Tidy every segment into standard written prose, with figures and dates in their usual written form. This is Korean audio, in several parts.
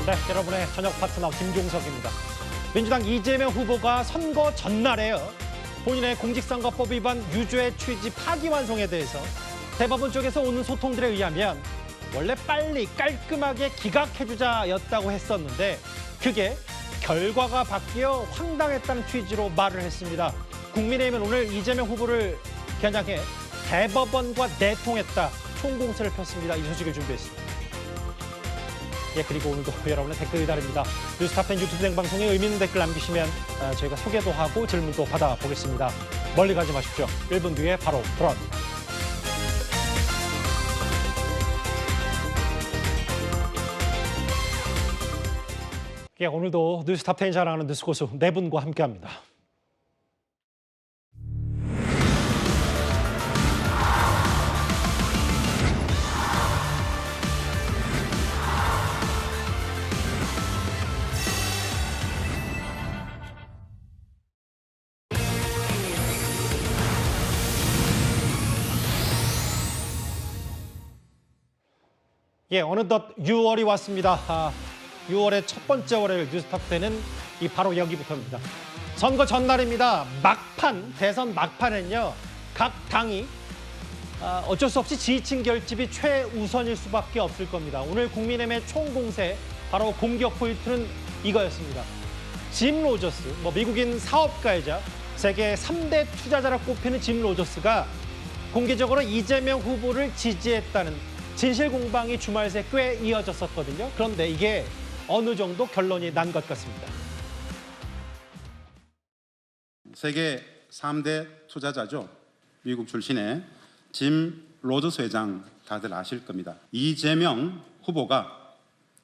네, 여러분의 저녁 파트너 김종석입니다. 민주당 이재명 후보가 선거 전날에요. 본인의 공직선거법 위반 유죄 취지 파기환송에 대해서 대법원 쪽에서 오는 소통들에 의하면 원래 빨리 깔끔하게 기각해주자였다고 했었는데 그게 결과가 바뀌어 황당했다는 취지로 말을 했습니다. 국민의힘은 오늘 이재명 후보를 겨냥해 대법원과 내통했다 총공세를 폈습니다. 이 소식을 준비했습니다. 예, 그리고 오늘도 여러분의 댓글 기다립니다. 뉴스타팬 유튜브 생방송에 의미 있는 댓글 남기시면 저희가 소개도 하고 질문도 받아보겠습니다. 멀리 가지 마십시오. 1분 뒤에 바로 돌아옵니다. 예, 오늘도 뉴스타팬이 자랑하는 뉴스고수 네 분과 함께합니다. 예, 어느덧 6월이 왔습니다. 6월의 첫 번째 월요일 뉴스탑10은 바로 여기부터입니다. 선거 전날입니다. 막판, 대선 막판엔요. 각 당이 어쩔 수 없이 지지층 결집이 최우선일 수밖에 없을 겁니다. 오늘 국민의힘의 총공세, 바로 공격 포인트는 이거였습니다. 짐 로저스, 미국인 사업가이자 세계 3대 투자자라 꼽히는 짐 로저스가 공개적으로 이재명 후보를 지지했다는 진실 공방이 주말 새 꽤 이어졌었거든요. 그런데 이게 어느 정도 결론이 난 것 같습니다. 세계 3대 투자자죠. 미국 출신의 짐 로저스 회장 다들 아실 겁니다. 이재명 후보가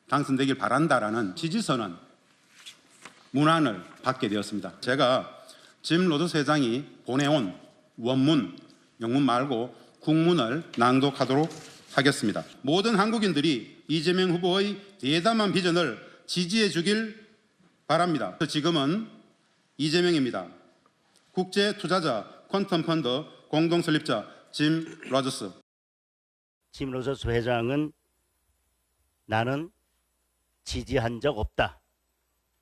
당선되길 바란다라는 지지선언 문안을 받게 되었습니다. 제가 짐 로저스 회장이 보내온 원문, 영문 말고 국문을 낭독하도록 하겠습니다. 모든 한국인들이 이재명 후보의 대담한 비전을 지지해 주길 바랍니다. 지금은 이재명입니다. 국제 투자자 퀀텀 펀드 공동 설립자 짐 로저스. 짐 로저스 회장은 나는 지지한 적 없다.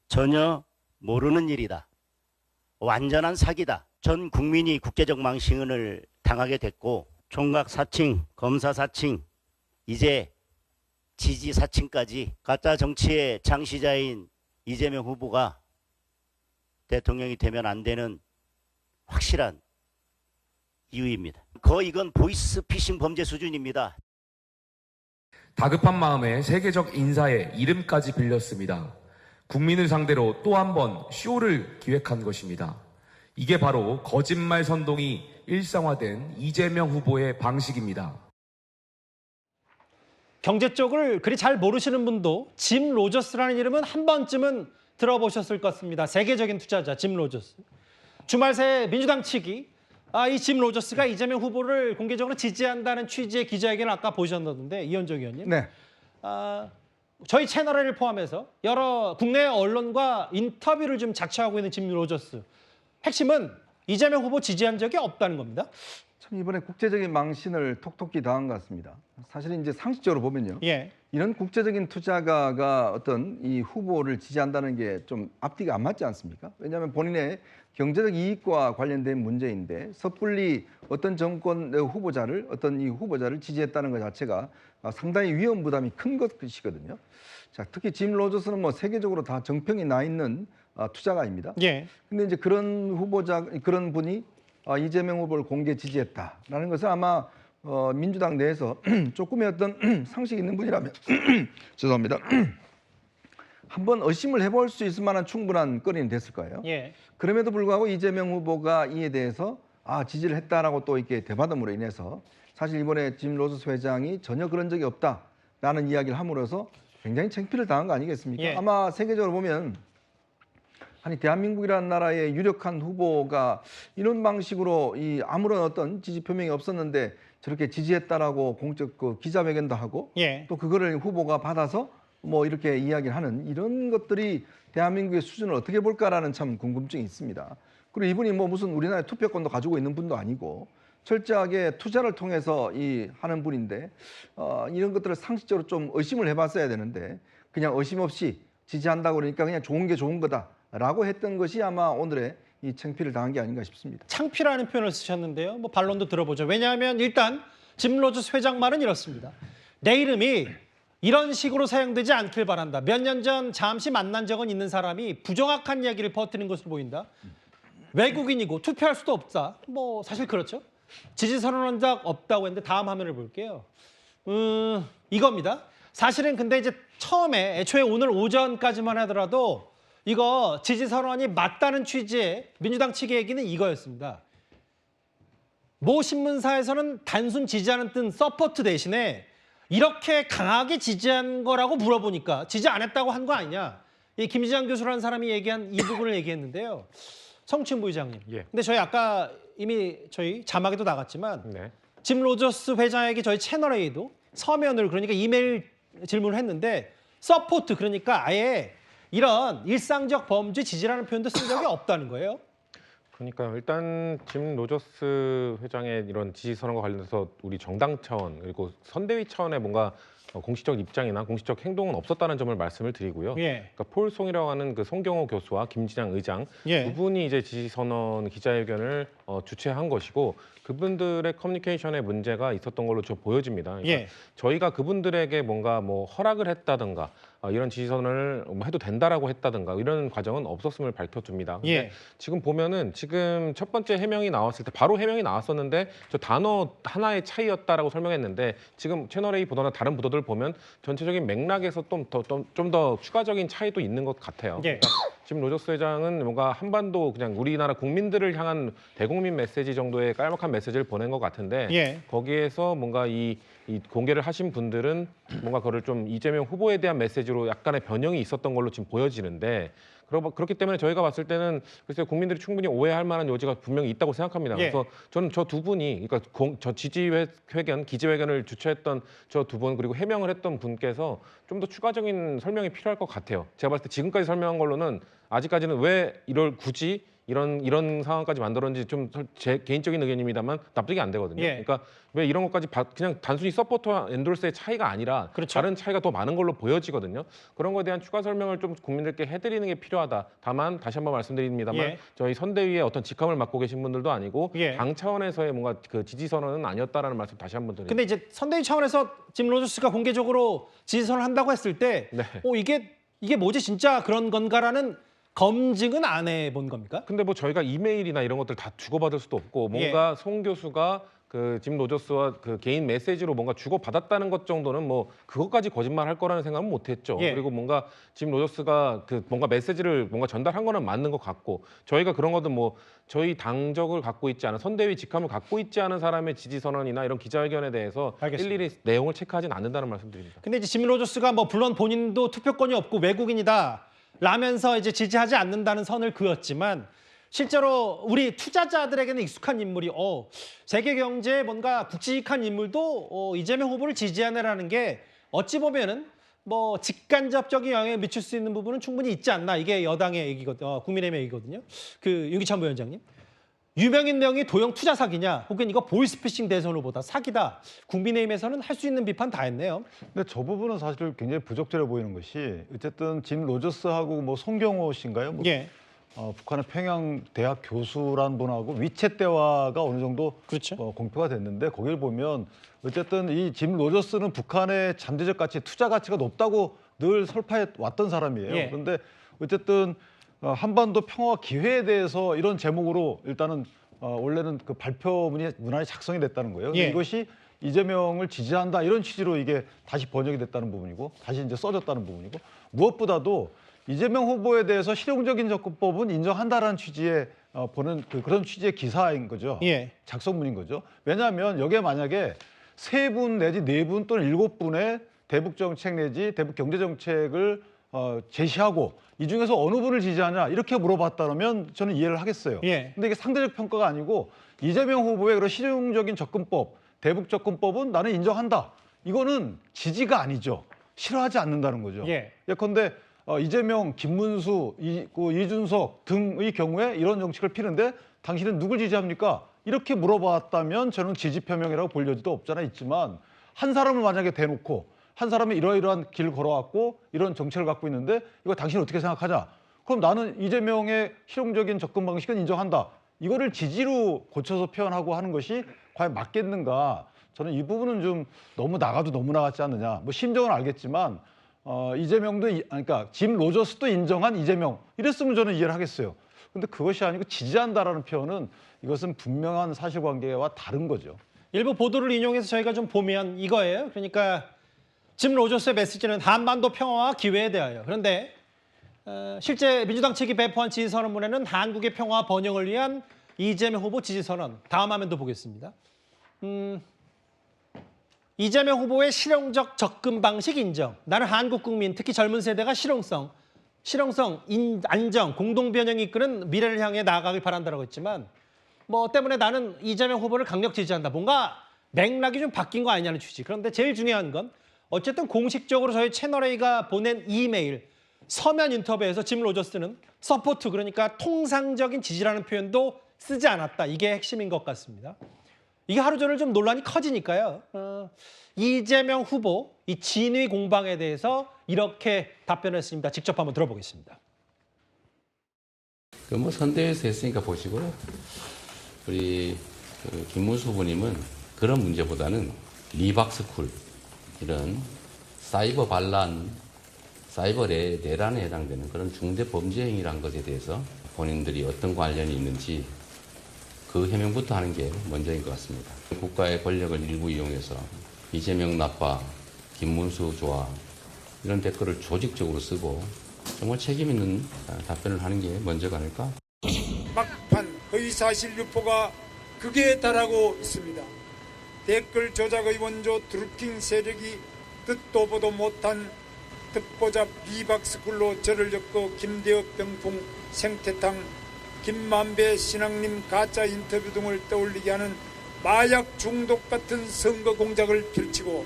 전혀 모르는 일이다. 완전한 사기다. 전 국민이 국제적 망신을 당하게 됐고 총각 사칭, 검사 사칭, 이제 지지 사칭까지 가짜 정치의 창시자인 이재명 후보가 대통령이 되면 안 되는 확실한 이유입니다. 이건 보이스피싱 범죄 수준입니다. 다급한 마음에 세계적 인사의 이름까지 빌렸습니다. 국민을 상대로 또 한 번 쇼를 기획한 것입니다. 이게 바로 거짓말 선동이 일상화된 이재명 후보의 방식입니다. 경제 쪽을 그리 잘 모르시는 분도 짐 로저스라는 이름은 한 번쯤은 들어보셨을 것 같습니다. 세계적인 투자자 짐 로저스. 주말 새 민주당 측이 이 짐 로저스가 이재명 후보를 공개적으로 지지한다는 취지의 기자회견을 아까 보셨는데 이현정 의원님. 네. 저희 채널을 포함해서 여러 국내 언론과 인터뷰를 좀 자처하고 있는 짐 로저스. 핵심은 이재명 후보 지지한 적이 없다는 겁니다. 참 이번에 국제적인 망신을 톡톡히 당한 것 같습니다. 사실 이제 상식적으로 보면요. 예. 이런 국제적인 투자가가 어떤 이 후보를 지지한다는 게 좀 앞뒤가 안 맞지 않습니까? 왜냐하면 본인의 경제적 이익과 관련된 문제인데 섣불리 어떤 정권 후보자를 어떤 이 후보자를 지지했다는 것 자체가 상당히 위험 부담이 큰 것이거든요. 자, 특히 짐 로저스는 세계적으로 다 정평이 나 있는 투자가입니다. 예. 근데 이제 그런 그런 분이 이재명 후보를 공개 지지했다라는 것은 아마 민주당 내에서 조금의 어떤 상식 있는 분이라면 죄송합니다. 한번 의심을 해볼 수 있을 만한 충분한 거리는 됐을 거예요. 예. 그럼에도 불구하고 이재명 후보가 이에 대해서 지지를 했다라고 또 이렇게 대받음으로 인해서 사실 이번에 짐 로저스 회장이 전혀 그런 적이 없다라는 이야기를 함으로써 굉장히 창피를 당한 거 아니겠습니까? 예. 아마 세계적으로 보면 아니 대한민국이라는 나라의 유력한 후보가 이런 방식으로 아무런 어떤 지지 표명이 없었는데 저렇게 지지했다라고 공적 기자회견도 하고 예. 또 그거를 후보가 받아서 이렇게 이야기를 하는 이런 것들이 대한민국의 수준을 어떻게 볼까라는 참 궁금증이 있습니다. 그리고 이분이 무슨 우리나라의 투표권도 가지고 있는 분도 아니고 철저하게 투자를 통해서 하는 분인데 이런 것들을 상식적으로 좀 의심을 해봤어야 되는데 그냥 의심 없이 지지한다고 그러니까 그냥 좋은 게 좋은 거다라고 했던 것이 아마 오늘의 이 창피를 당한 게 아닌가 싶습니다. 창피라는 표현을 쓰셨는데요. 뭐 반론도 들어보죠. 왜냐하면 일단 짐 로저스 회장 말은 이렇습니다. 내 이름이 이런 식으로 사용되지 않길 바란다. 몇 년 전 잠시 만난 적은 있는 사람이 부정확한 이야기를 퍼뜨린 것으로 보인다. 외국인이고 투표할 수도 없다. 뭐 사실 그렇죠. 지지 선언한 적 없다고 했는데 다음 화면을 볼게요. 이겁니다. 사실은 근데 이제 처음에 애초에 오늘 오전까지만 하더라도 이거 지지 선언이 맞다는 취지의 민주당 측의 얘기는 이거였습니다. 모 신문사에서는 단순 지지하는 뜻 서포트 대신에 이렇게 강하게 지지한 거라고 물어보니까 지지 안 했다고 한 거 아니냐. 이 김지장 교수라는 사람이 얘기한 이 부분을 얘기했는데요. 성춘 부의장님. 예. 근데 저희 아까 이미 저희 자막에도 나갔지만 네. 짐 로저스 회장에게 저희 채널A도 서면을 그러니까 이메일 질문을 했는데 서포트 그러니까 아예 이런 일상적 범죄 지지라는 표현도 쓴 적이 없다는 거예요. 그러니까요. 일단 짐 로저스 회장의 이런 지지 선언과 관련해서 우리 정당 차원 그리고 선대위 차원의 뭔가 공식적 입장이나 공식적 행동은 없었다는 점을 말씀을 드리고요. 예. 그러니까 폴송이라고 하는 그 송경호 교수와 김진양 의장 예. 두 분이 이제 지지 선언 기자회견을 주최한 것이고 그분들의 커뮤니케이션에 문제가 있었던 걸로 저 보여집니다. 그러니까 예. 저희가 그분들에게 뭔가 뭐 허락을 했다든가 이런 지지 선언을 뭐 해도 된다라고 했다든가 이런 과정은 없었음을 밝혀줍니다. 근데 예. 지금 보면은 지금 첫 번째 해명이 나왔을 때 바로 해명이 나왔었는데 저 단어 하나의 차이였다라고 설명했는데 지금 채널A 보도나 다른 보도들 보면 전체적인 맥락에서 좀 더 추가적인 차이도 있는 것 같아요. 예. 그러니까 지금 로저스 회장은 뭔가 한반도 그냥 우리나라 국민들을 향한 대국민 메시지 정도의 깔막한 메시지를 보낸 것 같은데 예. 거기에서 뭔가 이 공개를 하신 분들은 뭔가 그거를 좀 이재명 후보에 대한 메시지로 약간의 변형이 있었던 걸로 지금 보여지는데 그렇기 때문에 저희가 봤을 때는 글쎄요 국민들이 충분히 오해할 만한 여지가 분명히 있다고 생각합니다. 예. 그래서 저는 저 두 분이 그러니까 저 지지회견 기자회견을 주최했던 저 두 분 그리고 해명을 했던 분께서 좀 더 추가적인 설명이 필요할 것 같아요. 제가 봤을 때 지금까지 설명한 걸로는 아직까지는 왜 이걸 굳이 이런 상황까지 만들었는지 좀 제 개인적인 의견입니다만 납득이 안 되거든요. 예. 그러니까 왜 이런 것까지 그냥 단순히 서포터와 엔돌스의 차이가 아니라 그렇죠. 다른 차이가 더 많은 걸로 보여지거든요. 그런 거에 대한 추가 설명을 좀 국민들께 해드리는 게 필요하다. 다만 다시 한번 말씀드립니다만 예. 저희 선대위의 어떤 직함을 맡고 계신 분들도 아니고 예. 당 차원에서의 뭔가 그 지지 선언은 아니었다라는 말씀 다시 한번 드립니다. 근데 이제 선대위 차원에서 짐 로저스가 공개적으로 지지 선언을 한다고 했을 때 네. 이게 뭐지 진짜 그런 건가라는 검증은 안 해본 겁니까? 근데 뭐 저희가 이메일이나 이런 것들 다 주고받을 수도 없고 뭔가 송 교수가 그 짐 로저스와 그 개인 메시지로 뭔가 주고받았다는 것 정도는 뭐 그것까지 거짓말할 거라는 생각은 못했죠. 예. 그리고 뭔가 짐 로저스가 그 뭔가 메시지를 뭔가 전달한 거는 맞는 것 같고 저희가 그런 것도 뭐 저희 당적을 갖고 있지 않은 선대위 직함을 갖고 있지 않은 사람의 지지 선언이나 이런 기자회견에 대해서 알겠습니다. 일일이 내용을 체크하진 않는다는 말씀드립니다. 근데 이제 짐 로저스가 뭐 물론 본인도 투표권이 없고 외국인이다 라면서 이제 지지하지 않는다는 선을 그었지만 실제로 우리 투자자들에게는 익숙한 인물이 세계 경제에 뭔가 굵직한 인물도 이재명 후보를 지지하네라는 게 어찌 보면은 뭐 직간접적인 영향을 미칠 수 있는 부분은 충분히 있지 않나 이게 여당의 얘기거든요. 국민의힘의 얘기거든요. 그 윤기찬 부위원장님. 유명인 명의 도형 투자 사기냐 혹은 이거 보이스피싱 대선 후보다 사기다. 국민의힘에서는 할 수 있는 비판 다 했네요. 근데 저 부분은 사실 굉장히 부적절해 보이는 것이 어쨌든 짐 로저스하고 뭐 송경호 씨인가요? 뭐 예. 북한의 평양 대학 교수란 분하고 위챗 대화가 어느 정도 그렇죠. 공표가 됐는데 거기를 보면 어쨌든 이 짐 로저스는 북한의 잠재적 가치, 투자 가치가 높다고 늘 설파해 왔던 사람이에요. 예. 그런데 어쨌든 한반도 평화와 기회에 대해서 이런 제목으로 일단은 원래는 그 발표문이 무난히 작성이 됐다는 거예요. 근데 예. 이것이 이재명을 지지한다 이런 취지로 이게 다시 번역이 됐다는 부분이고 다시 이제 써졌다는 부분이고 무엇보다도 이재명 후보에 대해서 실용적인 접근법은 인정한다라는 취지의 보는 그런 취지의 기사인 거죠. 예. 작성문인 거죠. 왜냐하면 여기에 만약에 3분 내지 4분 또는 7분의 대북 정책 내지 대북 경제 정책을 제시하고 이 중에서 어느 분을 지지하냐 이렇게 물어봤다면 저는 이해를 하겠어요. 예. 근데 이게 상대적 평가가 아니고 이재명 후보의 그런 실용적인 접근법, 대북 접근법은 나는 인정한다. 이거는 지지가 아니죠. 싫어하지 않는다는 거죠. 예. 예컨대 이재명, 김문수, 이준석 등의 경우에 이런 정책을 피는데 당신은 누굴 지지합니까? 이렇게 물어봤다면 저는 지지 표명이라고 볼 여지도 없잖아 있지만 한 사람을 만약에 대놓고 한 사람이 이러이러한 길을 걸어왔고 이런 정책을 갖고 있는데 이거 당신 어떻게 생각하냐? 그럼 나는 이재명의 실용적인 접근 방식은 인정한다. 이거를 지지로 고쳐서 표현하고 하는 것이 과연 맞겠는가? 저는 이 부분은 좀 너무 나가도 너무 나갔지 않느냐. 뭐 심정은 알겠지만 이재명도 그러니까 짐 로저스도 인정한 이재명 이랬으면 저는 이해를 하겠어요. 근데 그것이 아니고 지지한다라는 표현은 이것은 분명한 사실관계와 다른 거죠. 일부 보도를 인용해서 저희가 좀 보면 이거예요. 그러니까 짐 로저스의 메시지는 한반도 평화와 기회에 대하여. 그런데 실제 민주당 측이 배포한 지지선언문에는 한국의 평화 번영을 위한 이재명 후보 지지선언. 다음 화면도 보겠습니다. 이재명 후보의 실용적 접근 방식 인정. 나는 한국 국민, 특히 젊은 세대가 실용성, 안정, 공동변형이 이끄는 미래를 향해 나아가길 바란다라고 했지만 뭐 때문에 나는 이재명 후보를 강력 지지한다. 뭔가 맥락이 좀 바뀐 거 아니냐는 취지. 그런데 제일 중요한 건 어쨌든 공식적으로 저희 채널A가 보낸 이메일, 서면 인터뷰에서 짐 로저스는 서포트, 그러니까 통상적인 지지라는 표현도 쓰지 않았다. 이게 핵심인 것 같습니다. 이게 하루 종일 좀 논란이 커지니까요. 이재명 후보 이 진위 공방에 대해서 이렇게 답변했습니다. 직접 한번 들어보겠습니다. 그 뭐 선대위에서 했으니까 보시고요. 우리 김문수 후보님은 그런 문제보다는 리박스쿨 이런 사이버 반란, 사이버 내란에 해당되는 그런 중대 범죄 행위란 것에 대해서 본인들이 어떤 관련이 있는지 그 해명부터 하는 게 먼저인 것 같습니다. 국가의 권력을 일부 이용해서 이재명 나빠, 김문수 좋아 이런 댓글을 조직적으로 쓰고 정말 책임 있는 답변을 하는 게 먼저가 아닐까? 막판 허위사실 유포가 극에 달하고 있습니다. 댓글 조작의 원조 드루킹 세력이 듣도 보도 못한 듣보잡 리박스쿨로 저를 엮고 김대엽 병풍 생태탕 김만배 신앙님 가짜 인터뷰 등을 떠올리게 하는 마약 중독 같은 선거 공작을 펼치고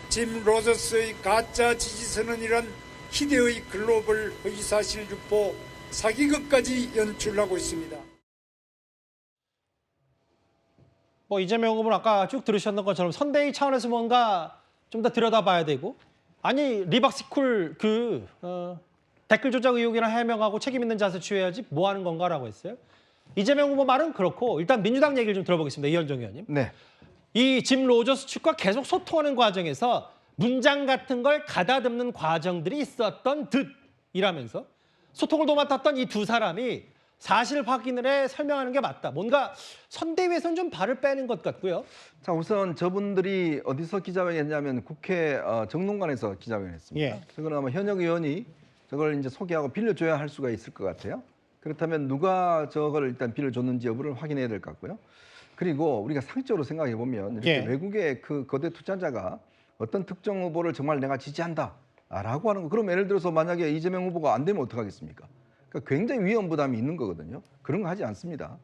짐 로저스의 가짜 지지선언이란 희대의 글로벌 허위사실 유포 사기극까지 연출하고 있습니다. 뭐 이재명 후보는 아까 쭉 들으셨던 것처럼 선대위 차원에서 뭔가 좀 더 들여다봐야 되고, 아니 리박스쿨 댓글 조작 의혹이나 해명하고 책임 있는 자세 취해야지 뭐 하는 건가라고 했어요. 이재명 후보 말은 그렇고 일단 민주당 얘기를 좀 들어보겠습니다. 이현정 의원님. 네. 이 짐 로저스 측과 계속 소통하는 과정에서 문장 같은 걸 가다듬는 과정들이 있었던 듯이라면서 소통을 도맡았던 이 두 사람이 사실 확인을 해 설명하는 게 맞다. 뭔가 선대위에서는 좀 발을 빼는 것 같고요. 자, 우선 저분들이 어디서 기자회견 했냐면 국회 정론관에서 기자회견 했습니다. 예. 그건 아마 현역 의원이 저걸 이제 소개하고 빌려줘야 할 수가 있을 것 같아요. 그렇다면 누가 저걸 일단 빌려줬는지 여부를 확인해야 될 것 같고요. 그리고 우리가 상식적으로 생각해 보면 이렇게 예. 외국의 그 거대 투자자가 어떤 특정 후보를 정말 내가 지지한다라고 하는 거, 그럼 예를 들어서 만약에 이재명 후보가 안 되면 어떡하겠습니까? 그러니까 굉장히 위험 부담이 있는 거거든요. 그런 거 하지 않습니다.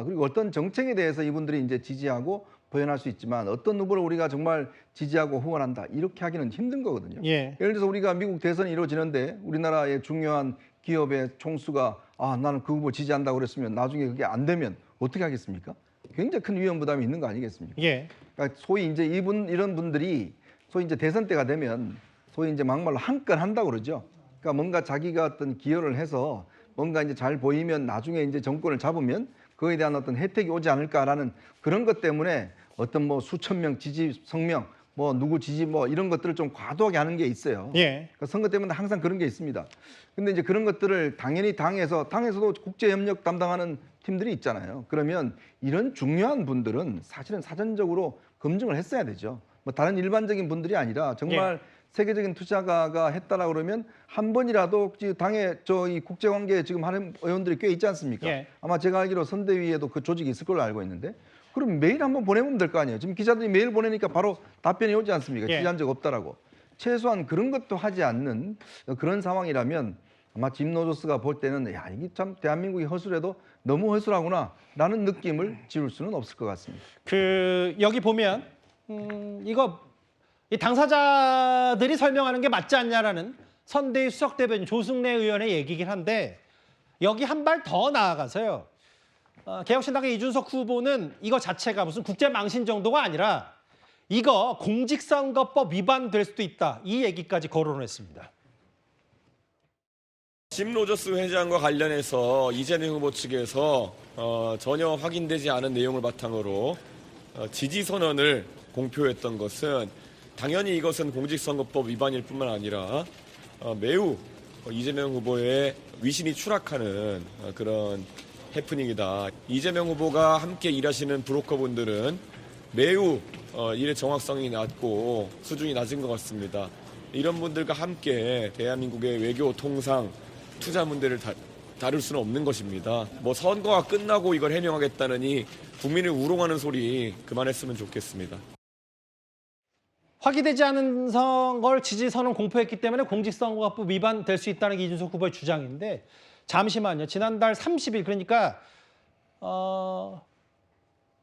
그리고 어떤 정책에 대해서 이분들이 이제 지지하고 표현할 수 있지만 어떤 후보를 우리가 정말 지지하고 후원한다 이렇게 하기는 힘든 거거든요. 예. 예를 들어서 우리가 미국 대선이 이루어지는데 우리나라의 중요한 기업의 총수가 나는 그 후보 지지한다고 그랬으면 나중에 그게 안 되면 어떻게 하겠습니까? 굉장히 큰 위험 부담이 있는 거 아니겠습니까? 예. 그러니까 소위 이제 이런 분들이 소위 이제 대선 때가 되면 소위 이제 막말로 한 건 한다고 그러죠. 그러니까 뭔가 자기가 어떤 기여를 해서 뭔가 이제 잘 보이면 나중에 이제 정권을 잡으면 그거에 대한 어떤 혜택이 오지 않을까라는 그런 것 때문에 어떤 뭐 수천 명 지지 성명, 뭐 누구 지지 뭐 이런 것들을 좀 과도하게 하는 게 있어요. 예. 그러니까 선거 때문에 항상 그런 게 있습니다. 근데 이제 그런 것들을 당연히 당에서도 국제협력 담당하는 팀들이 있잖아요. 그러면 이런 중요한 분들은 사실은 사전적으로 검증을 했어야 되죠. 뭐 다른 일반적인 분들이 아니라 정말 세계적인 투자가가 했다라고 그러면 한 번이라도 당에 이 국제관계에 지금 하는 의원들이 꽤 있지 않습니까? 예. 아마 제가 알기로 선대위에도 그 조직이 있을 걸로 알고 있는데 그럼 메일 한번 보내보면 될 거 아니에요. 지금 기자들이 메일 보내니까 바로 답변이 오지 않습니까? 예. 지지한 적 없다라고. 최소한 그런 것도 하지 않는 그런 상황이라면 아마 짐 로저스가 볼 때는 야 이게 참 대한민국이 허술해도 너무 허술하구나라는 느낌을 지울 수는 없을 것 같습니다. 여기 보면 이거 이 당사자들이 설명하는 게 맞지 않냐라는 선대위 수석 대변인 조승래 의원의 얘기긴 한데 여기 한 발 더 나아가서요. 개혁신당의 이준석 후보는 이거 자체가 무슨 국제 망신 정도가 아니라 이거 공직선거법 위반될 수도 있다. 이 얘기까지 거론했습니다. 짐 로저스 회장과 관련해서 이재명 후보 측에서 전혀 확인되지 않은 내용을 바탕으로 지지 선언을 공표했던 것은 당연히 이것은 공직선거법 위반일 뿐만 아니라 매우 이재명 후보의 위신이 추락하는 그런 해프닝이다. 이재명 후보가 함께 일하시는 브로커분들은 매우 일의 정확성이 낮고 수준이 낮은 것 같습니다. 이런 분들과 함께 대한민국의 외교, 통상, 투자 문제를 다룰 수는 없는 것입니다. 선거가 끝나고 이걸 해명하겠다느니 국민을 우롱하는 소리 그만했으면 좋겠습니다. 확인되지 않은 걸 지지선언 공표했기 때문에 공직선거법 위반될 수 있다는 게 이준석 후보의 주장인데 잠시만요. 지난달 30일 그러니까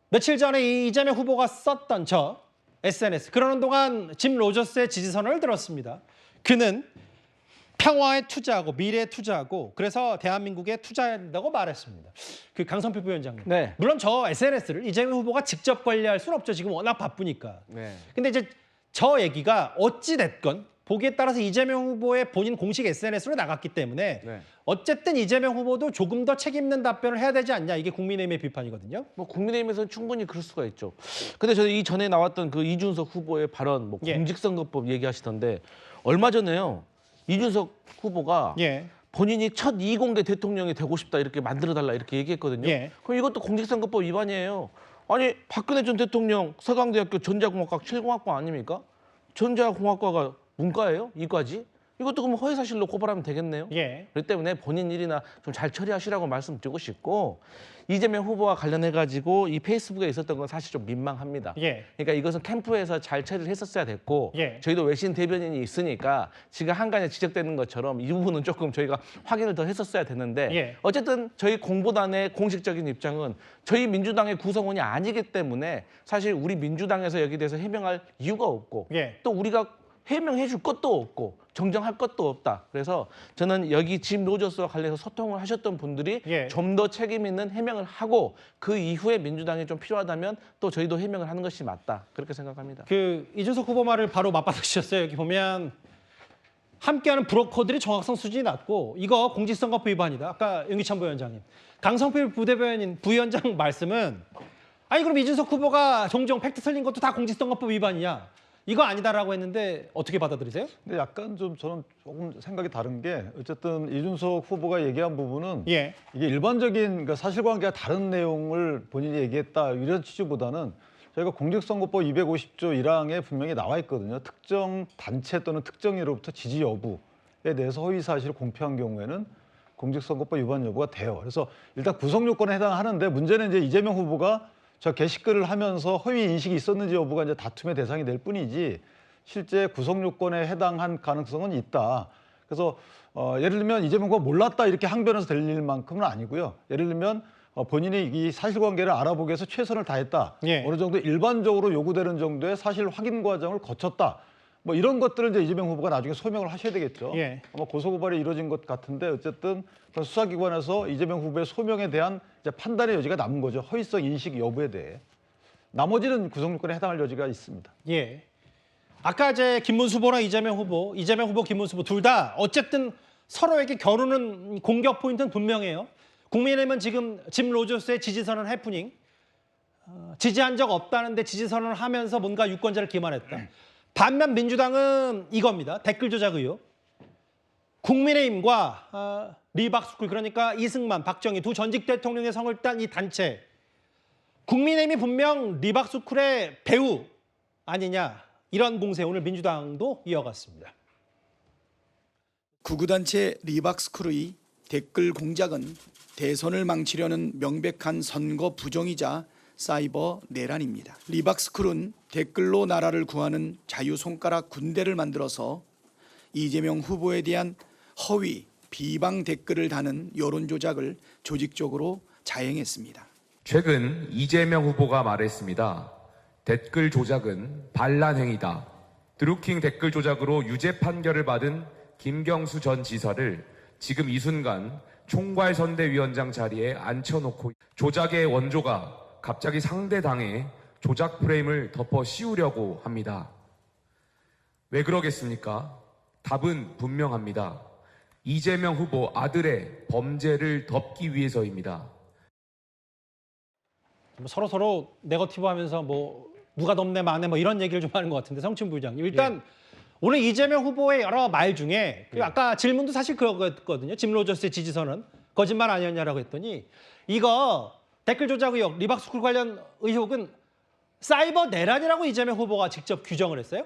며칠 전에 이재명 후보가 썼던 저 SNS 그러는 동안 짐 로저스의 지지선언을 들었습니다. 그는 평화에 투자하고 미래에 투자하고 그래서 대한민국에 투자한다고 말했습니다. 그 강성필 부위원장님. 네. 물론 저 SNS를 이재명 후보가 직접 관리할 수는 없죠. 지금 워낙 바쁘니까. 네. 근데 이제 저 얘기가 어찌 됐건 보기에 따라서 이재명 후보의 본인 공식 SNS로 나갔기 때문에 네. 어쨌든 이재명 후보도 조금 더 책임 있는 답변을 해야 되지 않냐. 이게 국민의힘의 비판이거든요. 국민의힘에서는 충분히 그럴 수가 있죠. 근데 저는 이 전에 나왔던 그 이준석 후보의 발언, 예. 공직선거법 얘기하시던데 얼마 전에요. 이준석 후보가 예. 본인이 첫 이공계 대통령이 되고 싶다 이렇게 만들어달라 이렇게 얘기했거든요. 예. 그럼 이것도 공직선거법 위반이에요. 아니 박근혜 전 대통령 서강대학교 전자공학과 7공학과 아닙니까? 전자공학과가 문과예요? 이과지? 이것도 그럼 허위사실로 고발하면 되겠네요. 예. 그렇기 때문에 본인 일이나 좀 잘 처리하시라고 말씀드리고 싶고 이재명 후보와 관련해가지고 이 페이스북에 있었던 건 사실 좀 민망합니다. 예. 그러니까 이것은 캠프에서 잘 처리를 했었어야 됐고 예. 저희도 외신 대변인이 있으니까 지금 한간에 지적되는 것처럼 이 부분은 조금 저희가 확인을 더 했었어야 됐는데 예. 어쨌든 저희 공보단의 공식적인 입장은 저희 민주당의 구성원이 아니기 때문에 사실 우리 민주당에서 여기에 대해서 해명할 이유가 없고 예. 또 우리가 해명해 줄 것도 없고 정정할 것도 없다. 그래서 저는 여기 짐 로저스와 관련해서 소통을 하셨던 분들이 예. 좀 더 책임 있는 해명을 하고 그 이후에 민주당이 좀 필요하다면 또 저희도 해명을 하는 것이 맞다. 그렇게 생각합니다. 그 이준석 후보 말을 바로 맞받아주셨어요. 여기 보면 함께하는 브로커들이 정확성 수준이 낮고 이거 공직선거법 위반이다. 아까 윤기찬 부위원장님. 강성필 부위원장 말씀은 아니 그럼 이준석 후보가 종종 팩트 틀린 것도 다 공직선거법 위반이냐. 이거 아니다라고 했는데 어떻게 받아들이세요? 근데 약간 좀 저는 조금 생각이 다른 게 어쨌든 이준석 후보가 얘기한 부분은 예. 이게 일반적인 그러니까 사실관계가 다른 내용을 본인이 얘기했다 이런 취지보다는 저희가 공직선거법 250조 1항에 분명히 나와 있거든요. 특정 단체 또는 특정인으로부터 지지 여부에 대해서 허위 사실을 공표한 경우에는 공직선거법 위반 여부가 돼요. 그래서 일단 구성 요건에 해당하는데 문제는 이제 이재명 후보가 저 게시글을 하면서 허위 인식이 있었는지 여부가 이제 다툼의 대상이 될 뿐이지 실제 구성 요건에 해당한 가능성은 있다. 그래서 예를 들면 이재명 후보가 몰랐다 이렇게 항변해서 될 일만큼은 아니고요. 예를 들면 본인이 이 사실관계를 알아보기 위해서 최선을 다했다. 예. 어느 정도 일반적으로 요구되는 정도의 사실 확인 과정을 거쳤다. 뭐 이런 것들을 이제 이재명 후보가 나중에 소명을 하셔야 되겠죠. 예. 아마 고소고발이 이루어진 것 같은데 어쨌든 수사기관에서 이재명 후보의 소명에 대한 이제 판단의 여지가 남은 거죠. 허위성 인식 여부에 대해. 나머지는 구성요건에 해당할 여지가 있습니다. 예. 아까 이제 김문수 후보랑 이재명 후보, 김문수 후보 둘 다 어쨌든 서로에게 겨루는 공격 포인트는 분명해요. 국민의힘은 지금 짐 로저스의 지지선언 해프닝, 지지한 적 없다는데 지지선언을 하면서 뭔가 유권자를 기만했다. 반면 민주당은 이겁니다. 댓글 조작 의혹. 국민의힘과 리박스쿨 그러니까 이승만, 박정희 두 전직 대통령의 성을 딴 이 단체. 국민의힘이 분명 리박스쿨의 배우 아니냐 이런 공세 오늘 민주당도 이어갔습니다. 극우단체 리박스쿨의 댓글 공작은 대선을 망치려는 명백한 선거 부정이자 사이버 내란입니다. 리박스쿨은 댓글로 나라를 구하는 자유손가락 군대를 만들어서 이재명 후보에 대한 허위, 비방 댓글을 다는 여론 조작을 조직적으로 자행했습니다. 최근 이재명 후보가 말했습니다. 댓글 조작은 반란 행위다. 드루킹 댓글 조작으로 유죄 판결을 받은 김경수 전 지사를 지금 이 순간 총괄선대위원장 자리에 앉혀놓고 조작의 원조가 갑자기 상대 당에 조작 프레임을 덮어 씌우려고 합니다. 왜 그러겠습니까? 답은 분명합니다. 이재명 후보 아들의 범죄를 덮기 위해서입니다. 서로 네거티브하면서 뭐 누가 덥네 마네 뭐 이런 얘기를 좀 하는 것 같은데 성춘 부장님 일단 오늘 이재명 후보의 여러 말 중에 그 아까 질문도 사실 그거거든요. 짐 로저스의 지지선은 거짓말 아니었냐라고 했더니 이거 댓글 조작 의혹, 리박스쿨 관련 의혹은 사이버 내란이라고 이재명 후보가 직접 규정을 했어요?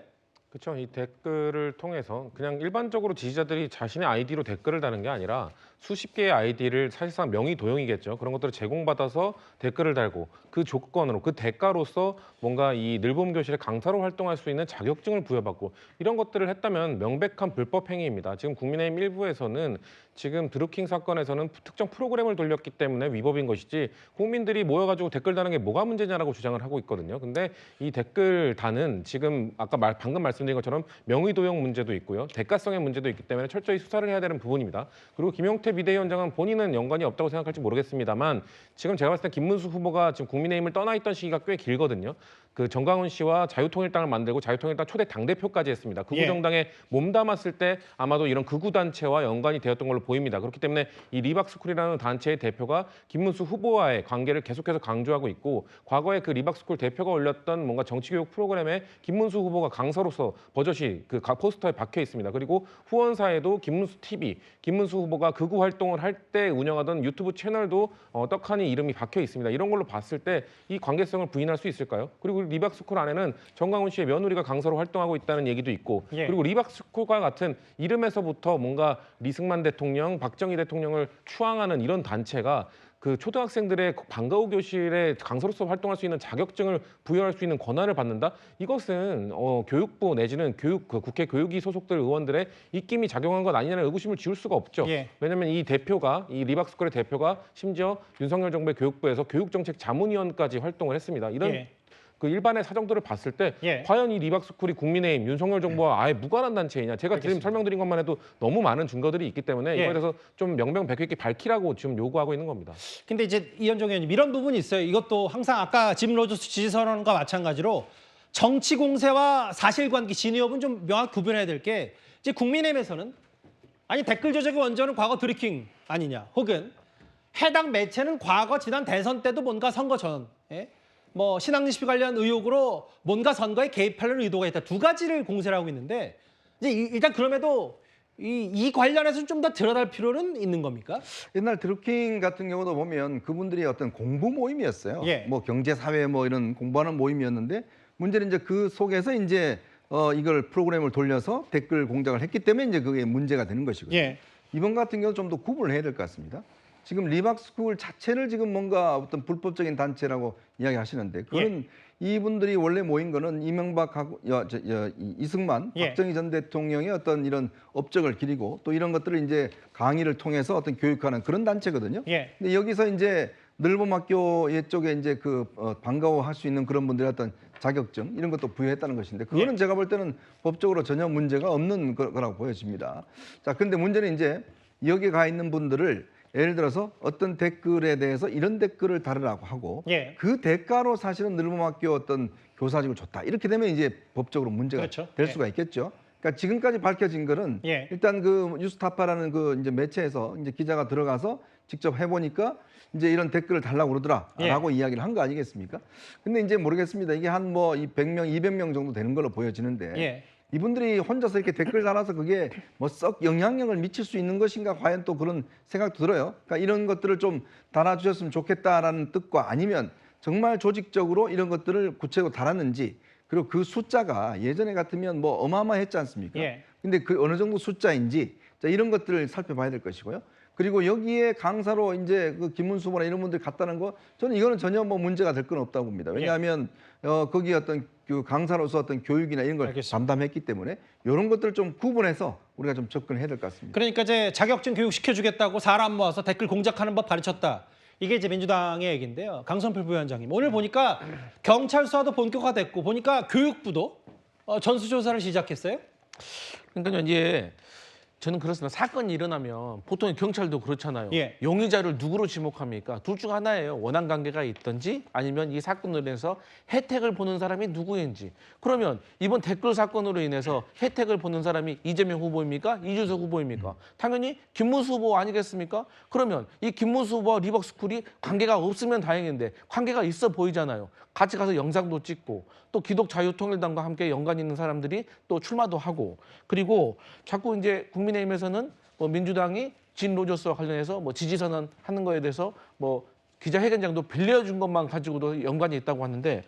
그렇죠. 이 댓글을 통해서 그냥 일반적으로 지지자들이 자신의 아이디로 댓글을 다는 게 아니라 수십 개의 아이디를 사실상 명의 도용이겠죠. 그런 것들을 제공받아서 댓글을 달고 그 조건으로 그 대가로서 뭔가 이 늘봄 교실의 강사로 활동할 수 있는 자격증을 부여받고 이런 것들을 했다면 명백한 불법 행위입니다. 지금 국민의힘 일부에서는 지금 드루킹 사건에서는 특정 프로그램을 돌렸기 때문에 위법인 것이지 국민들이 모여가지고 댓글 다는 게 뭐가 문제냐라고 주장을 하고 있거든요. 근데 이 댓글 다는 지금 아까 방금 말씀드린 것처럼 명의 도용 문제도 있고요. 대가성의 문제도 있기 때문에 철저히 수사를 해야 되는 부분입니다. 그리고 김용태 비대위원장은 본인은 연관이 없다고 생각할지 모르겠습니다만 지금 제가 봤을 때 김문수 후보가 지금 국민의힘을 떠나 있던 시기가 꽤 길거든요. 그 정강훈 씨와 자유통일당을 만들고 자유통일당 초대 당대표까지 했습니다. 극우 정당에 몸담았을 때 아마도 이런 극우 단체와 연관이 되었던 걸로 보입니다. 그렇기 때문에 이 리박스쿨이라는 단체의 대표가 김문수 후보와의 관계를 계속해서 강조하고 있고 과거에 그 리박스쿨 대표가 올렸던 뭔가 정치교육 프로그램에 김문수 후보가 강사로서 버젓이 그 포스터에 박혀 있습니다. 그리고 후원사에도 김문수 TV, 김문수 후보가 극우 활동을 할 때 운영하던 유튜브 채널도 떡하니 이름이 박혀 있습니다. 이런 걸로 봤을 때 이 관계성을 부인할 수 있을까요? 그리고 리박스쿨 안에는 정강훈 씨의 며느리가 강사로 활동하고 있다는 얘기도 있고 그리고 리박스쿨과 같은 이름에서부터 뭔가 리승만 대통령, 박정희 대통령을 추앙하는 이런 단체가 그 초등학생들의 방과후 교실에 강사로서 활동할 수 있는 자격증을 부여할 수 있는 권한을 받는다? 이것은 교육부 내지는 국회 교육위 소속들 의원들의 입김이 작용한 것 아니냐는 의구심을 지울 수가 없죠. 왜냐하면 이 대표가 이 리박스쿨의 대표가 심지어 윤석열 정부의 교육부에서 교육정책 자문위원까지 활동을 했습니다. 이런 그 일반의 사정들을 봤을 때 과연 이 리박스쿨이 국민의힘, 윤석열 정부와 아예 무관한 단체이냐. 제가 지금 설명드린 것만 해도 너무 많은 증거들이 있기 때문에 이거에 대해서 좀 명명백백 있게 밝히라고 지금 요구하고 있는 겁니다. 근데 이제 이현정 의원님 이런 부분이 있어요. 이것도 항상 아까 짐 로저스 지지선언과 마찬가지로 정치 공세와 사실관계 진위업은 좀 명확히 구분해야 될 게 이제 국민의힘에서는 아니 댓글 조작의 원조는 과거 드루킹 아니냐 혹은 해당 매체는 과거 지난 대선 때도 뭔가 선거 전 뭐 신앙리시 관련 의혹으로 뭔가 선거에 개입하려는 의도가 있다. 두 가지를 공세를 하고 있는데 이제 일단 그럼에도 이 관련해서 좀 더 들여다볼 필요는 있는 겁니까? 옛날 드루킹 같은 경우도 보면 그분들이 어떤 공부 모임이었어요. 뭐 경제, 사회 뭐 이런 공부하는 모임이었는데 문제는 이제 그 속에서 이제 이걸 프로그램을 돌려서 댓글 공작을 했기 때문에 이제 그게 문제가 되는 것이거든요. 이번 같은 경우 좀 더 구분을 해야 될 것 같습니다. 지금 리박스쿨 자체를 지금 뭔가 어떤 불법적인 단체라고 이야기하시는데 그건 이분들이 원래 모인 거는 이명박하고 이승만, 박정희 전 대통령의 어떤 이런 업적을 기리고 또 이런 것들을 이제 강의를 통해서 어떤 교육하는 그런 단체거든요. 근데 여기서 이제 늘봄학교 쪽에 이제 방과후 할 수 있는 그런 분들의 어떤 자격증 이런 것도 부여했다는 것인데 그거는 제가 볼 때는 법적으로 전혀 문제가 없는 거라고 보여집니다. 자, 그런데 문제는 이제 여기 가 있는 분들을 예를 들어서 어떤 댓글에 대해서 이런 댓글을 다르라고 하고 그 대가로 사실은 늘봄학교 어떤 교사직을 줬다. 이렇게 되면 이제 법적으로 문제가 될 수가 있겠죠. 그러니까 지금까지 밝혀진 거는 일단 그 뉴스타파라는 그 이제 매체에서 이제 기자가 들어가서 직접 해보니까 이제 이런 댓글을 달라고 그러더라라고 이야기를 한 거 아니겠습니까? 근데 이제 모르겠습니다. 이게 한 뭐 100명, 200명 정도 되는 걸로 보여지는데 이분들이 혼자서 이렇게 댓글 달아서 그게 뭐 썩 영향력을 미칠 수 있는 것인가 과연 또 그런 생각도 들어요. 그러니까 이런 것들을 좀 달아주셨으면 좋겠다라는 뜻과 아니면 정말 조직적으로 이런 것들을 구체적으로 달았는지 그리고 그 숫자가 예전에 같으면 뭐 어마어마했지 않습니까? 근데 그 어느 정도 숫자인지 자, 이런 것들을 살펴봐야 될 것이고요. 그리고 여기에 강사로 이제 그 김문수 후보나 이런 분들이 갔다는 거 저는 이거는 전혀 뭐 문제가 될 건 없다고 봅니다. 왜냐하면 거기 어떤 그 강사로서 어떤 교육이나 이런 걸 담당했기 때문에 이런 것들을 좀 구분해서 우리가 좀 접근해야 될 것 같습니다. 그러니까 이제 자격증 교육 시켜주겠다고 사람 모아서 댓글 공작하는 법 가르쳤다. 이게 이제 민주당의 얘기인데요. 강성필 부위원장님 오늘 보니까 경찰 수사도 본격화됐고 보니까 교육부도 전수조사를 시작했어요. 그러니까 이제 저는 그렇습니다. 사건이 일어나면 보통 경찰도 그렇잖아요. 예. 용의자를 누구로 지목합니까? 둘 중 하나예요. 원한 관계가 있든지 아니면 이 사건으로 인해서 혜택을 보는 사람이 누구인지. 그러면 이번 댓글 사건으로 인해서 혜택을 보는 사람이 이재명 후보입니까? 이준석 후보입니까? 당연히 김문수 후보 아니겠습니까? 그러면 이 김문수 후보와 리벅스쿨이 관계가 없으면 다행인데 관계가 있어 보이잖아요. 같이 가서 영상도 찍고 또 기독자유통일당과 함께 연관 있는 사람들이 또 출마도 하고 그리고 자꾸 이제 국민의힘에서는 뭐 민주당이 진 로저스와 관련해서 뭐 지지선언 하는 거에 대해서 뭐 기자회견장도 빌려준 것만 가지고도 연관이 있다고 하는데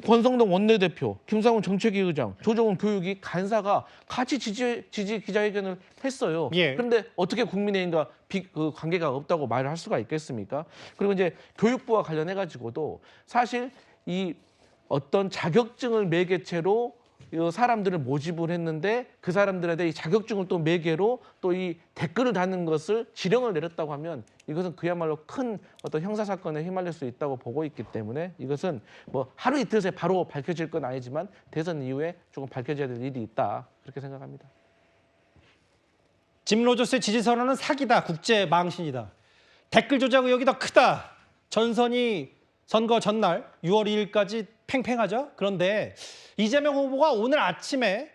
권성동 원내대표, 김상훈 정책위 의장, 조정훈 교육위 간사가 같이 지지 기자회견을 했어요. 예. 그런데 어떻게 국민의힘과 그 관계가 없다고 말을 할 수가 있겠습니까? 그리고 이제 교육부와 관련해 가지고도 사실 이 어떤 자격증을 매개체로 사람들을 모집을 했는데 그 사람들에 대해 이 자격증을 또 매개로 또 이 댓글을 다는 것을 지령을 내렸다고 하면 이것은 그야말로 큰 어떤 형사 사건에 휘말릴 수 있다고 보고 있기 때문에 이것은 뭐 하루 이틀 새 바로 밝혀질 건 아니지만 대선 이후에 조금 밝혀져야 될 일이 있다 그렇게 생각합니다. 짐 로저스의 지지 선언은 사기다, 국제 망신이다. 댓글 조작 의혹이 더 크다. 전선이 선거 전날 6월 2일까지 팽팽하죠. 그런데 이재명 후보가 오늘 아침에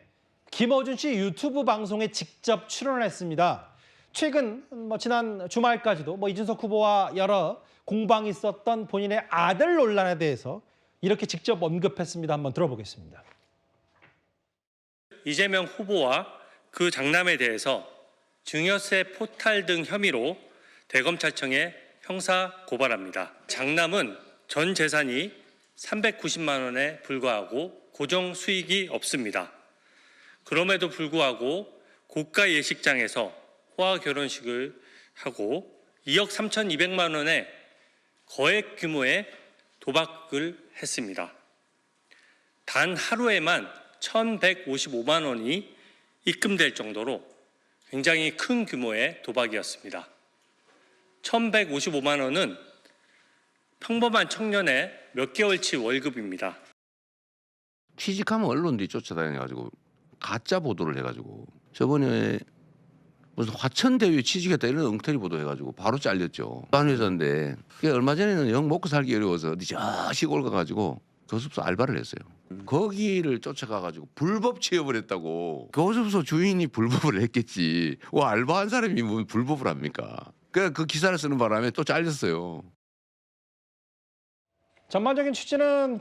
김어준 씨 유튜브 방송에 직접 출연을 했습니다. 최근 지난 주말까지도 이준석 후보와 여러 공방이 있었던 본인의 아들 논란에 대해서 이렇게 직접 언급했습니다. 한번 들어보겠습니다. 이재명 후보와 그 장남에 대해서 증여세 포탈 등 혐의로 대검찰청에 형사 고발합니다. 장남은 전 재산이 390만 원에 불과하고 고정 수익이 없습니다. 그럼에도 불구하고 고가 예식장에서 호화 결혼식을 하고 2억 3,200만 원의 거액 규모의 도박을 했습니다. 단 하루에만 1,155만 원이 입금될 정도로 굉장히 큰 규모의 도박이었습니다. 1,155만 원은 평범한 청년의 몇 개월치 월급입니다. 취직하면 언론들이 쫓아다녀가지고 가짜 보도를 해가지고 저번에 무슨 화천대유에 취직했다 이런 엉터리 보도해가지고 바로 잘렸죠. 딴 회사인데 얼마 전에는 영 먹고 살기 어려워서 어디 저 시골 가가지고 교습소 알바를 했어요. 거기를 쫓아가가지고 불법 취업을 했다고. 교습소 주인이 불법을 했겠지. 알바한 사람이 뭐 불법을 합니까? 그 기사를 쓰는 바람에 또 잘렸어요. 전반적인 취지는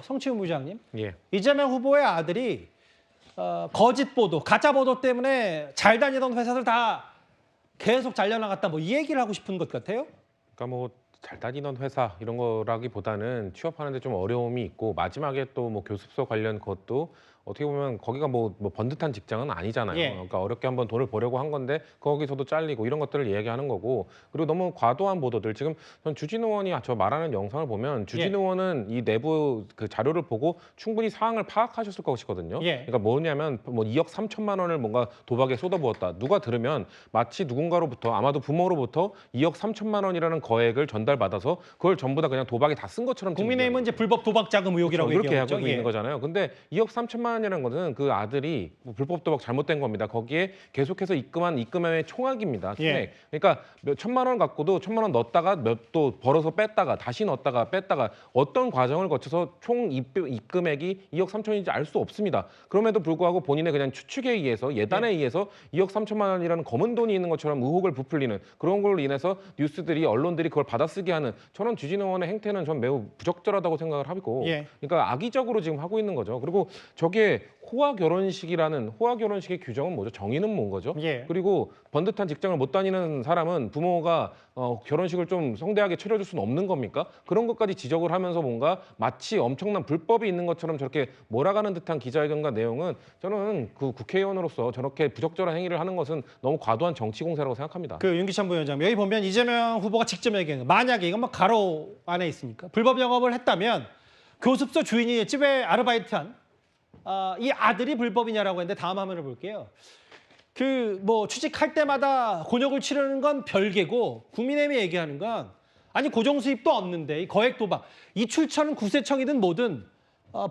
성치훈 부장님, 예. 이재명 후보의 아들이 거짓 보도, 가짜 보도 때문에 잘 다니던 회사들 다 계속 잘려나갔다 이 얘기를 하고 싶은 것 같아요. 그러니까 잘 다니던 회사 이런 거라기보다는 취업하는데 좀 어려움이 있고 마지막에 또 교습소 관련 것도 어떻게 보면 거기가 번듯한 직장은 아니잖아요. 예. 그러니까 어렵게 한번 돈을 벌려고 한 건데 거기서도 잘리고 이런 것들을 이야기하는 거고 그리고 너무 과도한 보도들 지금 전 주진우 의원이 저 말하는 영상을 보면 주진우 의원은 이 내부 그 자료를 보고 충분히 사항을 파악하셨을 것이거든요. 예. 그러니까 뭐냐면 2억 3천만 원을 뭔가 도박에 쏟아부었다. 누가 들으면 마치 누군가로부터 아마도 부모로부터 2억 3천만 원이라는 거액을 전달받아서 그걸 전부 다 그냥 도박에 다 쓴 것처럼 국민의힘은 이제 불법 도박 자금 의혹이라고 그렇게 얘기하고 하고 있는 거잖아요. 근데 2억 3천만 원이라는 것은 그 아들이 불법 도박 잘못된 겁니다. 거기에 계속해서 입금한 입금액의 총액입니다. 총액. 예. 그러니까 몇 천만 원 갖고도 1,000만 원 넣었다가 몇 또 벌어서 뺐다가 다시 넣었다가 뺐다가 어떤 과정을 거쳐서 총 입금액이 2억 3천인지 알 수 없습니다. 그럼에도 불구하고 본인의 그냥 추측에 의해서 예단에 의해서 2억 3천만 원이라는 검은 돈이 있는 것처럼 의혹을 부풀리는 그런 걸로 인해서 뉴스들이 언론들이 그걸 받아쓰게 하는 저는 주진우 의원의 행태는 전 매우 부적절하다고 생각을 하고 예. 그러니까 악의적으로 지금 하고 있는 거죠. 그리고 저게 호화 결혼식의 규정은 뭐죠? 정의는 뭔 거죠? 예. 그리고 번듯한 직장을 못 다니는 사람은 부모가 결혼식을 좀 성대하게 차려줄 수는 없는 겁니까? 그런 것까지 지적을 하면서 뭔가 마치 엄청난 불법이 있는 것처럼 저렇게 몰아가는 듯한 기자회견과 내용은 저는 그 국회의원으로서 저렇게 부적절한 행위를 하는 것은 너무 과도한 정치 공세라고 생각합니다. 윤기찬 부위원장, 여기 보면 이재명 후보가 직접 얘기한 거 만약에 이건 가로 안에 있으니까 불법 영업을 했다면 교습소 주인이 집에 아르바이트한 이 아들이 불법이냐라고 했는데 다음 화면을 볼게요. 취직할 때마다 곤욕을 치르는 건 별개고 국민의힘이 얘기하는 건 아니 고정 수입도 없는데 이 거액 도박 이 출처는 구세청이든 뭐든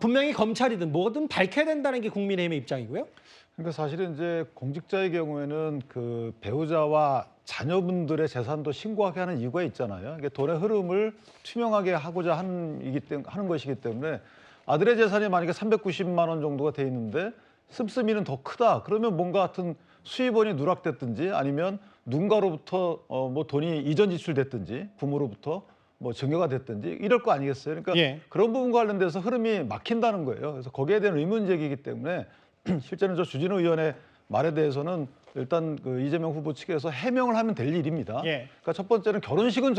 분명히 검찰이든 뭐든 밝혀야 된다는 게 국민의힘의 입장이고요. 그러니까 사실은 이제 공직자의 경우에는 그 배우자와 자녀분들의 재산도 신고하게 하는 이유가 있잖아요. 이게 돈의 흐름을 투명하게 하고자 하는 것이기 때문에 아들의 재산이 만약에 390만 원 정도가 돼 있는데 씀씀이는 더 크다. 그러면 뭔가 같은 수입원이 누락됐든지 아니면 누군가로부터 뭐 돈이 이전 지출됐든지 부모로부터 뭐 증여가 됐든지 이럴 거 아니겠어요. 그러니까 예. 그런 부분과 관련돼서 흐름이 막힌다는 거예요. 그래서 거기에 대한 의문 제기이기 때문에 실제는 저 주진우 의원의 말에 대해서는 일단 그 이재명 후보 측에서 해명을 하면 될 일입니다. 예. 그러니까 첫 번째는 결혼식은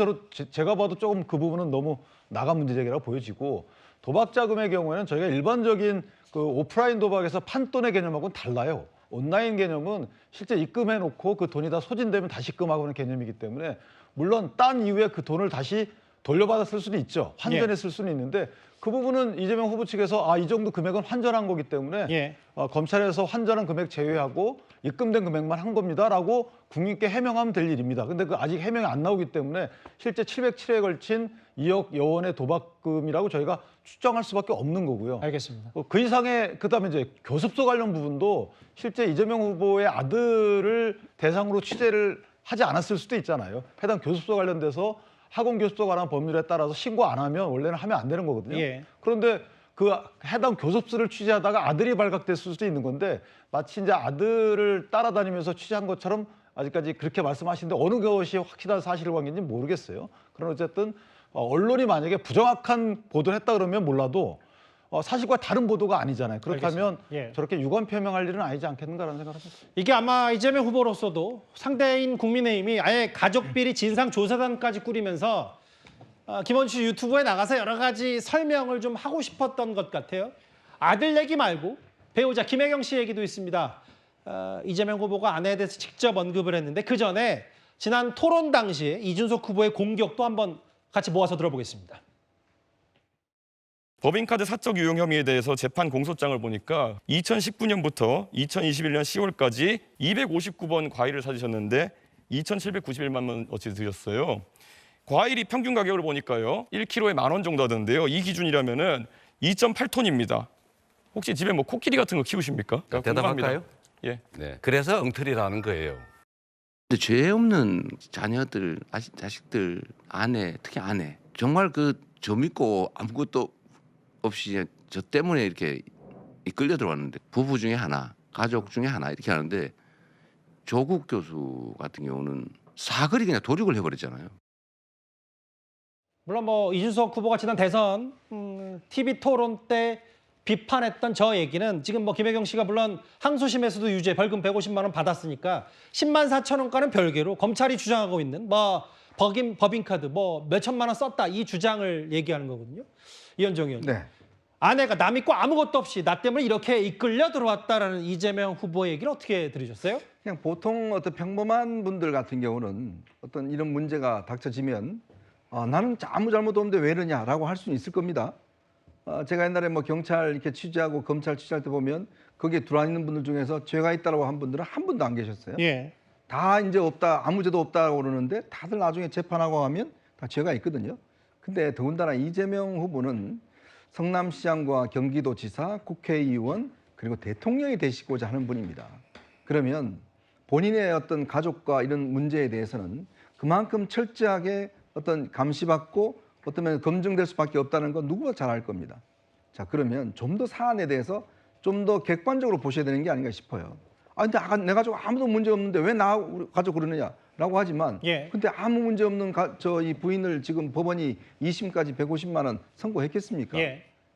제가 봐도 조금 그 부분은 너무 나간 문제 제기라고 보여지고 도박 자금의 경우에는 저희가 일반적인 그 오프라인 도박에서 판돈의 개념하고는 달라요. 온라인 개념은 실제 입금해놓고 그 돈이 다 소진되면 다시 입금하고는 개념이기 때문에 물론 딴 이후에 그 돈을 다시 돌려받아 쓸 수는 있죠. 환전해 쓸 수는 있는데 그 부분은 이재명 후보 측에서 이 정도 금액은 환전한 거기 때문에 검찰에서 환전한 금액 제외하고 입금된 금액만 한 겁니다라고 국민께 해명하면 될 일입니다. 근데 그 아직 해명이 안 나오기 때문에 실제 707에 걸친 2억 여원의 도박금이라고 저희가 추정할 수밖에 없는 거고요. 알겠습니다. 그 이상의 그다음에 이제 교습소 관련 부분도 실제 이재명 후보의 아들을 대상으로 취재를 하지 않았을 수도 있잖아요. 해당 교습소 관련돼서 학원 교습소 관한 법률에 따라서 신고 안 하면 원래는 하면 안 되는 거거든요. 예. 그런데 그 해당 교습소를 취재하다가 아들이 발각됐을 수도 있는 건데 마치 이제 아들을 따라다니면서 취재한 것처럼 아직까지 그렇게 말씀하시는데 어느 것이 확실한 사실관계인지 모르겠어요. 그러나 어쨌든 언론이 만약에 부정확한 보도를 했다 그러면 몰라도 사실과 다른 보도가 아니잖아요. 그렇다면 예. 저렇게 유감 표명할 일은 아니지 않겠는가라는 생각을 합니다. 이게 아마 이재명 후보로서도 상대인 국민의힘이 아예 가족비리 진상조사단까지 꾸리면서 김원주 유튜브에 나가서 여러 가지 설명을 좀 하고 싶었던 것 같아요. 아들 얘기 말고 배우자 김혜경 씨 얘기도 있습니다. 이재명 후보가 아내에 대해서 직접 언급을 했는데 그 전에 지난 토론 당시에 이준석 후보의 공격도 한번 같이 모아서 들어보겠습니다. 법인카드 사적 유용 혐의에 대해서 재판 공소장을 보니까 2019년부터 2021년 10월까지 259번 과일을 사주셨는데 2,791만 원어치 드셨어요. 과일이 평균 가격을 보니까요. 1kg에 10,000원 정도 하던데요. 이 기준이라면은 2.8톤입니다. 혹시 집에 뭐 코끼리 같은 거 키우십니까? 대답할까요? 예. 네. 그래서 엉터리라는 거예요. 근데 죄 없는 자녀들, 자식들, 아내, 특히 아내 정말 그 저 믿고 아무것도 없이 저 때문에 이렇게 이끌려 들어왔는데 부부 중에 하나, 가족 중에 하나 이렇게 하는데 조국 교수 같은 경우는 사거리 그냥 도륙을 해버렸잖아요. 물론 뭐 이준석 후보가 지난 대선 TV 토론 때 비판했던 저 얘기는 지금 뭐 김혜경 씨가 물론 항소심에서도 유죄 벌금 150만 원 받았으니까 10만 4천 원가는 별개로 검찰이 주장하고 있는 뭐 법인카드 뭐 몇천만 원 썼다 이 주장을 얘기하는 거거든요. 이현정 의원. 네. 아내가 남 믿고 아무것도 없이 나 때문에 이렇게 이끌려 들어왔다라는 이재명 후보의 얘기를 어떻게 들으셨어요? 그냥 보통 어떤 평범한 분들 같은 경우는 어떤 이런 문제가 닥쳐지면 나는 아무 잘못 없는데 왜 이러냐라고 할 수는 있을 겁니다. 제가 옛날에 뭐 경찰 이렇게 취재하고 검찰 취재할 때 보면 거기에 들어와 있는 분들 중에서 죄가 있다라고 한 분들은 한 분도 안 계셨어요. 예. 다 이제 없다, 아무 죄도 없다고 그러는데 다들 나중에 재판하고 하면 다 죄가 있거든요. 근데 더군다나 이재명 후보는 성남시장과 경기도지사, 국회의원 그리고 대통령이 되시고자 하는 분입니다. 그러면 본인의 어떤 가족과 이런 문제에 대해서는 그만큼 철저하게 어떤 감시받고 어쩌면 검증될 수밖에 없다는 건 누구나 잘 알 겁니다. 자, 그러면 좀 더 사안에 대해서 좀 더 객관적으로 보셔야 되는 게 아닌가 싶어요. 근데 내 가족 아무도 문제 없는데 왜 나 가족 그러느냐라고 하지만, 근데 아무 문제 없는 이 부인을 지금 법원이 2심까지 150만 원 선고했겠습니까?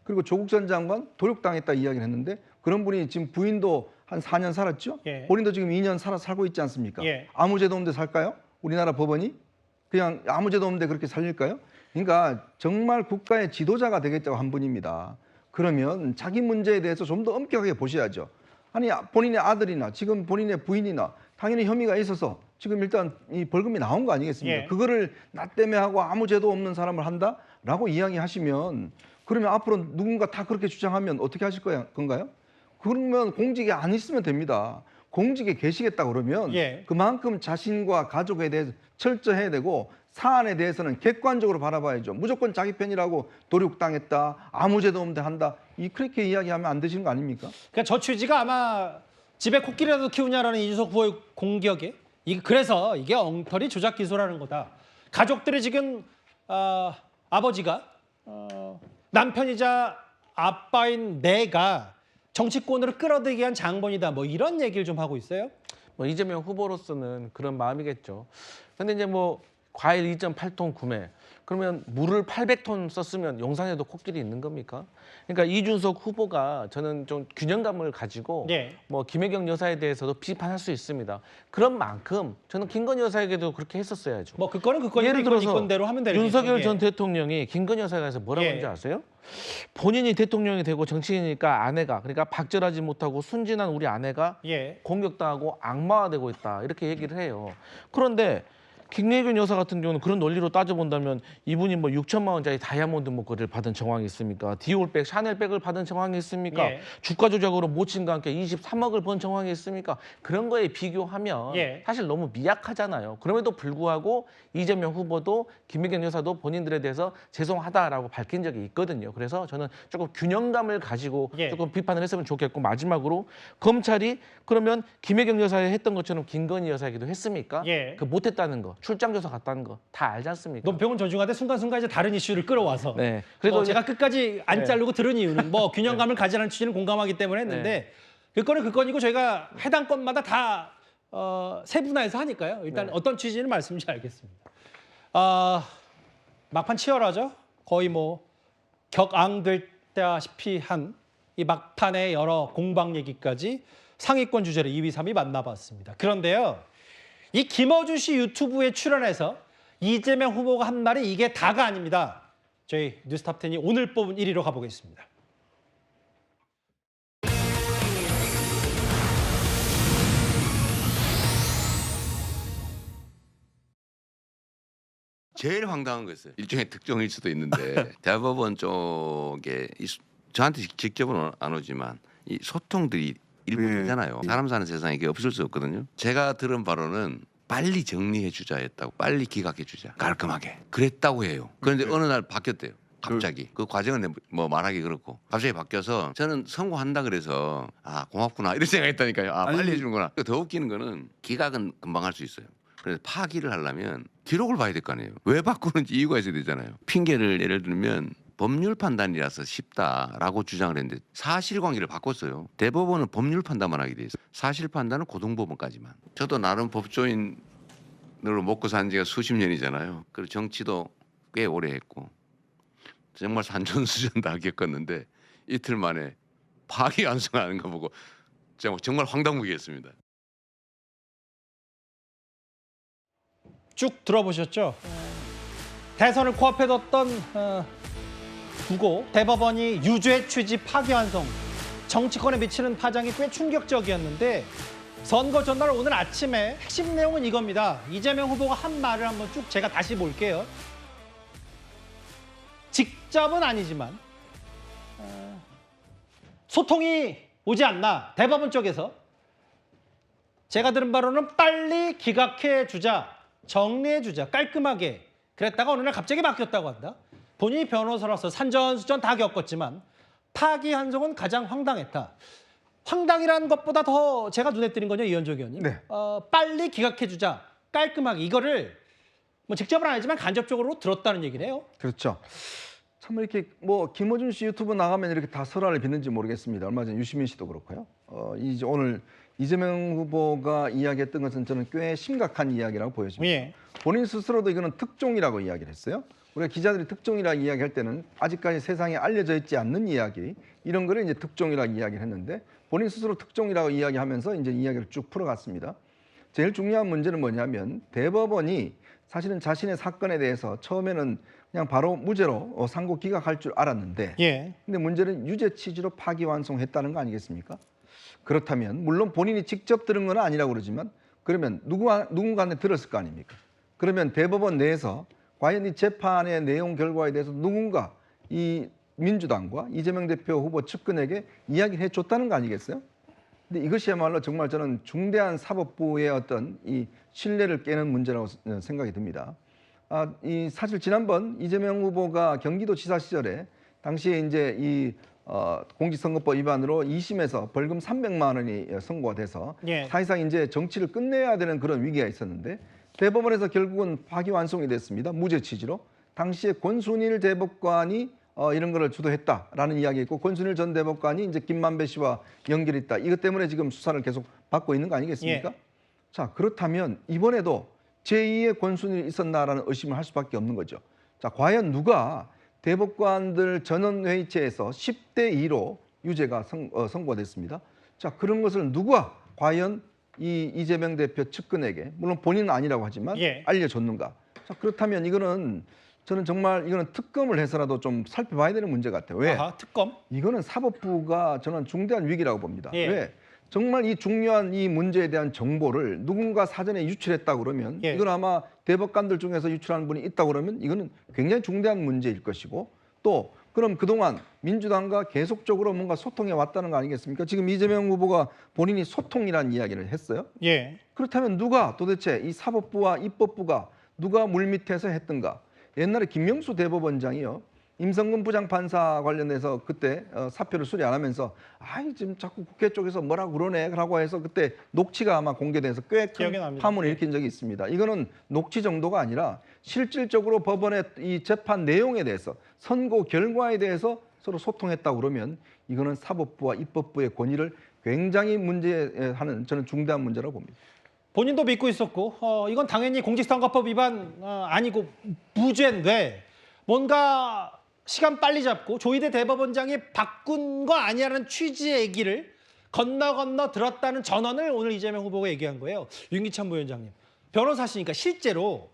그리고 조국 전 장관 도륙당했다 이야기를 했는데 그런 분이 지금 부인도 한 4년 살았죠? 본인도 지금 2년 살고 있지 않습니까? 아무 죄도 없는데 살까요? 우리나라 법원이? 그냥 아무 죄도 없는데 그렇게 살릴까요? 그러니까 정말 국가의 지도자가 되겠다고 한 분입니다. 그러면 자기 문제에 대해서 좀 더 엄격하게 보셔야죠. 아니 본인의 아들이나 지금 본인의 부인이나 당연히 혐의가 있어서 지금 일단 이 벌금이 나온 거 아니겠습니까? 그거를 나 때문에 하고 아무 죄도 없는 사람을 한다라고 이야기하시면 그러면 앞으로 누군가 다 그렇게 주장하면 어떻게 하실 건가요? 그러면 공직에 안 있으면 됩니다. 공직에 계시겠다 그러면 그만큼 자신과 가족에 대해서 철저해야 되고 사안에 대해서는 객관적으로 바라봐야죠. 무조건 자기 편이라고 도륙당했다, 아무 죄도 없는데 한다. 그렇게 이야기하면 안 되시는 거 아닙니까? 그러니까 저 취지가 아마 집에 코끼리라도 키우냐라는 이준석 후보의 공격에 그래서 이게 엉터리 조작 기소라는 거다. 가족들이 지금 아버지가 남편이자 아빠인 내가 정치권으로 끌어들이기 위한 장본이다. 뭐 이런 얘기를 좀 하고 있어요. 뭐 이재명 후보로서는 그런 마음이겠죠. 근데 이제 뭐 과일 2.8톤 구매, 그러면 물을 800톤 썼으면 용산에도 코끼리 있는 겁니까? 그러니까 이준석 후보가 저는 좀 균형감을 가지고 네. 뭐 김혜경 여사에 대해서도 비판할 수 있습니다. 그런 만큼 저는 김건희 여사에게도 그렇게 했었어야죠. 뭐 그거는 예를 들어서 이건대로 하면 되는 윤석열 거죠. 전 대통령이 김건희 여사에 대해서 뭐라고 했는지 아세요? 본인이 대통령이 되고 정치인이니까 아내가, 그러니까 박절하지 못하고 순진한 우리 아내가 공격당하고 악마화되고 있다, 이렇게 얘기를 해요. 그런데 김혜경 여사 같은 경우는 그런 논리로 따져본다면 이분이 뭐 6천만 원짜리 다이아몬드 목걸이를 받은 정황이 있습니까? 디올백, 샤넬백을 받은 정황이 있습니까? 주가 조작으로 모친과 함께 23억을 번 정황이 있습니까? 그런 거에 비교하면 사실 너무 미약하잖아요. 그럼에도 불구하고 이재명 후보도 김혜경 여사도 본인들에 대해서 죄송하다라고 밝힌 적이 있거든요. 그래서 저는 조금 균형감을 가지고 조금 비판을 했으면 좋겠고, 마지막으로 검찰이 그러면 김혜경 여사에 했던 것처럼 김건희 여사에게도 했습니까? 그 못했다는 거, 출장 조사 갔다는 거 다 알지 않습니까? 논평은 존중하되 순간순간 이제 다른 이슈를 끌어와서. 그래도 제가 끝까지 안 자르고 들은 이유는 뭐 균형감을 가지라는 취지는 공감하기 때문에 했는데 그 건은 그 건이고 저희가 해당 건마다 다 세분화해서 하니까요. 일단 어떤 취지는 말씀인지 알겠습니다. 막판 치열하죠. 거의 뭐 격앙됐다시피 한 이 막판의 여러 공방 얘기까지 상위권 주제로 2위, 3위 만나봤습니다. 그런데요. 이 김어준 씨 유튜브에 출연해서 이재명 후보가 한 말이 이게 다가 아닙니다. 저희 뉴스탑10이 오늘 뽑은 1위로 가보겠습니다. 제일 황당한 거였어요. 일종의 특종일 수도 있는데 대법원 쪽에 저한테 직접은 안 오지만 이 소통들이 일본이잖아요. 사람 사는 세상에 이게 없을 수 없거든요. 제가 들은 바로는 빨리 정리해 주자였다고, 빨리 기각해 주자, 깔끔하게 그랬다고 해요. 그런데 어느 날 바뀌었대요. 갑자기 그 과정은 뭐 말하기 그렇고 갑자기 바뀌어서 저는 선고한다 그래서 고맙구나 이런 생각했다니까요. 빨리 해주는구나. 더 웃기는 거는 기각은 금방 할 수 있어요. 그래서 파기를 하려면 기록을 봐야 될 거 아니에요. 왜 바꾸는지 이유가 있어야 되잖아요. 핑계를 예를 들면 법률 판단이라서 쉽다라고 주장을 했는데 사실관계를 바꿨어요. 대법원은 법률 판단만 하게 돼 있어요. 사실 판단은 고등법원까지만. 저도 나름 법조인으로 먹고 산 지가 수십 년이잖아요. 그리고 정치도 꽤 오래 했고 정말 산전수전 다 겪었는데 이틀 만에 파기환송하는 거 보고 정말 황당무계했습니다. 쭉 들어보셨죠? 대선을 코앞에 뒀던 두고 대법원이 유죄 취지 파기환송, 정치권에 미치는 파장이 꽤 충격적이었는데 선거 전날 오늘 아침에 핵심 내용은 이겁니다. 이재명 후보가 한 말을 한번 쭉 제가 다시 볼게요. 직접은 아니지만 소통이 오지 않나, 대법원 쪽에서 제가 들은 바로는 빨리 기각해 주자, 정리해 주자, 깔끔하게 그랬다가 어느 날 갑자기 바뀌었다고 한다. 본인이 변호사로서 산전수전 다 겪었지만 파기환송은 가장 황당했다. 황당이라는 것보다 더 제가 눈에 띄는 건요, 이현정 의원님. 빨리 기각해 주자, 깔끔하게, 이거를 뭐 직접은 아니지만 간접적으로 들었다는 얘기네요. 그렇죠. 참 이렇게 뭐 김어준 씨 유튜브 나가면 이렇게 다 설화를 빚는지 모르겠습니다. 얼마 전 유시민 씨도 그렇고요. 이제 오늘 이재명 후보가 이야기했던 것은 저는 꽤 심각한 이야기라고 보여집니다. 본인 스스로도 이거는 특종이라고 이야기를 했어요. 우리가 기자들이 특종이라고 이야기할 때는 아직까지 세상에 알려져 있지 않는 이야기, 이런 거를 이제 특종이라고 이야기를 했는데 본인 스스로 특종이라고 이야기하면서 이제 이야기를 쭉 풀어갔습니다. 제일 중요한 문제는 뭐냐면 대법원이 사실은 자신의 사건에 대해서 처음에는 그냥 바로 무죄로 상고 기각할 줄 알았는데 근데 문제는 유죄 취지로 파기환송했다는 거 아니겠습니까? 그렇다면 물론 본인이 직접 들은 건 아니라고 그러지만 그러면 누군가한테 들었을 거 아닙니까? 그러면 대법원 내에서 과연 이 재판의 내용 결과에 대해서 누군가 이 민주당과 이재명 대표 후보 측근에게 이야기를 해줬다는 거 아니겠어요? 근데 이것이야말로 정말 저는 중대한 사법부의 어떤 이 신뢰를 깨는 문제라고 생각이 듭니다. 사실 지난번 이재명 후보가 경기도지사 시절에 당시에 이제 이 공직선거법 위반으로 2심에서 벌금 300만 원이 선고가 돼서 예. 사실상 이제 정치를 끝내야 되는 그런 위기가 있었는데 대법원에서 결국은 파기환송이 됐습니다. 무죄 취지로. 당시에 권순일 대법관이 이런 거를 주도했다라는 이야기가 있고 권순일 전 대법관이 이제 김만배 씨와 연결했다. 이것 때문에 지금 수사를 계속 받고 있는 거 아니겠습니까? 예. 자, 그렇다면 이번에도 제2의 권순일이 있었나라는 의심을 할 수밖에 없는 거죠. 자, 과연 누가 대법관들 전원회의체에서 10대 2로 유죄가 선고가 됐습니다. 자, 그런 것을 누가 과연 이 이재명 대표 측근에게 물론 본인은 아니라고 하지만 예. 알려줬는가? 자, 그렇다면 이거는 저는 정말 이거는 특검을 해서라도 좀 살펴봐야 되는 문제 같아요. 왜? 아하, 특검? 이거는 사법부가 저는 중대한 위기라고 봅니다. 예. 왜? 정말 이 중요한 이 문제에 대한 정보를 누군가 사전에 유출했다 그러면 예. 이건 아마 대법관들 중에서 유출하는 분이 있다 그러면 이거는 굉장히 중대한 문제일 것이고 또 그럼 그동안 민주당과 계속적으로 뭔가 소통해 왔다는 거 아니겠습니까? 지금 이재명 후보가 본인이 소통이라는 이야기를 했어요. 예. 그렇다면 누가 도대체 이 사법부와 입법부가 누가 물밑에서 했던가? 옛날에 김명수 대법원장이요. 임성근 부장판사 관련해서 그때 사표를 수리 안 하면서 아이 지금 자꾸 국회 쪽에서 뭐라고 그러네라고 해서 그때 녹취가 아마 공개돼서 꽤 큰 파문을 일으킨 적이 있습니다. 이거는 녹취 정도가 아니라 실질적으로 법원의 이 재판 내용에 대해서 선고 결과에 대해서 서로 소통했다고 그러면 이거는 사법부와 입법부의 권위를 굉장히 문제하는 저는 중대한 문제라고 봅니다. 본인도 믿고 있었고 이건 당연히 공직선거법 위반 아니고 무죄인데 뭔가 시간 빨리 잡고 조희대 대법원장이 바꾼 거 아니라는 취지의 얘기를 건너 들었다는 전언을 오늘 이재명 후보가 얘기한 거예요. 윤기찬 부위원장님. 변호사시니까 실제로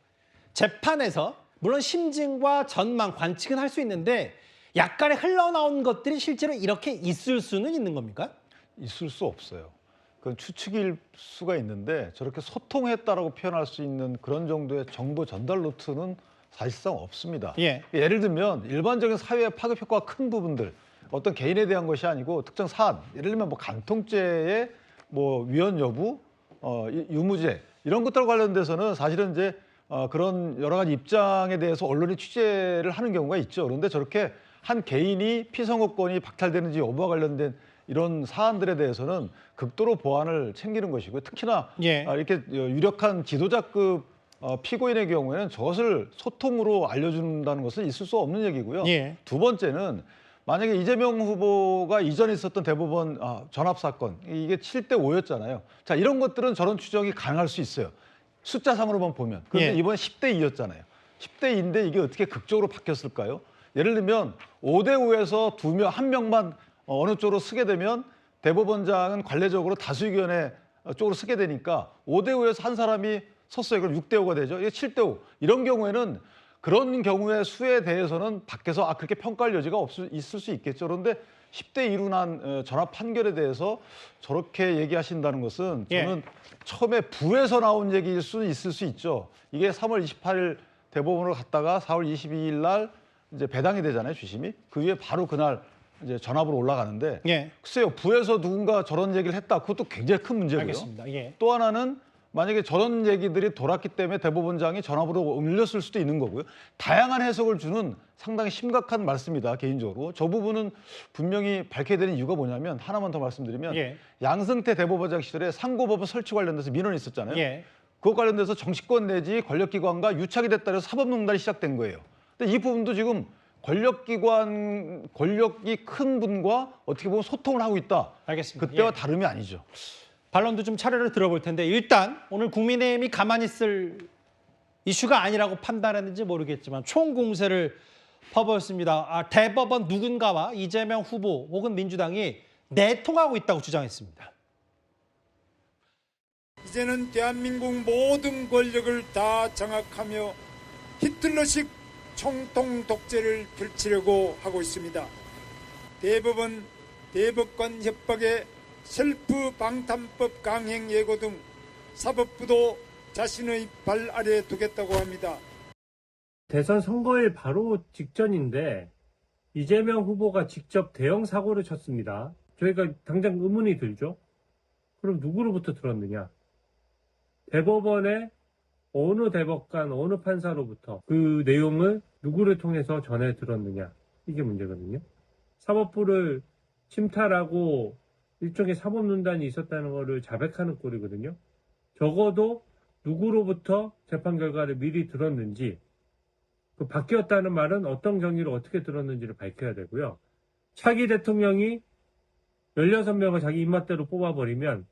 재판에서 물론 심증과 전망, 관측은 할 수 있는데 약간의 흘러나온 것들이 실제로 이렇게 있을 수는 있는 겁니까? 있을 수 없어요. 그건 추측일 수가 있는데 저렇게 소통했다라고 표현할 수 있는 그런 정도의 정보 전달 루트는 사실상 없습니다. 예. 예를 들면 일반적인 사회의 파급 효과가 큰 부분들 어떤 개인에 대한 것이 아니고 특정 사안 예를 들면 뭐 간통죄의 뭐 위헌 여부, 유무죄 이런 것들 관련돼서는 사실은 이제 그런 여러 가지 입장에 대해서 언론이 취재를 하는 경우가 있죠. 그런데 저렇게 한 개인이 피선거권이 박탈되는지 여부와 관련된 이런 사안들에 대해서는 극도로 보안을 챙기는 것이고요. 특히나 예. 이렇게 유력한 지도자급 피고인의 경우에는 저것을 소통으로 알려준다는 것은 있을 수 없는 얘기고요. 예. 두 번째는 만약에 이재명 후보가 이전에 있었던 대법원 전압 사건 이게 7대 5였잖아요. 자, 이런 것들은 저런 추정이 가능할 수 있어요. 숫자상으로만 보면. 그런데 예. 이번에 10대 2였잖아요. 10대 2인데 이게 어떻게 극적으로 바뀌었을까요? 예를 들면 5대 5에서 한 명만 어느 쪽으로 쓰게 되면 대법원장은 관례적으로 다수 의견의 쪽으로 쓰게 되니까 5대 5에서 한 사람이 섰어요. 그럼 6대 5가 되죠. 이게 7대 5. 이런 경우에는 그런 경우의 수에 대해서는 밖에서 그렇게 평가할 여지가 있을 수 있겠죠. 그런데 10대 2로 난 전압 판결에 대해서 저렇게 얘기하신다는 것은 저는 처음에 부에서 나온 얘기일 수는 있을 수 있죠. 이게 3월 28일 대법원으로 갔다가 4월 22일 날 이제 배당이 되잖아요, 주심이. 그 위에 바로 그날 이제 전압으로 올라가는데 글쎄요, 부에서 누군가 저런 얘기를 했다. 그것도 굉장히 큰 문제고요. 알겠습니다. 예. 또 하나는 만약에 저런 얘기들이 돌았기 때문에 대법원장이 전압으로 올렸을 수도 있는 거고요. 다양한 해석을 주는 상당히 심각한 말씀이다, 개인적으로. 저 부분은 분명히 밝혀야 되는 이유가 뭐냐면 하나만 더 말씀드리면 양승태 대법원장 시절에 상고법원 설치 관련돼서 민원이 있었잖아요. 그것 관련돼서 정치권 내지 권력기관과 유착이 됐다 해서 사법농단이 시작된 거예요. 근데 이 부분도 지금 권력이 큰 분과 어떻게 보면 소통을 하고 있다. 알겠습니다. 그때와 다름이 아니죠. 반론도 좀 차례를 들어볼 텐데 일단 오늘 국민의힘이 가만히 있을 이슈가 아니라고 판단했는지 모르겠지만 총공세를 퍼부었습니다. 대법원 누군가와 이재명 후보 혹은 민주당이 내통하고 있다고 주장했습니다. 이제는 대한민국 모든 권력을 다 장악하며 히틀러식 총통 독재를 펼치려고 하고 있습니다. 대법원, 대법관 협박에 셀프 방탄법 강행 예고 등 사법부도 자신의 발 아래 두겠다고 합니다. 대선 선거일 바로 직전인데 이재명 후보가 직접 대형 사고를 쳤습니다. 저희가 당장 의문이 들죠. 그럼 누구로부터 들었느냐? 대법원의 어느 대법관, 어느 판사로부터 그 내용을 누구를 통해서 전해 들었느냐? 이게 문제거든요. 사법부를 침탈하고 일종의 사법농단이 있었다는 거를 자백하는 꼴이거든요. 적어도 누구로부터 재판 결과를 미리 들었는지, 그 바뀌었다는 말은 어떤 경위로 어떻게 들었는지를 밝혀야 되고요. 차기 대통령이 16명을 자기 입맛대로 뽑아버리면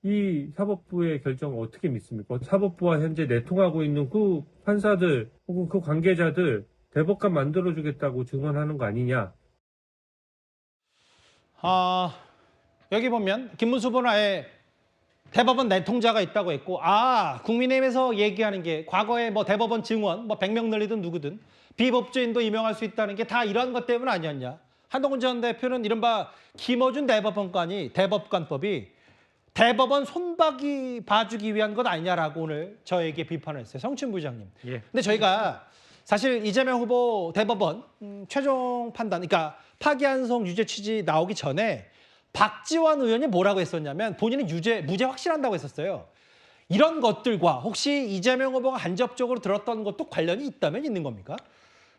이 사법부의 결정을 어떻게 믿습니까? 사법부와 현재 내통하고 있는 그 판사들 혹은 그 관계자들 대법관 만들어주겠다고 증언하는 거 아니냐. 여기 보면 김문수 후보는 아예 대법원 내통자가 있다고 했고, 국민의힘에서 얘기하는 게 과거에 뭐 대법원 증원, 뭐 100명 늘리든 누구든 비법조인도 임명할 수 있다는 게 다 이런 것 때문 아니었냐. 한동훈 전 대표는 이른바 김어준 대법관법이 대법원 손박이 봐주기 위한 것 아니냐라고 오늘 저에게 비판을 했어요. 성춘 부장님. 근데 저희가 사실 이재명 후보 대법원 최종 판단, 그러니까 파기환송 유죄 취지 나오기 전에 박지원 의원이 뭐라고 했었냐면 본인은 무죄 확실한다고 했었어요. 이런 것들과 혹시 이재명 후보가 간접적으로 들었던 것도 관련이 있다면 있는 겁니까?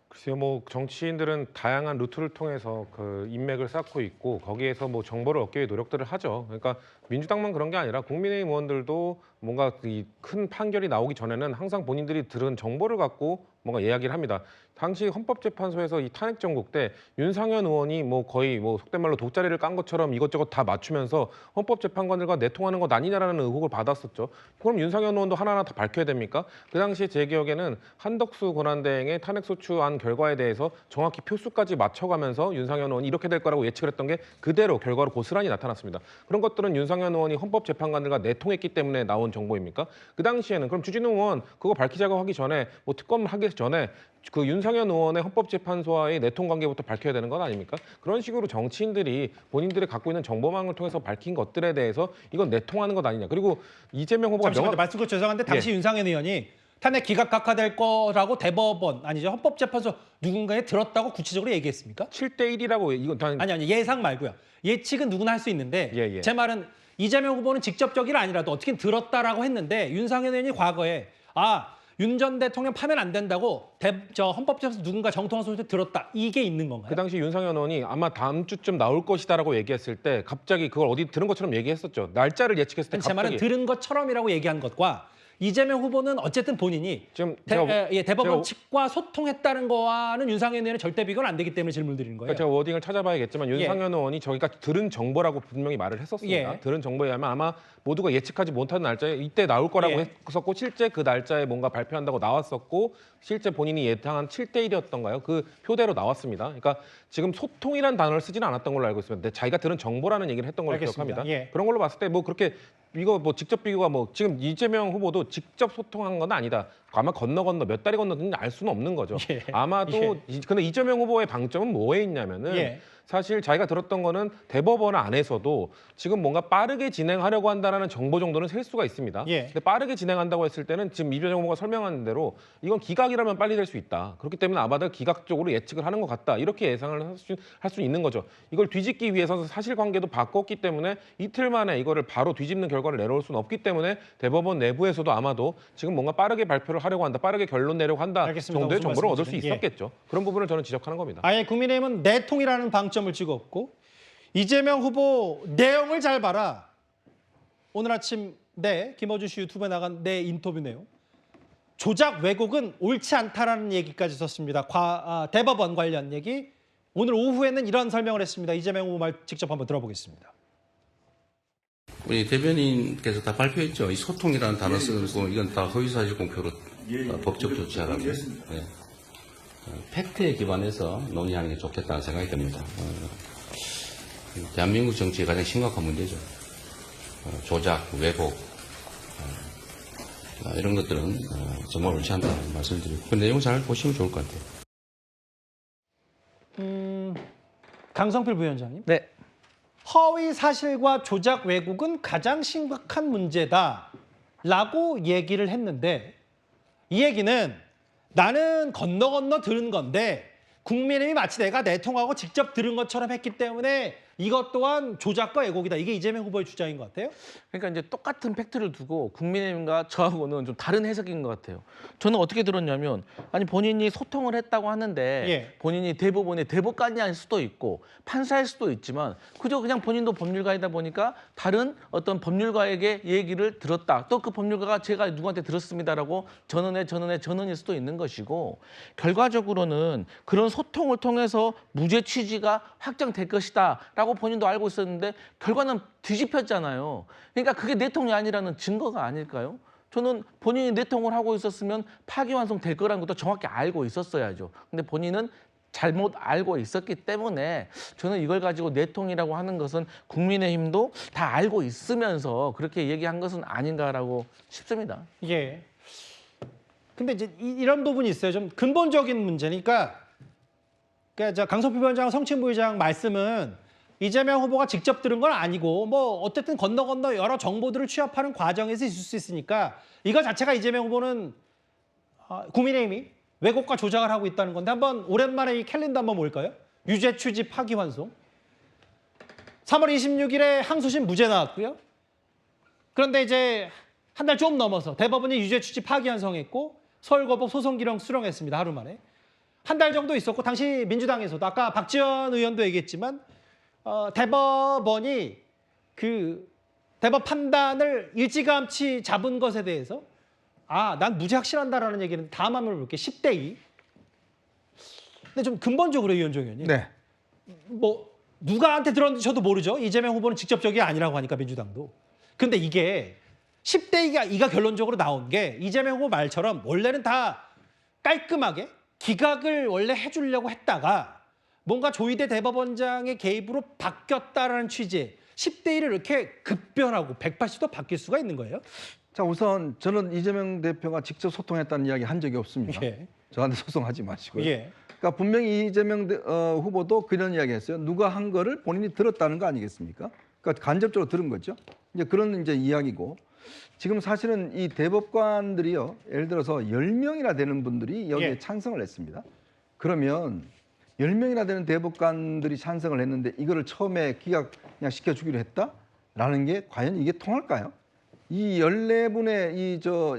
글쎄요, 뭐 정치인들은 다양한 루트를 통해서 그 인맥을 쌓고 있고 거기에서 뭐 정보를 얻기 위해 노력들을 하죠. 그러니까 민주당만 그런 게 아니라 국민의힘 의원들도 뭔가 이 큰 판결이 나오기 전에는 항상 본인들이 들은 정보를 갖고 뭔가 이야기를 합니다. 당시 헌법재판소에서 이 탄핵 정국 때 윤상현 의원이 뭐 거의 뭐 속된 말로 돗자리를 깐 것처럼 이것저것 다 맞추면서 헌법재판관들과 내통하는 것 아니냐라는 의혹을 받았었죠. 그럼 윤상현 의원도 하나하나 다 밝혀야 됩니까? 그 당시에 제 기억에는 한덕수 권한대행의 탄핵소추안 결과에 대해서 정확히 표수까지 맞춰가면서 윤상현 의원이 이렇게 될 거라고 예측을 했던 게 그대로 결과로 고스란히 나타났습니다. 그런 것들은 윤상현 의원이 헌법재판관들과 내통했기 때문에 나온 정보입니까? 그 당시에는 그럼 주진우 의원 그거 밝히자고 하기 전에 뭐 특검 하기 전에 그 윤상현 의원의 헌법재판소와의 내통 관계부터 밝혀야 되는 건 아닙니까? 그런 식으로 정치인들이 본인들이 갖고 있는 정보망을 통해서 밝힌 것들에 대해서 이건 내통하는 것 아니냐. 그리고 이재명 후보가 잠시만요. 말씀 죄송한데 당시 윤상현 의원이 탄핵 기각 각하될 거라고 대법원 아니죠 헌법재판소 누군가에 들었다고 구체적으로 얘기했습니까? 7대1이라고 이건 아니 예상 말고요. 예측은 누구나 할 수 있는데 제 말은 이재명 후보는 직접적이 아니라도 어떻게 들었다라고 했는데 윤상현 의원이 과거에 윤 전 대통령 파면 안 된다고 헌법재판소 누군가 정통한 소리를 들었다. 이게 있는 건가요? 그 당시 윤상현 의원이 아마 다음 주쯤 나올 것이다라고 얘기했을 때 갑자기 그걸 어디 들은 것처럼 얘기했었죠. 날짜를 예측했을 때 제 말은 들은 것처럼이라고 얘기한 것과 이재명 후보는 어쨌든 본인이 지금 대법원 측과 소통했다는 거와는 윤상현 의원의 절대 비교는 안 되기 때문에 질문 드리는 거예요. 그러니까 제가 워딩을 찾아봐야겠지만 윤상현 의원이 저희가 들은 정보라고 분명히 말을 했었습니다. 들은 정보에 의하면 아마 모두가 예측하지 못하는 날짜에 이때 나올 거라고 했었고 실제 그 날짜에 뭔가 발표한다고 나왔었고 실제 본인이 예상한 7대1이었던가요? 그 표대로 나왔습니다. 그러니까 지금 소통이라는 단어를 쓰지는 않았던 걸로 알고 있습니다. 자기가 들은 정보라는 얘기를 했던 걸로 기억합니다. 그런 걸로 봤을 때 뭐 그렇게 이거 뭐 직접 비교가 뭐 지금 이재명 후보도 직접 소통한 건 아니다. 아마 건너 몇 달이 건너든지 알 수는 없는 거죠. 아마도 근데 이재명 후보의 방점은 뭐에 있냐면은 사실 자기가 들었던 거는 대법원 안에서도 지금 뭔가 빠르게 진행하려고 한다는 정보 정도는 셀 수가 있습니다. 근데 빠르게 진행한다고 했을 때는 지금 이재명 후보가 설명한 대로 이건 기각이라면 빨리 될 수 있다. 그렇기 때문에 아마도 기각적으로 예측을 하는 것 같다. 이렇게 예상을 할 수 있는 거죠. 이걸 뒤집기 위해서 사실관계도 바꿨기 때문에 이틀 만에 이거를 바로 뒤집는 결과를 내놓을 수는 없기 때문에 대법원 내부에서도 아마도 지금 뭔가 빠르게 발표를 하려고 한다. 빠르게 결론 내려고 한다. 정도의 정보를 얻을 수 있었겠죠. 그런 부분을 저는 지적하는 겁니다. 아예 국민의힘은 내통이라는 방점을 찍었고 이재명 후보 내용을 잘 봐라. 오늘 아침 김어준 씨 유튜브에 나간 내 인터뷰 내용. 조작 왜곡은 옳지 않다라는 얘기까지 썼습니다. 대법원 관련 얘기. 오늘 오후에는 이런 설명을 했습니다. 이재명 후보 말 직접 한번 들어보겠습니다. 우리 대변인께서 다 발표했죠. 이 소통이라는 단어 쓰는 거 이건 다 허위사실 공표로 법적 조치하라고. 팩트에 기반해서 논의하는 게 좋겠다는 생각이 듭니다. 대한민국 정치의 가장 심각한 문제죠. 조작, 왜곡 이런 것들은 정말 옳지 않다는 말씀을 드리고 그 내용 잘 보시면 좋을 것 같아요. 강성필 부위원장님. 허위 사실과 조작 왜곡은 가장 심각한 문제다라고 얘기를 했는데 이 얘기는 나는 건너 들은 건데 국민의힘이 마치 내가 내통하고 직접 들은 것처럼 했기 때문에 이것 또한 조작과 왜곡이다. 이게 이재명 후보의 주장인 것 같아요. 그러니까 이제 똑같은 팩트를 두고 국민의힘과 저하고는 좀 다른 해석인 것 같아요. 저는 어떻게 들었냐면 아니 본인이 소통을 했다고 하는데 예. 본인이 대법원의 대법관이 할 수도 있고 판사일 수도 있지만 그저 그냥 본인도 법률가이다 보니까 다른 어떤 법률가에게 얘기를 들었다. 또 그 법률가가 제가 누구한테 들었습니다라고 전언일 수도 있는 것이고 결과적으로는 그런 소통을 통해서 무죄 취지가 확정될 것이다라고 본인도 알고 있었는데 결과는 뒤집혔잖아요. 그러니까 그게 내통이 아니라는 증거가 아닐까요? 저는 본인이 내통을 하고 있었으면 파기환송될 거라는 것도 정확히 알고 있었어야죠. 근데 본인은 잘못 알고 있었기 때문에 저는 이걸 가지고 내통이라고 하는 것은 국민의힘도 다 알고 있으면서 그렇게 얘기한 것은 아닌가라고 싶습니다. 예. 근데 이제 이런 부분이 있어요. 좀 근본적인 문제니까. 그러니까 강성필 위원장, 성친 부의장 말씀은 이재명 후보가 직접 들은 건 아니고 뭐 어쨌든 건너 여러 정보들을 취합하는 과정에서 있을 수 있으니까 이거 자체가 이재명 후보는 국민의힘이 왜곡과 조작을 하고 있다는 건데 한번 오랜만에 이 캘린더 한번 볼까요? 유죄 취지 파기환송. 3월 26일에 항소심 무죄 나왔고요. 그런데 이제 한 달 좀 넘어서 대법원이 유죄 취지 파기환송했고 서울고법 소송기록 수령했습니다. 하루 만에. 한 달 정도 있었고 당시 민주당에서도 아까 박지원 의원도 얘기했지만 대법원이 그 대법 판단을 일찌감치 잡은 것에 대해서 난 무죄 확실한다라는 얘기는 다음 한번 볼게요. 10대2. 근데 좀 근본적으로 이현종 의원님. 네. 뭐 누가한테 들었는지 저도 모르죠. 이재명 후보는 직접적이 아니라고 하니까 민주당도. 근데 이게 10대2가 결론적으로 나온 게 이재명 후보 말처럼 원래는 다 깔끔하게 기각을 원래 해주려고 했다가 뭔가 조희대 대법원장의 개입으로 바뀌었다라는 취지의 10대1을 이렇게 급변하고 180도 바뀔 수가 있는 거예요? 자, 우선 저는 이재명 대표가 직접 소통했다는 이야기 한 적이 없습니다. 예. 저한테 소송하지 마시고요. 예. 그러니까 분명히 이재명 후보도 그런 이야기 했어요. 누가 한 거를 본인이 들었다는 거 아니겠습니까? 그러니까 간접적으로 들은 거죠. 이제 그런 이제 이야기고 지금 사실은 이 대법관들이요. 예를 들어서 10명이나 되는 분들이 여기에 예. 찬성을 했습니다. 그러면 10명이나 되는 대법관들이 찬성을 했는데 이거를 처음에 기각 그냥 시켜주기로 했다라는 게 과연 이게 통할까요? 이 14분의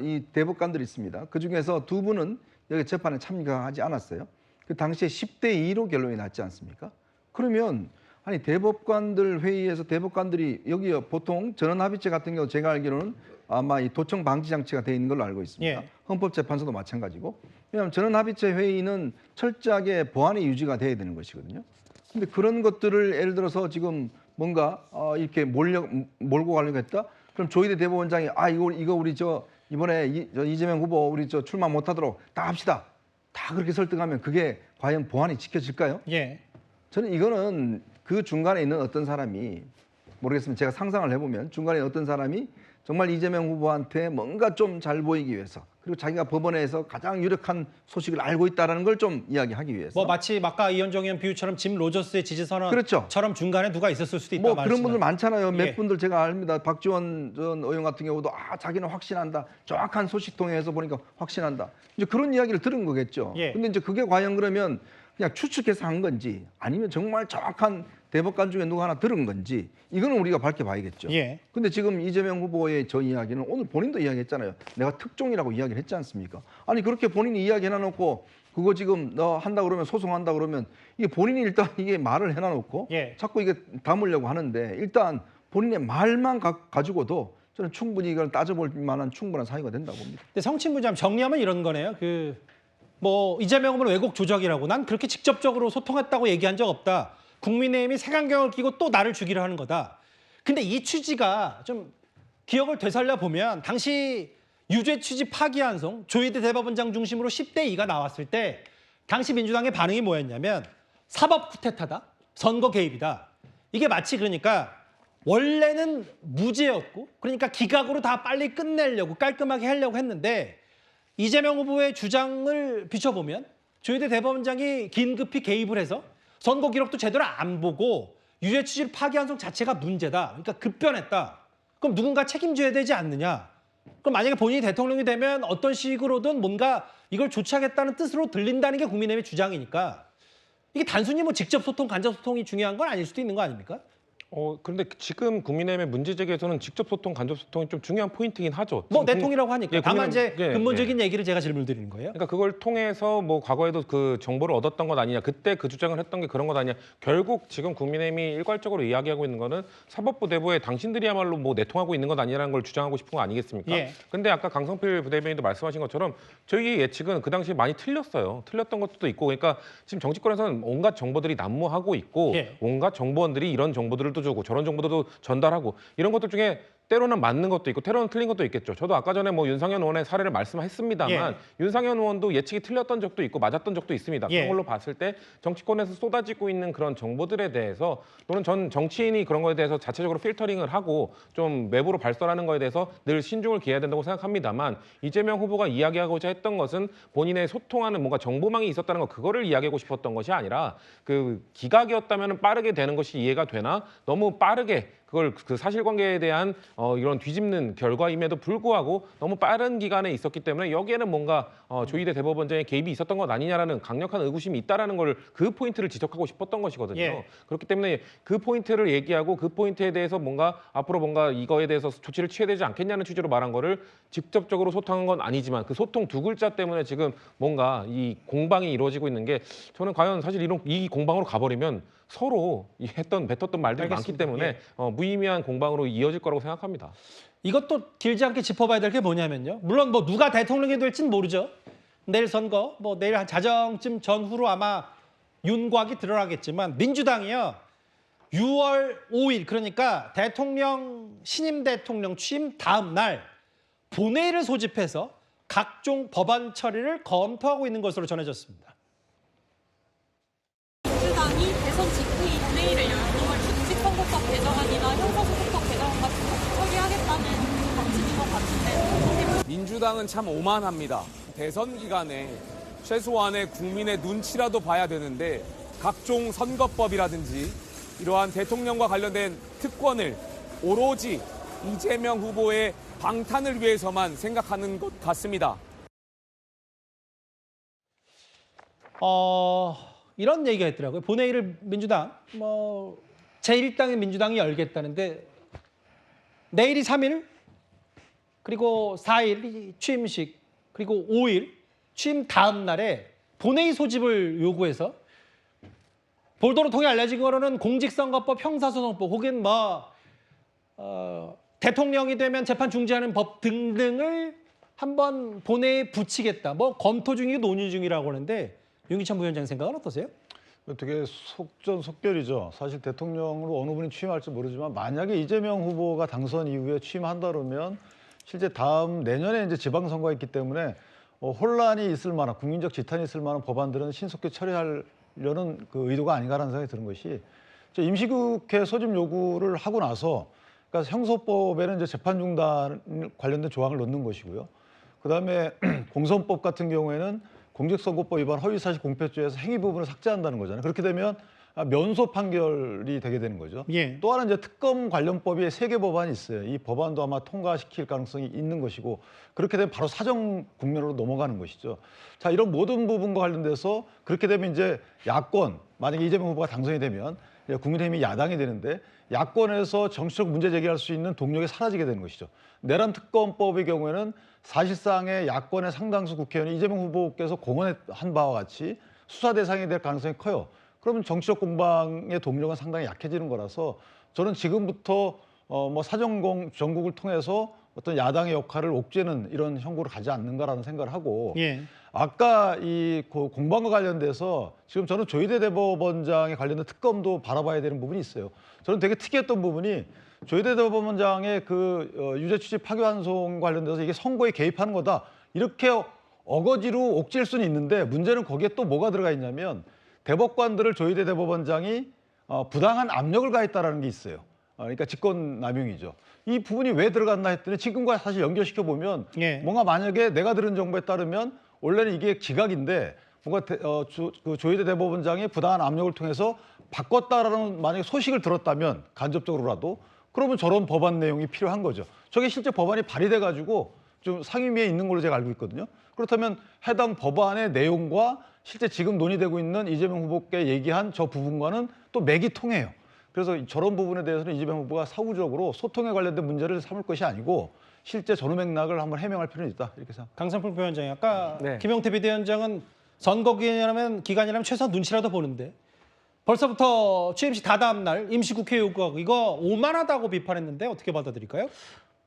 이 대법관들이 있습니다. 그중에서 2분은 여기 재판에 참가하지 않았어요. 그 당시에 10대2로 결론이 났지 않습니까? 그러면 아니 대법관들 회의에서 대법관들이 여기 보통 전원합의체 같은 경우 제가 알기로는 아마 이 도청 방지 장치가 돼 있는 걸로 알고 있습니다. 예. 헌법재판소도 마찬가지고. 왜냐하면 전원합의체 회의는 철저하게 보안이 유지가 돼야 되는 것이거든요. 근데 그런 것들을 예를 들어서 지금 뭔가 이렇게 몰고 가려고 했다? 그럼 조희대 대법원장이 이거 우리 이번에 이재명 후보 우리 출마 못하도록 다 합시다. 다 그렇게 설득하면 그게 과연 보안이 지켜질까요? 예. 저는 이거는 그 중간에 있는 어떤 사람이 모르겠습니다. 제가 상상을 해보면 중간에 어떤 사람이 정말 이재명 후보한테 뭔가 좀 잘 보이기 위해서 그리고 자기가 법원에서 가장 유력한 소식을 알고 있다는 걸 좀 이야기하기 위해서 뭐 마치 아까 이현정 의원 비유처럼 짐 로저스의 지지선언처럼 그렇죠. 중간에 누가 있었을 수도 있다. 뭐 그런 분들 많잖아요. 몇 예. 분들 제가 압니다. 박지원 전 의원 같은 경우도 자기는 확신한다. 정확한 소식 통해서 보니까 확신한다. 이제 그런 이야기를 들은 거겠죠. 예. 근데 이제 그게 과연 그러면 그냥 추측해서 한 건지 아니면 정말 정확한 대법관 중에 누가 하나 들은 건지 이거는 우리가 밝혀봐야겠죠. 예. 근데 지금 이재명 후보의 저 이야기는 오늘 본인도 이야기했잖아요. 내가 특종이라고 이야기를 했지 않습니까? 아니 그렇게 본인이 이야기 해놔놓고 그거 지금 너 한다 그러면 소송한다 그러면 이게 본인이 일단 이게 말을 해놔놓고 예. 자꾸 이게 담으려고 하는데 일단 본인의 말만 가지고도 저는 충분히 이걸 따져볼 만한 충분한 사유가 된다고 봅니다. 근데 성친부장 정리하면 이런 거네요. 뭐 이재명 후보는 왜곡 조작이라고 난 그렇게 직접적으로 소통했다고 얘기한 적 없다. 국민의힘이 색안경을 끼고 또 나를 죽이려 하는 거다. 근데 이 취지가 좀 기억을 되살려 보면 당시 유죄 취지 파기환송 조희대 대법원장 중심으로 10대2가 나왔을 때 당시 민주당의 반응이 뭐였냐면 사법 쿠데타다, 선거 개입이다. 이게 마치 그러니까 원래는 무죄였고 그러니까 기각으로 다 빨리 끝내려고 깔끔하게 하려고 했는데 이재명 후보의 주장을 비춰보면 조희대 대법원장이 긴급히 개입을 해서 선거 기록도 제대로 안 보고 유죄 취지를 파기환송 자체가 문제다. 그러니까 급변했다. 그럼 누군가 책임져야 되지 않느냐. 그럼 만약에 본인이 대통령이 되면 어떤 식으로든 뭔가 이걸 조치하겠다는 뜻으로 들린다는 게 국민의힘의 주장이니까 이게 단순히 뭐 직접 소통, 간접 소통이 중요한 건 아닐 수도 있는 거 아닙니까? 그런데 지금 국민의힘의 문제 제기에서는 직접 소통, 간접 소통이 좀 중요한 포인트긴 하죠. 뭐 내통이라고 하니까. 예, 다만 이제 예, 근본적인 얘기를 제가 질문 드리는 거예요. 그러니까 그걸 통해서 뭐 과거에도 그 정보를 얻었던 것 아니냐, 그때 그 주장을 했던 게 그런 것 아니냐. 결국 지금 국민의힘이 일괄적으로 이야기하고 있는 거는 사법부 내부에 당신들이야말로 뭐 내통하고 있는 것 아니라는 걸 주장하고 싶은 거 아니겠습니까? 예. 근데 아까 강성필 부대변인도 말씀하신 것처럼 저희 예측은 그 당시에 많이 틀렸어요. 틀렸던 것도 있고, 그러니까 지금 정치권에서는 온갖 정보들이 난무하고 있고 예. 온갖 정보원들이 이런 정보들을 또 주고 저런 정보들도 전달하고 이런 것들 중에 때로는 맞는 것도 있고 때로는 틀린 것도 있겠죠. 저도 아까 전에 뭐 윤상현 의원의 사례를 말씀했습니다만 윤상현 의원도 예측이 틀렸던 적도 있고 맞았던 적도 있습니다. 그런 걸로 봤을 때 정치권에서 쏟아지고 있는 그런 정보들에 대해서 또는 전 정치인이 그런 거에 대해서 자체적으로 필터링을 하고 좀 외부로 발설하는 거에 대해서 늘 신중을 기해야 된다고 생각합니다만 이재명 후보가 이야기하고자 했던 것은 본인의 소통하는 뭔가 정보망이 있었다는 거 그거를 이야기하고 싶었던 것이 아니라 그 기각이었다면 빠르게 되는 것이 이해가 되나 너무 빠르게 그걸 그 사실관계에 대한 이런 뒤집는 결과임에도 불구하고 너무 빠른 기간에 있었기 때문에 여기에는 뭔가 조희대 대법원장의 개입이 있었던 것 아니냐라는 강력한 의구심이 있다라는 걸 그 포인트를 지적하고 싶었던 것이거든요. 예. 그렇기 때문에 그 포인트를 얘기하고 그 포인트에 대해서 뭔가 앞으로 뭔가 이거에 대해서 조치를 취해야 되지 않겠냐는 취지로 말한 거를 직접적으로 소통한 건 아니지만 그 소통 두 글자 때문에 지금 뭔가 이 공방이 이루어지고 있는 게 저는 과연 사실 이 공방으로 가버리면 서로 뱉었던 말들이 알겠습니다. 많기 때문에 무의미한 공방으로 이어질 거라고 생각합니다. 이것도 길지 않게 짚어봐야 될 게 뭐냐면요. 물론 뭐 누가 대통령이 될지는 모르죠. 내일 선거, 뭐 내일 한 자정쯤 전후로 아마 윤곽이 드러나겠지만 민주당이요. 6월 5일 그러니까 신임 대통령 취임 다음 날 본회의를 소집해서 각종 법안 처리를 검토하고 있는 것으로 전해졌습니다. 민주당이 대선 직후에 본회의를 열고 공직선거법 개정안이나 형사소송법 개정안 같은 것을 처리하겠다는 방침인 것 같은데 민주당은 참 오만합니다. 대선 기간에 최소한의 국민의 눈치라도 봐야 되는데 각종 선거법이라든지 이러한 대통령과 관련된 특권을 오로지 이재명 후보의 방탄을 위해서만 생각하는 것 같습니다. 이런 얘기가 있더라고요. 본회의를 민주당, 제1당의 민주당이 열겠다는데 내일이 3일, 그리고 4일 취임식, 그리고 5일 취임 다음 날에 본회의 소집을 요구해서 볼도로 통해 알려진 거로는 공직선거법, 형사소송법 혹은 대통령이 되면 재판 중지하는 법 등등을 한번 본회의에 붙이겠다. 검토 중이고 논의 중이라고 하는데 윤기찬 부위원장 생각은 어떠세요? 되게 속전속결이죠. 사실 대통령으로 어느 분이 취임할지 모르지만 만약에 이재명 후보가 당선 이후에 취임한다 그러면 실제 다음 내년에 이제 지방선거가 있기 때문에 혼란이 있을 만한 국민적 지탄이 있을 만한 법안들은 신속히 처리하려는 그 의도가 아닌가라는 생각이 드는 것이 임시국회 소집 요구를 하고 나서 그러니까 형소법에는 이제 재판 중단 관련된 조항을 넣는 것이고요. 그다음에 공선법 같은 경우에는 공직선거법 위반 허위사실 공표죄에서 행위 부분을 삭제한다는 거잖아요. 그렇게 되면 면소 판결이 되게 되는 거죠. 예. 또 하나 이제 특검 관련 법이 3개 법안이 있어요. 이 법안도 아마 통과시킬 가능성이 있는 것이고 그렇게 되면 바로 사정 국면으로 넘어가는 것이죠. 자, 이런 모든 부분과 관련돼서 그렇게 되면 이제 야권, 만약에 이재명 후보가 당선이 되면 국민의힘이 야당이 되는데 야권에서 정치적 문제 제기할 수 있는 동력이 사라지게 되는 것이죠. 내란 특검법의 경우에는 사실상의 야권의 상당수 국회의원이 이재명 후보께서 공언한 바와 같이 수사 대상이 될 가능성이 커요. 그러면 정치적 공방의 동력은 상당히 약해지는 거라서 저는 지금부터 사정 정국을 통해서 어떤 야당의 역할을 옥죄는 이런 형국을 가지 않는가라는 생각을 하고 아까 이 공방과 관련돼서 지금 저는 조희대 대법원장에 관련된 특검도 바라봐야 되는 부분이 있어요. 저는 되게 특이했던 부분이 조희대 대법원장의 그 유죄 취지 파기환송 관련돼서 이게 선거에 개입하는 거다 이렇게 어거지로 옥죄일 수는 있는데 문제는 거기에 또 뭐가 들어가 있냐면 대법관들을 조희대 대법원장이 부당한 압력을 가했다라는 게 있어요. 그러니까 직권남용이죠. 이 부분이 왜 들어갔나 했더니 지금과 사실 연결시켜 보면 뭔가 만약에 내가 들은 정보에 따르면 원래는 이게 기각인데 뭔가 그 조희대 대법원장이 부당한 압력을 통해서 바꿨다라는 만약에 소식을 들었다면 간접적으로라도 그러면 저런 법안 내용이 필요한 거죠. 저게 실제 법안이 발의돼 가지고 좀 상임위에 있는 걸로 제가 알고 있거든요. 그렇다면 해당 법안의 내용과 실제 지금 논의되고 있는 이재명 후보께 얘기한 저 부분과는 또 맥이 통해요. 그래서 저런 부분에 대해서는 이재명 후보가 사후적으로 소통에 관련된 문제를 삼을 것이 아니고 실제 전후 맥락을 한번 해명할 필요는 있다 이렇게 생각합니다. 강성필 부위원장이 아까 네. 김용태 비대위원장은 선거 기간이라면 최소한 눈치라도 보는데 벌써부터 취임식 다다음 날 임시국회 요구하고 이거 오만하다고 비판했는데 어떻게 받아들일까요?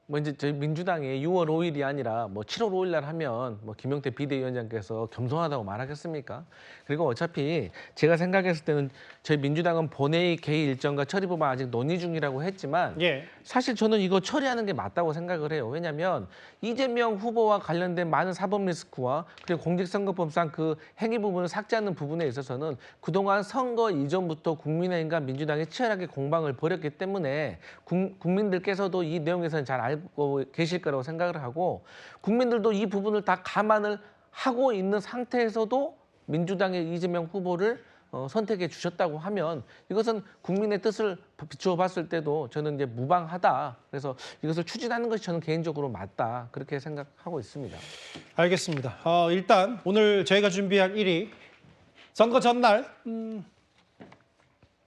뭐 이제 저희 민주당이 6월 5일이 아니라 뭐 7월 5일 날 하면 뭐 김용태 비대위원장께서 겸손하다고 말하겠습니까? 그리고 어차피 제가 생각했을 때는 저희 민주당은 본회의 개의 일정과 처리 법안 아직 논의 중이라고 했지만 예. 사실 저는 이거 처리하는 게 맞다고 생각을 해요. 왜냐하면 이재명 후보와 관련된 많은 사법 리스크와 그리고 공직선거법상 그 행위 부분을 삭제하는 부분에 있어서는 그동안 선거 이전부터 국민의힘과 민주당이 치열하게 공방을 벌였기 때문에 국민들께서도 이 내용에서는 잘 알고 계실 거라고 생각을 하고 국민들도 이 부분을 다 감안을 하고 있는 상태에서도 민주당의 이재명 후보를 선택해 주셨다고 하면 이것은 국민의 뜻을 비추어 봤을 때도 저는 이제 무방하다. 그래서 이것을 추진하는 것이 저는 개인적으로 맞다. 그렇게 생각하고 있습니다. 알겠습니다. 일단 오늘 저희가 준비한 1위 선거 전날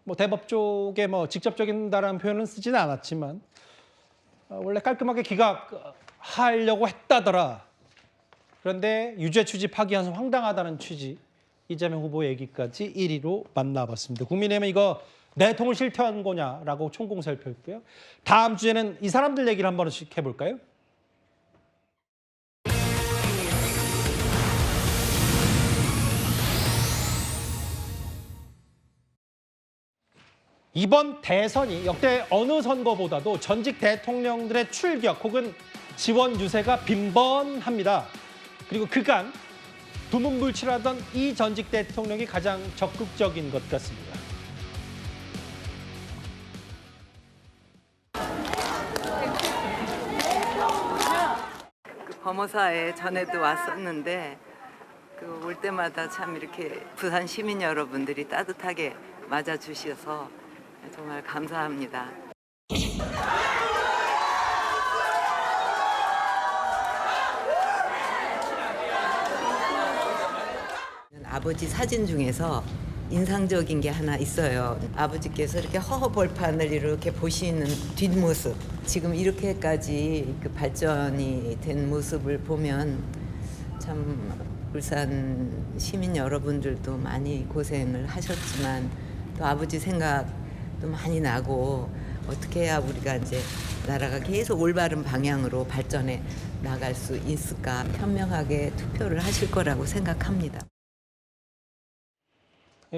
뭐 대법 쪽에 뭐 직접적인다라는 표현은 쓰지는 않았지만 원래 깔끔하게 기각하려고 했다더라. 그런데 유죄 취지 파기한 황당하다는 취지. 이재명 후보 얘기까지 1위로 만나봤습니다. 국민의힘은 이거 내통을 실패한 거냐라고 총공살표했고요. 다음 주에는 이 사람들 얘기를 한 번씩 해볼까요? 이번 대선이 역대 어느 선거보다도 전직 대통령들의 출격 혹은 지원 유세가 빈번합니다. 그리고 그간 두문불출하던 이 전직 대통령이 가장 적극적인 것 같습니다. 그 범어사에 전에도 왔었는데 올 때마다 참 이렇게 부산 시민 여러분들이 따뜻하게 맞아주셔서 정말 감사합니다. 아버지 사진 중에서 인상적인 게 하나 있어요. 아버지께서 이렇게 허허벌판을 이렇게 보시는 뒷모습, 지금 이렇게까지 그 발전이 된 모습을 보면 참 울산 시민 여러분들도 많이 고생을 하셨지만 또 아버지 생각도 많이 나고 어떻게 해야 우리가 이제 나라가 계속 올바른 방향으로 발전해 나갈 수 있을까 현명하게 투표를 하실 거라고 생각합니다.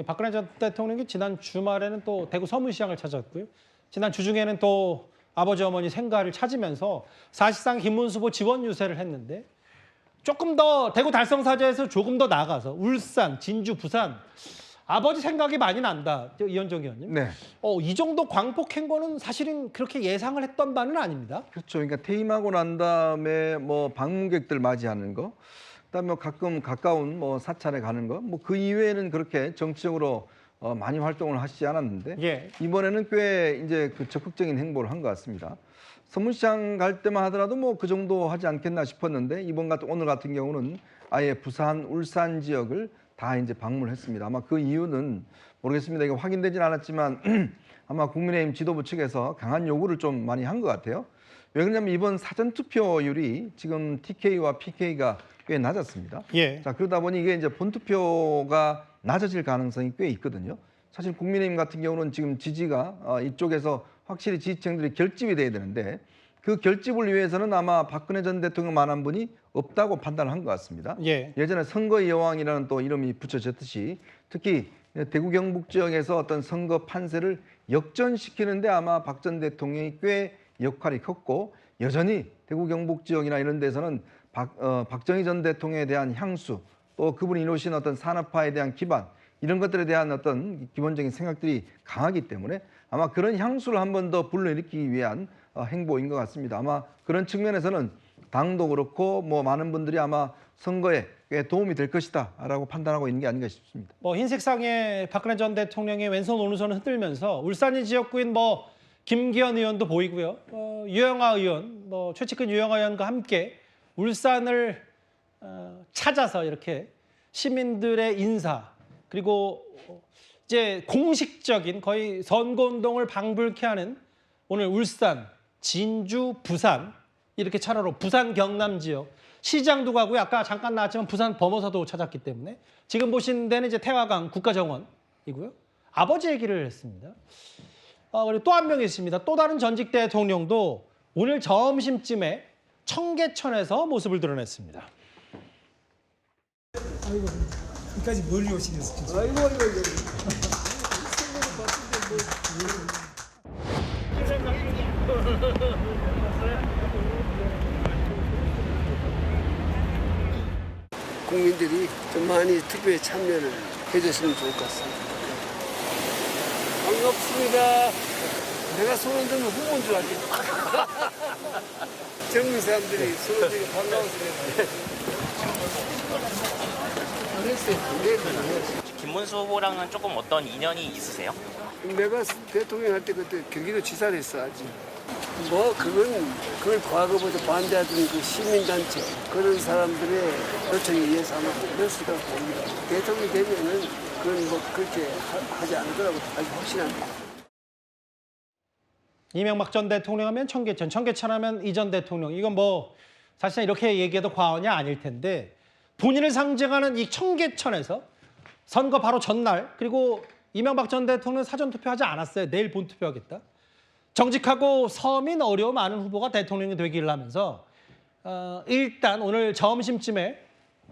박근혜 전 대통령이 지난 주말에는 또 대구 서문시장을 찾았고요. 지난 주중에는 또 아버지 어머니 생가를 찾으면서 사실상 김문수 후보 지원 유세를 했는데 조금 더 대구 달성사저에서 조금 더 나아가서 울산, 진주, 부산 아버지 생각이 많이 난다. 이현정 의원님. 네. 이 정도 광폭 행보는 사실은 그렇게 예상을 했던 바는 아닙니다. 그렇죠. 그러니까 퇴임하고 난 다음에 뭐 방문객들 맞이하는 거, 그다음에 가끔 가까운 뭐 사찰에 가는 거, 뭐 그 이외에는 그렇게 정치적으로 많이 활동을 하시지 않았는데 예. 이번에는 꽤 이제 그 적극적인 행보를 한 것 같습니다. 서문시장 갈 때만 하더라도 뭐 그 정도 하지 않겠나 싶었는데 오늘 같은 경우는 아예 부산, 울산 지역을 다 이제 방문했습니다. 아마 그 이유는 모르겠습니다. 이거 확인되진 않았지만 아마 국민의힘 지도부 측에서 강한 요구를 좀 많이 한 것 같아요. 왜 그러냐면 이번 사전 투표율이 지금 TK와 PK가 꽤 낮았습니다. 예. 자, 그러다 보니 이게 이제 본투표가 낮아질 가능성이 꽤 있거든요. 사실 국민의힘 같은 경우는 지금 지지가 이쪽에서 확실히 지지층들이 결집이 돼야 되는데 그 결집을 위해서는 아마 박근혜 전 대통령만한 분이 없다고 판단을 한 것 같습니다. 예. 예전에 선거의 여왕이라는 또 이름이 붙여졌듯이 특히 대구 경북 지역에서 어떤 선거 판세를 역전시키는데 아마 박 전 대통령이 꽤 역할이 컸고 여전히 대구 경북 지역이나 이런 데서는 박정희 전 대통령에 대한 향수 또 그분이 이루신 어떤 산업화에 대한 기반 이런 것들에 대한 어떤 기본적인 생각들이 강하기 때문에 아마 그런 향수를 한 번 더 불러일으키기 위한 행보인 것 같습니다. 아마 그런 측면에서는 당도 그렇고 뭐 많은 분들이 아마 선거에 꽤 도움이 될 것이다라고 판단하고 있는 게 아닌가 싶습니다. 흰색상에 박근혜 전 대통령의 왼손 오른손을 흔들면서 울산이 지역구인 김기현 의원도 보이고요. 유영아 의원, 최측근 유영아 의원과 함께 울산을 찾아서 이렇게 시민들의 인사 그리고 이제 공식적인 거의 선거운동을 방불케 하는 오늘 울산, 진주, 부산 이렇게 차례로 부산 경남 지역 시장도 가고요. 아까 잠깐 나왔지만 부산 범어사도 찾았기 때문에 지금 보신 데는 이제 태화강 국가정원이고요. 아버지 얘기를 했습니다. 그리고 또 한 명 있습니다. 또 다른 전직 대통령도 오늘 점심쯤에 청계천에서 모습을 드러냈습니다. 아이고, 여기까지 멀리 오시겠어요. 아이고. 국민들이 좀 많이 투표에 참여를 해줬으면 좋을 것 같습니다. 반갑습니다. 내가 손을 들면 후보인 줄 알겠다. 젊은 사람들이 손을 들고 반가워서 김문수 후보랑은 조금 어떤 인연이 있으세요? 내가 대통령 할 때 그때 경기도 지사를 했어 아직. 뭐 그걸 과거부터 반대하던 그 시민단체 그런 사람들의 요청에 의해서 아마 그랬을 거라고 봅니다. 대통령이 되면은 그건 뭐 그렇게 하지 않을 거라고 아주 확신합니다. 이명박 전 대통령 하면 청계천, 청계천 하면 이 전 대통령. 이건 뭐 사실상 이렇게 얘기해도 과언이 아닐 텐데 본인을 상징하는 이 청계천에서 선거 바로 전날 그리고 이명박 전 대통령 사전투표하지 않았어요. 내일 본투표하겠다. 정직하고 서민 어려움 많은 후보가 대통령이 되기를 하면서 일단 오늘 점심쯤에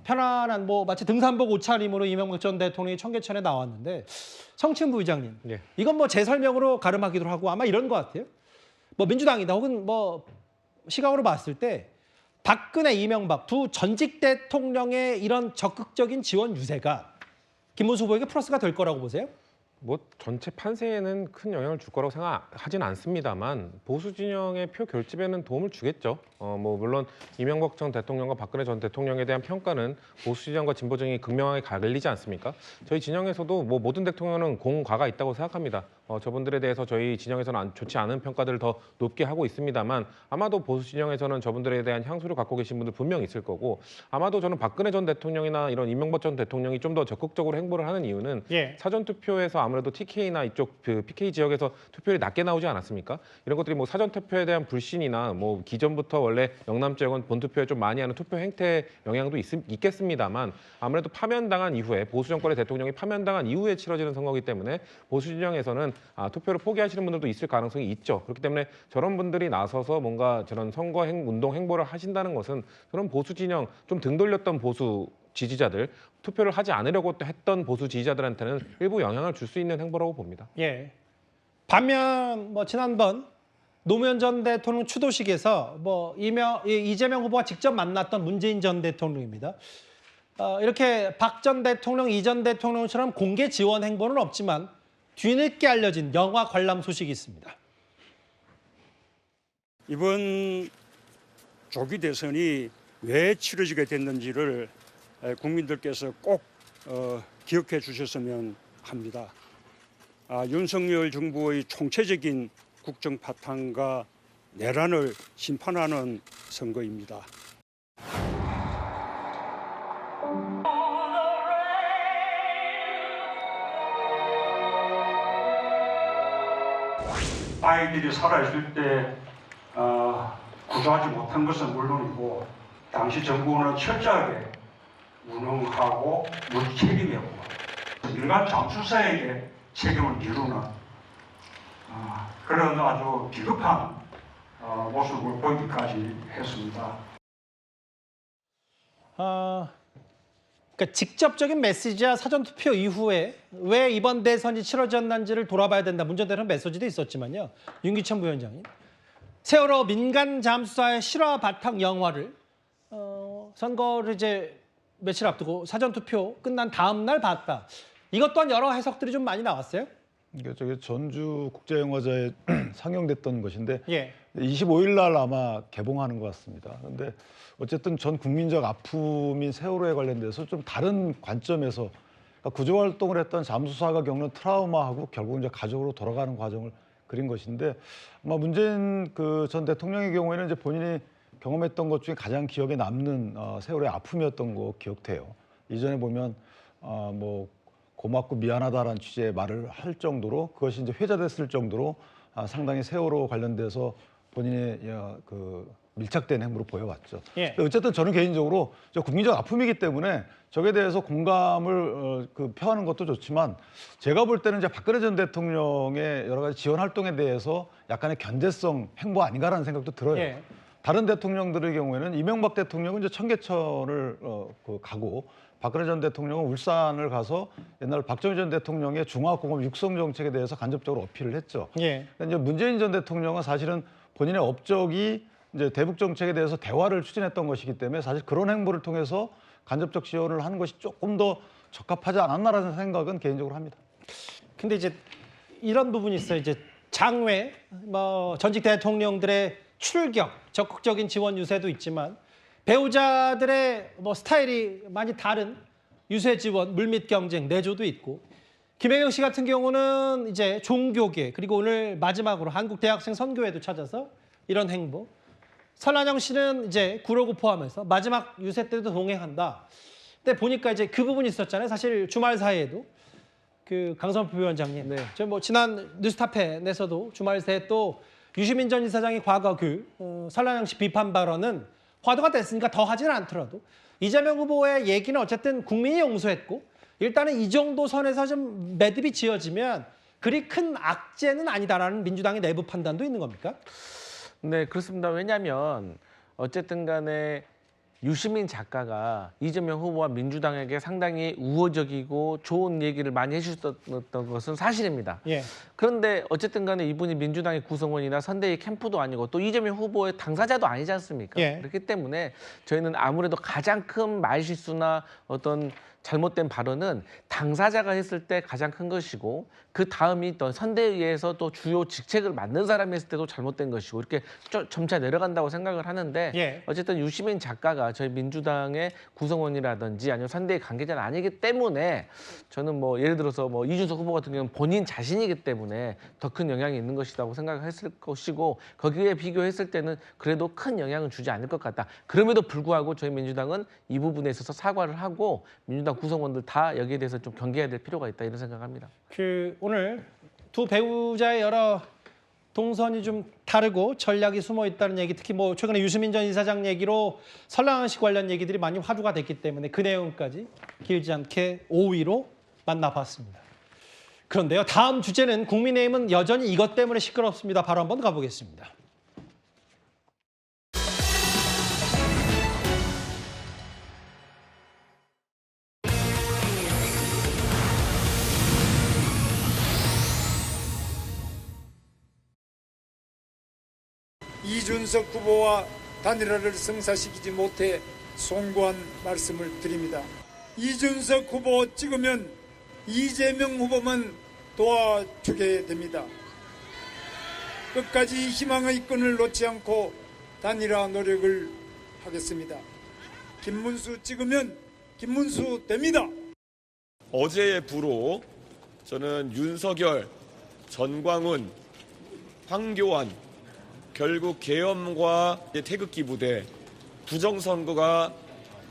편안한 뭐 마치 등산복 옷차림으로 이명박 전 대통령이 청계천에 나왔는데 성층 부의장님, 이건 뭐 제 설명으로 가름하기도 하고 아마 이런 것 같아요. 뭐 민주당이다 혹은 뭐 시각으로 봤을 때 박근혜, 이명박 두 전직 대통령의 이런 적극적인 지원 유세가 김문수 후보에게 플러스가 될 거라고 보세요? 뭐 전체 판세에는 큰 영향을 줄 거라고 생각하진 않습니다만 보수 진영의 표 결집에는 도움을 주겠죠. 뭐 물론 이명박 전 대통령과 박근혜 전 대통령에 대한 평가는 보수 진영과 진보 진영이 극명하게 갈리지 않습니까? 저희 진영에서도 뭐 모든 대통령은 공과가 있다고 생각합니다. 저분들에 대해서 저희 진영에서는 좋지 않은 평가들을 더 높게 하고 있습니다만 아마도 보수 진영에서는 저분들에 대한 향수를 갖고 계신 분들 분명히 있을 거고 아마도 저는 박근혜 전 대통령이나 이런 이명박 전 대통령이 좀 더 적극적으로 행보를 하는 이유는 사전투표에서 아무래도 TK나 이쪽 그 PK 지역에서 투표율이 낮게 나오지 않았습니까? 이런 것들이 뭐 사전투표에 대한 불신이나 뭐 기존부터 원래 영남 지역은 본투표에 좀 많이 하는 투표 행태 영향도 있겠습니다만 아무래도 파면당한 이후에 보수 정권의 대통령이 파면당한 이후에 치러지는 선거이기 때문에 보수 진영에서는 투표를 포기하시는 분들도 있을 가능성이 있죠. 그렇기 때문에 저런 분들이 나서서 뭔가 저런 선거 운동 행보를 하신다는 것은 저런 보수 진영 좀 등 돌렸던 보수 지지자들 투표를 하지 않으려고 했던 보수 지지자들한테는 일부 영향을 줄 수 있는 행보라고 봅니다. 예. 반면 뭐 지난번 노무현 전 대통령 추도식에서 뭐 이재명 후보가 직접 만났던 문재인 전 대통령입니다. 이렇게 박 전 대통령, 이 전 대통령처럼 공개 지원 행보는 없지만 뒤늦게 알려진 영화 관람 소식이 있습니다. 이번 조기 대선이 왜 치러지게 됐는지를 국민들께서 꼭 기억해 주셨으면 합니다. 윤석열 정부의 총체적인 국정 파탄과 내란을 심판하는 선거입니다. 아이들이 살아있을 때 구조하지 못한 것은 물론이고 당시 정부는 철저하게 운영하고 무책임이었고 민간 잠수사에게 책임을 미루는 그런 아주 비겁한 모습을 보이기까지 했습니다. 그러니까 직접적인 메시지야 사전투표 이후에 왜 이번 대선이 치러졌는지를 돌아봐야 된다. 문 전 대통령 메시지도 있었지만요. 윤기천 부위원장이 세월호 민간 잠수사의 실화 바탕 영화를 선거를 이제 며칠 앞두고 사전투표 끝난 다음 날 봤다. 이것 또한 여러 해석들이 좀 많이 나왔어요. 이게 저기 전주 국제영화제에 상영됐던 것인데 예. 25일 날 아마 개봉하는 것 같습니다. 그런데 어쨌든 전 국민적 아픔인 세월호에 관련돼서 좀 다른 관점에서 그러니까 구조활동을 했던 잠수사가 겪는 트라우마하고 결국 이제 가족으로 돌아가는 과정을 그린 것인데 아마 문재인 그 전 대통령의 경우에는 이제 본인이 경험했던 것 중에 가장 기억에 남는 세월호의 아픔이었던 거 기억돼요. 이전에 보면 뭐 고맙고 미안하다라는 취지의 말을 할 정도로 그것이 이제 회자됐을 정도로 상당히 세월호 관련돼서 본인의 그 밀착된 행보로 보여왔죠. 예. 어쨌든 저는 개인적으로 국민적 아픔이기 때문에 저에 대해서 공감을 표하는 것도 좋지만 제가 볼 때는 이제 박근혜 전 대통령의 여러 가지 지원 활동에 대해서 약간의 견제성 행보 아닌가라는 생각도 들어요. 예. 다른 대통령들의 경우에는 이명박 대통령은 이제 청계천을 가고 박근혜 전 대통령은 울산을 가서 옛날 박정희 전 대통령의 중화공업 육성 정책에 대해서 간접적으로 어필을 했죠. 예. 이제 문재인 전 대통령은 사실은 본인의 업적이 이제 대북 정책에 대해서 대화를 추진했던 것이기 때문에 사실 그런 행보를 통해서 간접적 지원을 하는 것이 조금 더 적합하지 않았나라는 생각은 개인적으로 합니다. 근데 이제 이런 부분이 있어요. 이제 장외 뭐 전직 대통령들의 출격, 적극적인 지원 유세도 있지만 배우자들의 뭐 스타일이 많이 다른 유세 지원, 물밑 경쟁, 내조도 있고 김혜경 씨 같은 경우는 이제 종교계 그리고 오늘 마지막으로 한국 대학생 선교회도 찾아서 이런 행보. 설한영 씨는 이제 9.19 포함해서 마지막 유세 때도 동행한다. 근데 보니까 이제 그 부분이 있었잖아요. 사실 주말 사이에도 그 강선표 위원장님, 네. 저 뭐 지난 뉴스타팬에서도 주말 새에 또 유시민 전 이사장이 과거 설한영 씨 비판 발언은 화두가 됐으니까 더 하지는 않더라도 이재명 후보의 얘기는 어쨌든 국민이 용서했고 일단은 이 정도 선에서 좀 매듭이 지어지면 그리 큰 악재는 아니다라는 민주당의 내부 판단도 있는 겁니까? 네, 그렇습니다. 왜냐하면 어쨌든 간에 유시민 작가가 이재명 후보와 민주당에게 상당히 우호적이고 좋은 얘기를 많이 해주셨던 것은 사실입니다. 예. 그런데 어쨌든 간에 이분이 민주당의 구성원이나 선대위 캠프도 아니고 또 이재명 후보의 당사자도 아니지 않습니까? 예. 그렇기 때문에 저희는 아무래도 가장 큰 말실수나 어떤 잘못된 발언은 당사자가 했을 때 가장 큰 것이고 그 다음이 또 선대위에서 또 주요 직책을 맡는 사람이 했을 때도 잘못된 것이고 이렇게 점차 내려간다고 생각을 하는데 예. 어쨌든 유시민 작가가 저희 민주당의 구성원이라든지 아니면 선대위 관계자는 아니기 때문에 저는 뭐 예를 들어서 뭐 이준석 후보 같은 경우는 본인 자신이기 때문에 더 큰 영향이 있는 것이라고 생각했을 것이고 거기에 비교했을 때는 그래도 큰 영향은 주지 않을 것 같다. 그럼에도 불구하고 저희 민주당은 이 부분에 있어서 사과를 하고 민주당 구성원들 다 여기에 대해서 좀 경계해야 될 필요가 있다 이런 생각합니다. 오늘 두 배우자의 여러 동선이 좀 다르고 전략이 숨어 있다는 얘기, 특히 뭐 최근에 유시민 전 이사장 얘기로 설랑한 씨 관련 얘기들이 많이 화두가 됐기 때문에 그 내용까지 길지 않게 5위로 만나봤습니다. 그런데요, 다음 주제는 국민의힘은 여전히 이것 때문에 시끄럽습니다. 바로 한번 가보겠습니다. 이준석 후보와 단일화를 성사시키지 못해 송구한 말씀을 드립니다. 이준석 후보 찍으면 이재명 후보만 도와주게 됩니다. 끝까지 희망의 끈을 놓지 않고 단일화 노력을 하겠습니다. 김문수 찍으면 김문수 됩니다. 어제의 부로 저는 윤석열, 전광훈, 황교안 결국 계엄과 태극기 부대, 부정선거가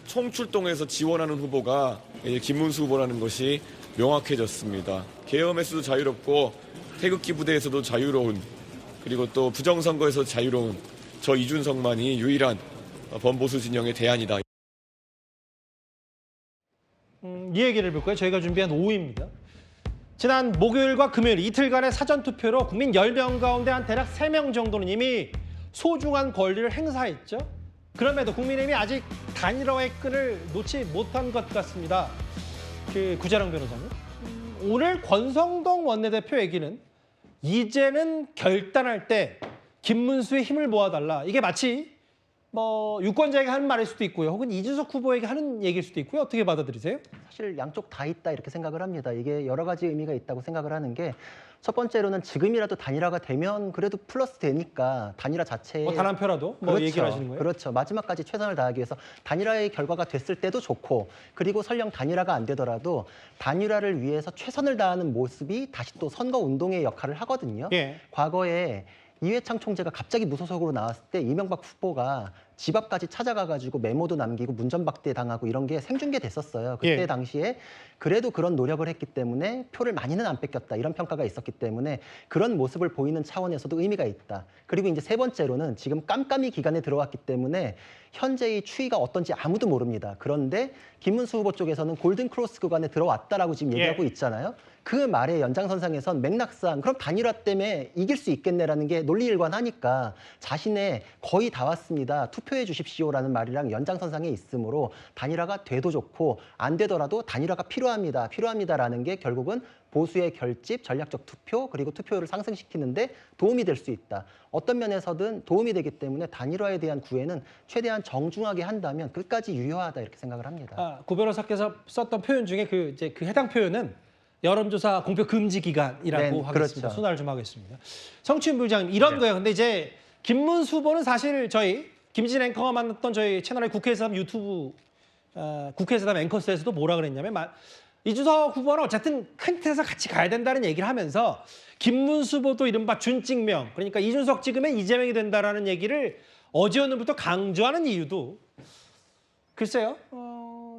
총출동해서 지원하는 후보가 김문수 후보라는 것이 명확해졌습니다. 계엄에서도 자유롭고 태극기 부대에서도 자유로운 그리고 또 부정선거에서 자유로운 저 이준석만이 유일한 범보수 진영의 대안이다. 이 얘기를 볼 거예요. 저희가 준비한 5위입니다. 지난 목요일과 금요일 이틀간의 사전투표로 국민 10명 가운데 한 대략 3명 정도는 이미 소중한 권리를 행사했죠. 그럼에도 국민의힘이 아직 단일화의 끈을 놓지 못한 것 같습니다. 구자령 변호사님. 오늘 권성동 원내대표 얘기는 이제는 결단할 때 김문수의 힘을 모아달라. 이게 마치 뭐 유권자에게 하는 말일 수도 있고요. 혹은 이준석 후보에게 하는 얘기일 수도 있고요. 어떻게 받아들이세요? 사실 양쪽 다 있다 이렇게 생각을 합니다. 이게 여러 가지 의미가 있다고 생각을 하는 게 첫 번째로는 지금이라도 단일화가 되면 그래도 플러스 되니까 단일화 자체에 단 한 표라도 뭐 그렇죠. 얘기를 하시는 거예요? 그렇죠. 마지막까지 최선을 다하기 위해서 단일화의 결과가 됐을 때도 좋고 그리고 설령 단일화가 안 되더라도 단일화를 위해서 최선을 다하는 모습이 다시 또 선거 운동의 역할을 하거든요. 예. 과거에 이회창 총재가 갑자기 무소속으로 나왔을 때 이명박 후보가 집 앞까지 찾아가가지고 메모도 남기고 문전박대 당하고 이런 게 생중계됐었어요. 그때 예. 당시에 그래도 그런 노력을 했기 때문에 표를 많이는 안 뺏겼다 이런 평가가 있었기 때문에 그런 모습을 보이는 차원에서도 의미가 있다. 그리고 이제 세 번째로는 지금 깜깜이 기간에 들어왔기 때문에 현재의 추이가 어떤지 아무도 모릅니다. 그런데 김문수 후보 쪽에서는 골든 크로스 구간에 들어왔다라고 지금 얘기하고 있잖아요. 그 말의 연장선상에선 맥락상 그럼 단일화 때문에 이길 수 있겠네라는 게 논리일관하니까 자신의 거의 다 왔습니다. 투표해 주십시오라는 말이랑 연장선상에 있으므로 단일화가 돼도 좋고 안 되더라도 단일화가 필요합니다라는 게 결국은 보수의 결집, 전략적 투표, 그리고 투표율을 상승시키는데 도움이 될 수 있다. 어떤 면에서든 도움이 되기 때문에 단일화에 대한 구애는 최대한 정중하게 한다면 끝까지 유효하다 이렇게 생각을 합니다. 고 변호사께서 썼던 표현 중에 그 해당 표현은 여론조사 공표 금지 기간이라고 네, 하겠습니다. 그렇죠. 순화를 좀 하겠습니다. 성추인 부장님 이런 거예요. 근데 이제 김문수 후보는 사실 저희 김진 앵커가 만났던 저희 채널의 국회의사담 유튜브 국회의사담 앵커스에서도 뭐라 그랬냐면 이준석 후보는 어쨌든 큰 틀에서 같이 가야 된다는 얘기를 하면서 김문수 후보도 이른바 준찍명 그러니까 이준석 찍으면 이재명이 된다라는 얘기를 어제 오늘부터 강조하는 이유도 글쎄요.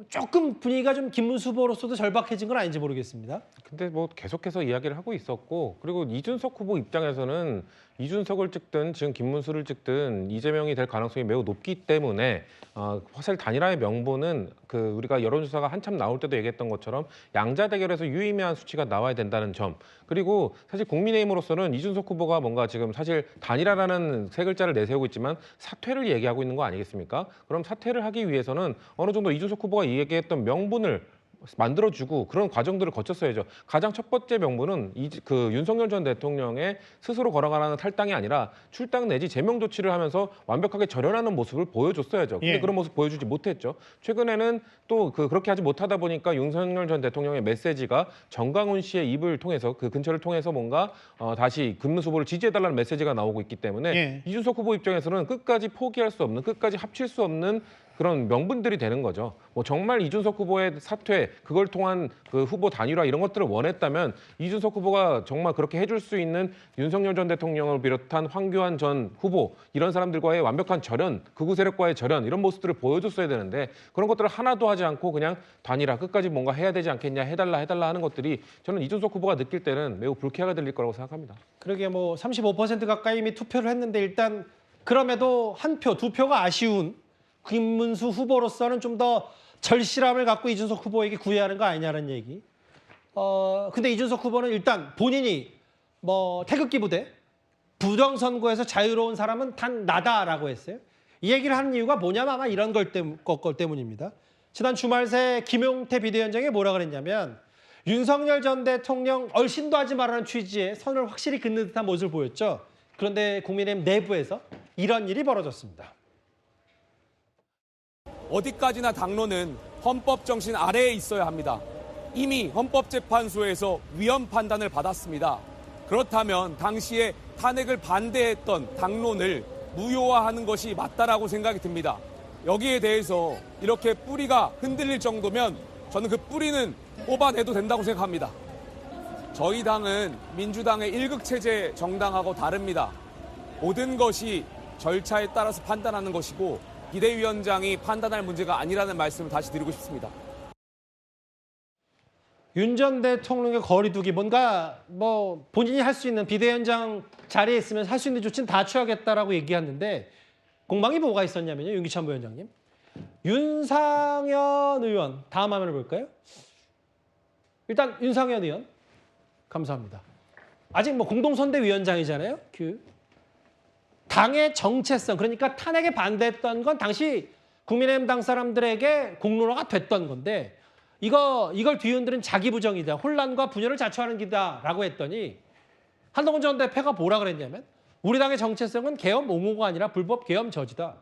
조금 분위기가 좀 김문수 후보로서도 절박해진 건 아닌지 모르겠습니다. 근데 뭐 계속해서 이야기를 하고 있었고 그리고 이준석 후보 입장에서는 이준석을 찍든 지금 김문수를 찍든 이재명이 될 가능성이 매우 높기 때문에 사실 단일화의 명분은 우리가 여론조사가 한참 나올 때도 얘기했던 것처럼 양자 대결에서 유의미한 수치가 나와야 된다는 점 그리고 사실 국민의힘으로서는 이준석 후보가 뭔가 지금 사실 단일화라는 세 글자를 내세우고 있지만 사퇴를 얘기하고 있는 거 아니겠습니까? 그럼 사퇴를 하기 위해서는 어느 정도 이준석 후보가 얘기했던 명분을 만들어주고 그런 과정들을 거쳤어야죠. 가장 첫 번째 명분은 윤석열 전 대통령의 스스로 걸어가는 탈당이 아니라 출당 내지 제명 조치를 하면서 완벽하게 절연하는 모습을 보여줬어야죠. 근데 그런 모습 보여주지 못했죠. 최근에는 또 그렇게 하지 못하다 보니까 윤석열 전 대통령의 메시지가 정강훈 씨의 입을 통해서 그 근처를 통해서 뭔가 다시 김문수 후보를 지지해달라는 메시지가 나오고 있기 때문에 이준석 후보 입장에서는 끝까지 포기할 수 없는 끝까지 합칠 수 없는 그런 명분들이 되는 거죠. 뭐 정말 이준석 후보의 사퇴, 그걸 통한 그 후보 단일화 이런 것들을 원했다면 이준석 후보가 정말 그렇게 해줄 수 있는 윤석열 전 대통령을 비롯한 황교안 전 후보 이런 사람들과의 완벽한 절연, 극우 세력과의 절연 이런 모습들을 보여줬어야 되는데 그런 것들을 하나도 하지 않고 그냥 단일화 끝까지 뭔가 해야 되지 않겠냐 해달라 하는 것들이 저는 이준석 후보가 느낄 때는 매우 불쾌하게 들릴 거라고 생각합니다. 그러게 뭐 35% 가까이 이미 투표를 했는데 일단 그럼에도 한 표, 두 표가 아쉬운 김문수 후보로서는 좀 더 절실함을 갖고 이준석 후보에게 구애하는 거 아니냐는 얘기. 근데 이준석 후보는 일단 본인이 뭐 태극기 부대, 부정선거에서 자유로운 사람은 단 나다라고 했어요. 이 얘기를 하는 이유가 뭐냐면 아마 이런 것 때문입니다. 지난 주말 새 김용태 비대위원장이 뭐라 그랬냐면 윤석열 전 대통령 얼씬도 하지 말라는 취지의 선을 확실히 긋는 듯한 모습을 보였죠. 그런데 국민의힘 내부에서 이런 일이 벌어졌습니다. 어디까지나 당론은 헌법 정신 아래에 있어야 합니다. 이미 헌법재판소에서 위헌 판단을 받았습니다. 그렇다면 당시에 탄핵을 반대했던 당론을 무효화하는 것이 맞다라고 생각이 듭니다. 여기에 대해서 이렇게 뿌리가 흔들릴 정도면 저는 그 뿌리는 뽑아내도 된다고 생각합니다. 저희 당은 민주당의 일극체제 정당하고 다릅니다. 모든 것이 절차에 따라서 판단하는 것이고 비대위원장이 판단할 문제가 아니라는 말씀을 다시 드리고 싶습니다. 윤 전 대통령의 거리두기 뭔가 뭐 본인이 할 수 있는 비대위원장 자리에 있으면 할 수 있는 조치는 다 취하겠다라고 얘기했는데 공방이 뭐가 있었냐면요. 윤기찬 부위원장님. 윤상현 의원 다음 화면을 볼까요? 일단 윤상현 의원 감사합니다. 아직 뭐 공동선대위원장이잖아요. 당의 정체성, 그러니까 탄핵에 반대했던 건 당시 국민의힘 당 사람들에게 공론화가 됐던 건데 이걸 뒤흔드는 자기 부정이다. 혼란과 분열을 자초하는 기다라고 했더니 한동훈 전 대표가 뭐라 그랬냐면 우리 당의 정체성은 계엄 옹호가 아니라 불법 계엄 저지다.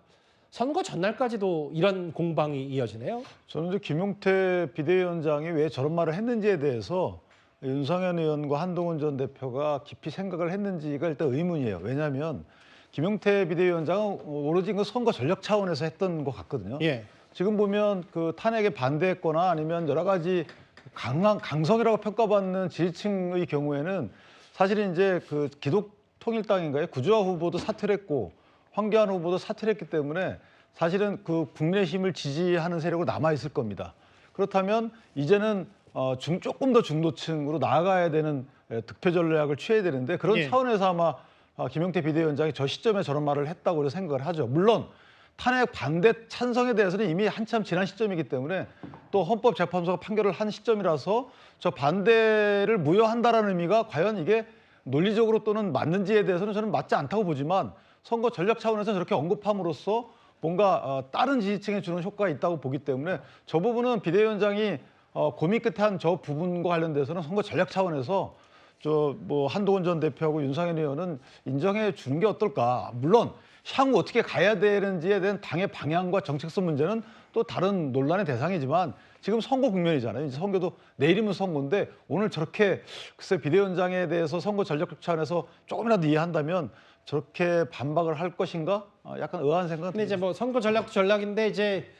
선거 전날까지도 이런 공방이 이어지네요. 저는 이제 김용태 비대위원장이 왜 저런 말을 했는지에 대해서 윤상현 의원과 한동훈 전 대표가 깊이 생각을 했는지가 일단 의문이에요. 왜냐하면 김용태 비대위원장은 오로지 그 선거 전략 차원에서 했던 것 같거든요. 지금 보면 그 탄핵에 반대했거나 아니면 여러 가지 강성이라고 평가받는 지지층의 경우에는 사실은 이제 그 기독통일당인가요? 구주화 후보도 사퇴를 했고 황교안 후보도 사퇴를 했기 때문에 사실은 그 국내심을 지지하는 세력으로 남아 있을 겁니다. 그렇다면 이제는 조금 더 중도층으로 나아가야 되는 득표 전략을 취해야 되는데 그런 예. 차원에서 아마 김용태 비대위원장이 저 시점에 저런 말을 했다고 생각을 하죠. 물론 탄핵 반대 찬성에 대해서는 이미 한참 지난 시점이기 때문에 또 헌법재판소가 판결을 한 시점이라서 저 반대를 무효한다라는 의미가 과연 이게 논리적으로 또는 맞는지에 대해서는 저는 맞지 않다고 보지만 선거 전략 차원에서 저렇게 언급함으로써 뭔가 다른 지지층에 주는 효과가 있다고 보기 때문에 저 부분은 비대위원장이 고민 끝에 한 저 부분과 관련돼서는 선거 전략 차원에서 한동훈 전 대표하고 윤상현 의원은 인정해 주는 게 어떨까. 물론 향후 어떻게 가야 되는지에 대한 당의 방향과 정책성 문제는 또 다른 논란의 대상이지만 지금 선거 국면이잖아요. 이제 선거도 내일이면 선거인데 오늘 저렇게 글쎄 비대위원장에 대해서 선거 전략 차원에서 조금이라도 이해한다면 저렇게 반박을 할 것인가? 약간 의아한 생각은. 근데 이제 뭐 선거 전략도 전략인데 이제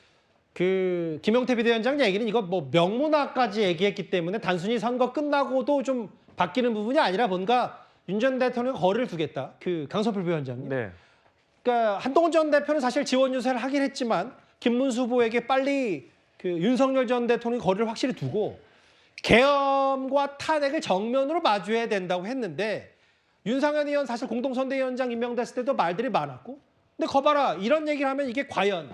그 김용태 비대위원장 얘기는 이거 뭐 명문화까지 얘기했기 때문에 단순히 선거 끝나고도 좀 바뀌는 부분이 아니라 뭔가 윤 전 대통령 거리를 두겠다. 그 강성필 부위원장님. 네. 그러니까 한동훈 전 대표는 사실 지원 유세를 하긴 했지만 김문수 후보에게 빨리 그 윤석열 전 대통령이 거리를 확실히 두고 계엄과 탄핵을 정면으로 마주해야 된다고 했는데 윤상현 의원 사실 공동선대위원장 임명됐을 때도 말들이 많았고 근데 거봐라 이런 얘기를 하면 이게 과연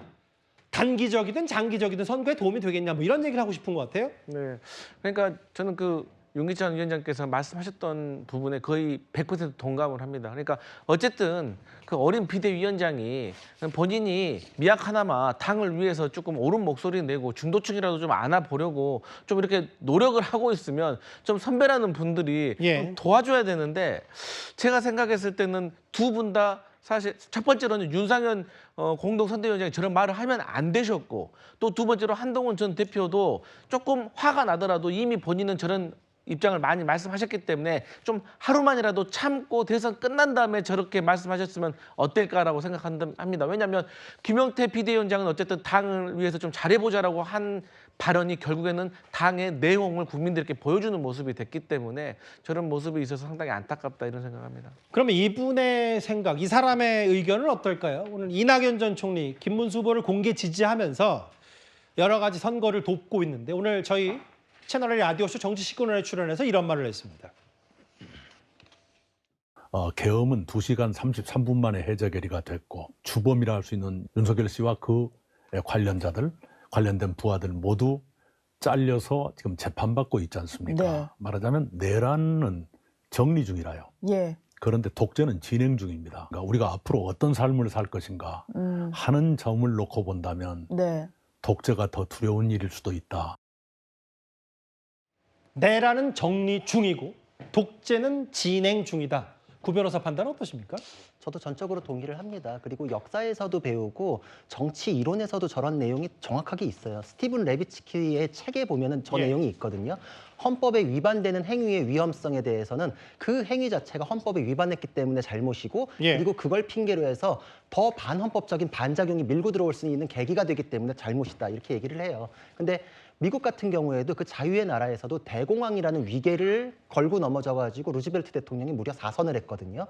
단기적이든 장기적이든 선거에 도움이 되겠냐 뭐 이런 얘기를 하고 싶은 것 같아요. 네. 그러니까 저는 그 윤기찬 위원장께서 말씀하셨던 부분에 거의 100% 동감을 합니다. 그러니까 어쨌든 그 어린 비대위원장이 본인이 미약하나마 당을 위해서 조금 옳은 목소리 내고 중도층이라도 좀 안아보려고 좀 이렇게 노력을 하고 있으면 좀 선배라는 분들이 좀 도와줘야 되는데 제가 생각했을 때는 두 분 다 사실 첫 번째로는 윤상현 공동선대위원장이 저런 말을 하면 안 되셨고 또 두 번째로 한동훈 전 대표도 조금 화가 나더라도 이미 본인은 저런 입장을 많이 말씀하셨기 때문에 좀 하루만이라도 참고 대선 끝난 다음에 저렇게 말씀하셨으면 어떨까라고 생각합니다. 왜냐하면 김용태 비대위원장은 어쨌든 당을 위해서 좀 잘해보자라고 한 발언이 결국에는 당의 내용을 국민들께 보여주는 모습이 됐기 때문에 저런 모습이 있어서 상당히 안타깝다 이런 생각합니다. 그러면 이분의 생각, 이 사람의 의견은 어떨까요? 오늘 이낙연 전 총리, 김문수 후보를 공개 지지하면서 여러 가지 선거를 돕고 있는데 오늘 저희 채널의 라디오쇼 정치시그널에 출연해서 이런 말을 했습니다. 계엄은 2시간 33분 만에 해제 결의가 됐고 주범이라 할 수 있는 윤석열 씨와 그 관련자들, 관련된 부하들 모두 잘려서 지금 재판받고 있지 않습니까? 네. 말하자면 내란은 정리 중이라요. 예. 그런데 독재는 진행 중입니다. 그러니까 우리가 앞으로 어떤 삶을 살 것인가 하는 점을 놓고 본다면 네. 독재가 더 두려운 일일 수도 있다. 내란은 정리 중이고 독재는 진행 중이다. 구 변호사 판단 어떠십니까? 저도 전적으로 동의를 합니다. 그리고 역사에서도 배우고 정치 이론에서도 저런 내용이 정확하게 있어요. 스티븐 레비츠키의 책에 보면은 저 내용이 있거든요. 헌법에 위반되는 행위의 위험성에 대해서는 그 행위 자체가 헌법에 위반했기 때문에 잘못이고 그리고 그걸 핑계로 해서 더 반헌법적인 반작용이 밀고 들어올 수 있는 계기가 되기 때문에 잘못이다 이렇게 얘기를 해요. 근데 미국 같은 경우에도 그 자유의 나라에서도 대공황이라는 위계를 걸고 넘어져가지고 루즈벨트 대통령이 무려 4선을 했거든요.